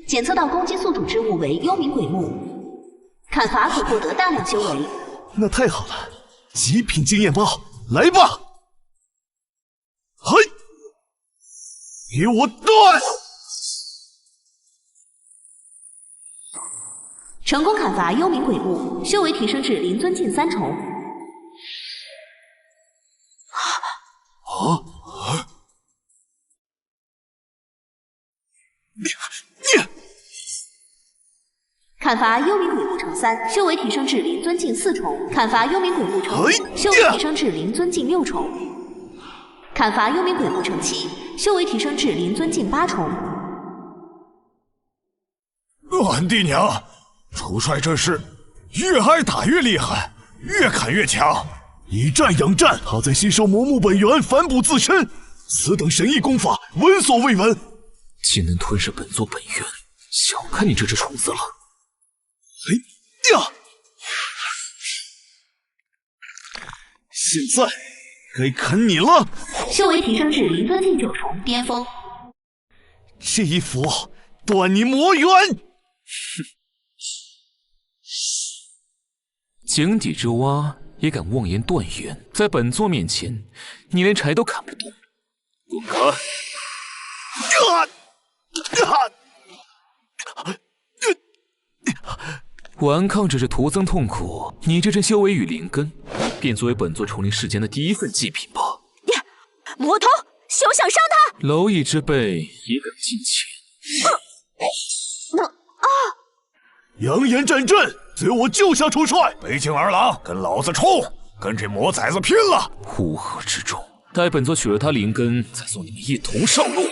[SPEAKER 4] 检测到攻击宿主之物为幽冥鬼目，砍伐可获得大量修为。
[SPEAKER 2] 那太好了，极品经验包，来吧！嘿，给我断！
[SPEAKER 4] 成功砍伐幽冥鬼目，修为提升至灵尊境3重。砍伐幽冥鬼目乘3，修为提升至灵尊境4重。砍伐幽冥鬼目乘5，修为提升至灵尊境6重。砍伐幽冥鬼目乘7，修为提升至灵尊境8重。
[SPEAKER 9] 俺弟娘，主帅这是越挨打越厉害，越砍越强。
[SPEAKER 2] 以战养战，好在吸收魔木本源，反哺自身。此等神异功法，闻所未闻。
[SPEAKER 6] 竟能吞噬本座本源，小看你这只虫子了。
[SPEAKER 2] 现在该砍你了。
[SPEAKER 4] 修为提升至灵尊境9重巅峰。
[SPEAKER 2] 这一斧断你魔源！
[SPEAKER 6] 井底之蛙也敢妄言断源，在本座面前，你连柴都砍不动。滚开！顽抗只是徒增痛苦，你这身修为与灵根，便作为本座重临世间的第一份祭品吧。
[SPEAKER 11] 魔头，休想伤他！
[SPEAKER 6] 蝼蚁之辈也敢近前？
[SPEAKER 2] 扬言战阵，随我救下主帅！
[SPEAKER 9] 北京二郎，跟老子冲！跟这魔崽子拼了！
[SPEAKER 6] 乌合之众，待本座取了他灵根，再送你们一同上路。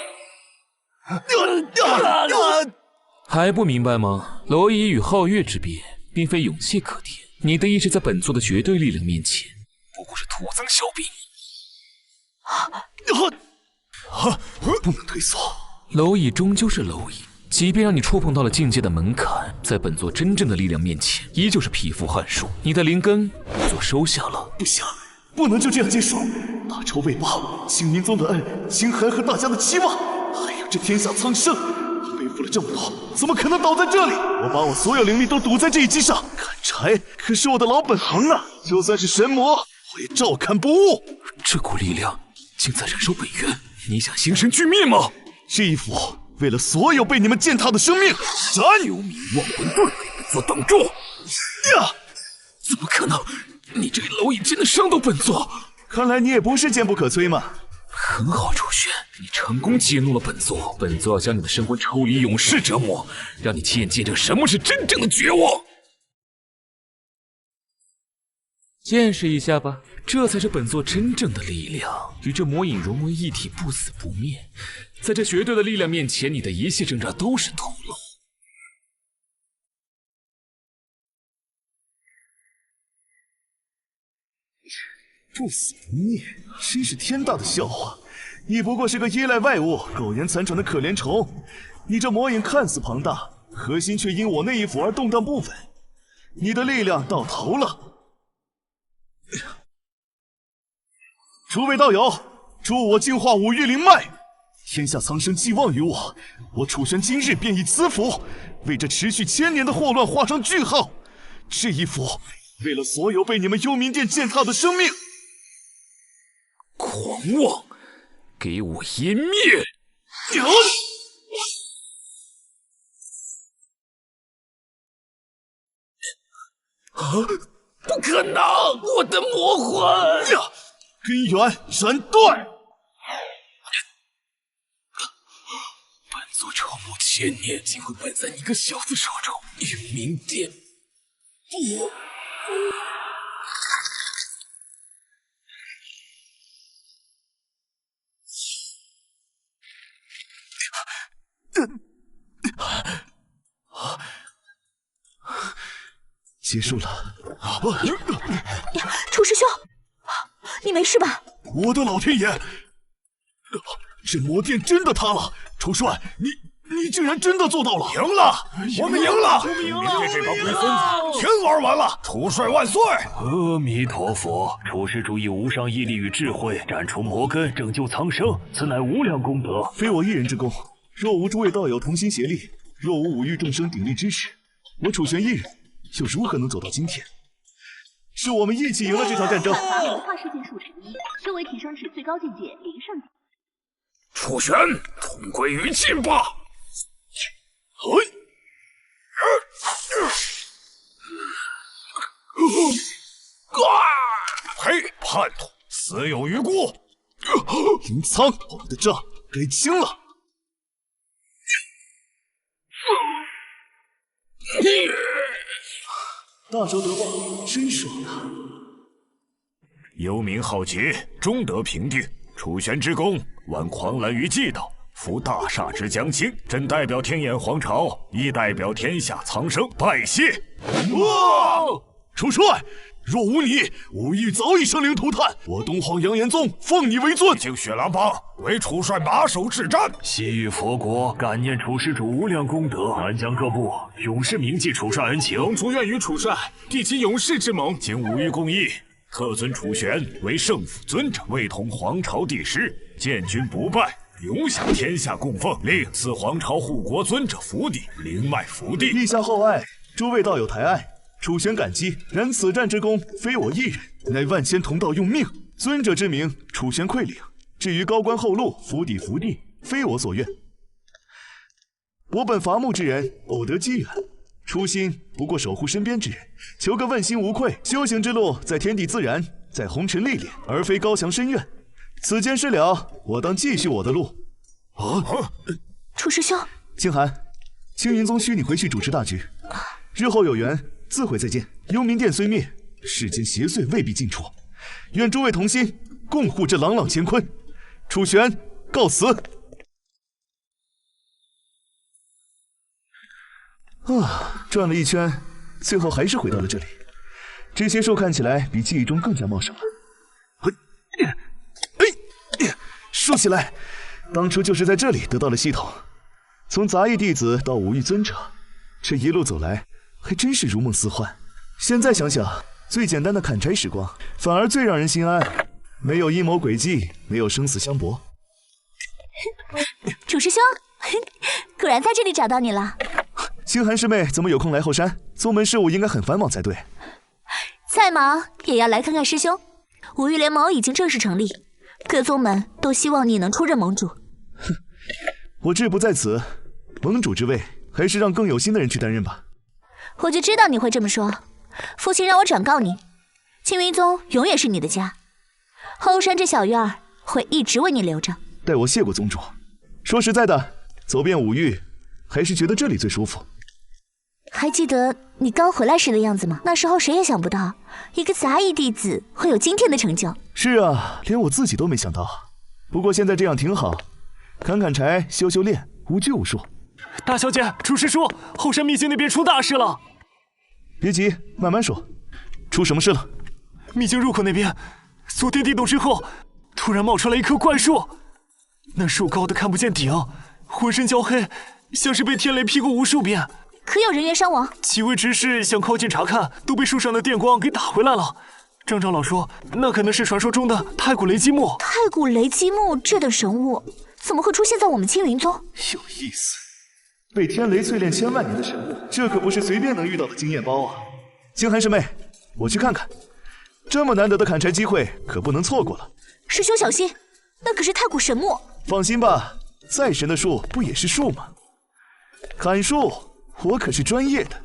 [SPEAKER 6] 还不明白吗？蝼蚁与皓月之别，并非勇气可填。你的意志在本座的绝对力量面前，不过是徒增小兵。
[SPEAKER 2] 不能退缩。
[SPEAKER 6] 蝼蚁终究是蝼蚁，即便让你触碰到了境界的门槛，在本座真正的力量面前，依旧是匹夫撼树。你的灵根，本座收下了。
[SPEAKER 2] 不行，不能就这样结束。大仇未报，青云宗的恩，清寒和大家的期望，还有这天下苍生，背负了这么多，怎么可能倒在这里？我把我所有灵力都赌在这一击上，砍柴可是我的老本行啊！就算是神魔，我也照砍不误。
[SPEAKER 6] 这股力量竟在燃烧本源，你想形神俱灭吗？
[SPEAKER 2] 这一斧，为了所有被你们践踏的生命，斩！
[SPEAKER 6] 幽冥忘魂盾，本座挡住！怎么可能？你这个蝼蚁竟能伤到本座？
[SPEAKER 2] 看来你也不是坚不可摧嘛。
[SPEAKER 6] 很好，楚轩，你成功激怒了本座。本座要将你的神魂抽离，永世折磨，让你亲眼见证什么是真正的绝望。见识一下吧，这才是本座真正的力量，与这魔影融为一体，不死不灭。在这绝对的力量面前，你的一切挣扎都是徒劳。
[SPEAKER 2] 不死不灭，真是天大的笑话！你不过是个依赖外物、苟延残喘的可怜虫。你这魔影看似庞大，核心却因我那一斧而动荡不稳。你的力量到头了。诸位道友，助我净化五欲灵脉！天下苍生寄望于我，我楚玄今日便以此斧，为这持续1000年的祸乱画上句号。这一斧，为了所有被你们幽冥殿践踏的生命。
[SPEAKER 6] 狂妄！给我湮灭！
[SPEAKER 12] 不可能！我的魔魂
[SPEAKER 2] 呀，根源斩断！
[SPEAKER 12] 本座筹谋千年，竟会败在你个小子手中。玉明殿，不。
[SPEAKER 2] 结束了。
[SPEAKER 11] 楚师兄，你没事吧？
[SPEAKER 2] 我的老天爷！这魔殿真的塌了！楚帅，你竟然真的做到了！
[SPEAKER 9] 赢了！我们赢了！明天这帮龟孙子全玩完了！楚帅万岁！
[SPEAKER 8] 阿弥陀佛！楚施主以无上毅力与智慧斩除魔根，拯救苍生，此乃无量功德，
[SPEAKER 2] 非我一人之功。若无诸位道友同心协力，若无五域众生鼎力支持，我楚玄一人又如何能走到今天？是我们一起赢了这场战争。
[SPEAKER 4] 灵化事件数成一，修为提升至最高境界灵圣级。
[SPEAKER 9] 楚玄，同归于尽吧！呸！叛徒，死有余辜！
[SPEAKER 2] 林苍，我们的账该清了。大仇得报，真爽啊！
[SPEAKER 9] 幽冥浩劫，终得平定。楚玄之功，挽狂澜于既倒，扶大厦之将倾。朕代表天眼皇朝，亦代表天下苍生，拜谢。
[SPEAKER 2] 哇！楚帅，若无你，五域早已生灵涂炭。我东皇阳岩宗奉你为尊，
[SPEAKER 9] 请雪狼帮为楚帅马首是瞻。
[SPEAKER 8] 西域佛国感念楚施主无量功德，南疆各部永世铭记楚帅恩情。
[SPEAKER 10] 龙族愿与楚帅缔起永世之盟，
[SPEAKER 9] 经五域共议，特尊楚玄为圣府尊者，位统皇朝帝师，建军不败，永享天下供奉。另赐皇朝护国尊者福地，灵脉福地。
[SPEAKER 2] 陛下厚爱，诸位道友抬爱。楚玄感激，然此战之功，非我一人，乃万千同道用命。尊者之名，楚玄愧领。至于高官厚禄、府邸福地，非我所愿。我本伐木之人，偶得机缘，初心不过守护身边之人，求个问心无愧。修行之路，在天地自然，在红尘历练，而非高墙深院。此间事了，我当继续我的路。
[SPEAKER 11] 楚师兄，
[SPEAKER 2] 清寒，青云宗需你回去主持大局，日后有缘。自会再见。幽冥殿虽灭，世间邪祟未必尽除。愿诸位同心，共护这朗朗乾坤。楚玄告辞。转了一圈，最后还是回到了这里。这些树看起来比记忆中更加茂盛了。说起来，当初就是在这里得到了系统。从杂役弟子到五域尊者，这一路走来。还真是如梦似幻。现在想想，最简单的砍柴时光，反而最让人心安。没有阴谋诡计，没有生死相搏。
[SPEAKER 3] 楚师兄，果然在这里找到你了。
[SPEAKER 2] 清寒师妹怎么有空来后山？宗门事务应该很繁忙才对。
[SPEAKER 3] 再忙也要来看看师兄。五域联盟已经正式成立，各宗门都希望你能出任盟主。
[SPEAKER 2] 哼，我志不在此，盟主之位还是让更有心的人去担任吧。
[SPEAKER 3] 我就知道你会这么说，父亲让我转告你，青云宗永远是你的家，后山这小院儿会一直为你留着。
[SPEAKER 2] 代我谢过宗主。说实在的，走遍五域，还是觉得这里最舒服。
[SPEAKER 3] 还记得你刚回来时的样子吗？那时候谁也想不到，一个杂役弟子会有今天的成就。
[SPEAKER 2] 是啊，连我自己都没想到。不过现在这样挺好，砍砍柴，修修炼，无拘无束。
[SPEAKER 5] 大小姐，楚师叔，后山秘境那边出大事了。
[SPEAKER 2] 别急，慢慢说。出什么事了？
[SPEAKER 5] 秘境入口那边，昨天地动之后，突然冒出来一棵怪树，那树高的看不见顶，浑身焦黑，像是被天雷劈过无数遍。
[SPEAKER 3] 可有人员伤亡？
[SPEAKER 5] 几位执事想靠近查看，都被树上的电光给打回来了。张长老说，那可能是传说中的太古雷击木。
[SPEAKER 3] 太古雷击木这等神物，怎么会出现在我们青云宗？
[SPEAKER 2] 有意思。被天雷淬炼千万年的神物，这可不是随便能遇到的经验包啊！清寒师妹，我去看看，这么难得的砍柴机会可不能错过了。
[SPEAKER 3] 师兄小心，那可是太古神木。
[SPEAKER 2] 放心吧，再神的树不也是树吗？砍树，我可是专业的。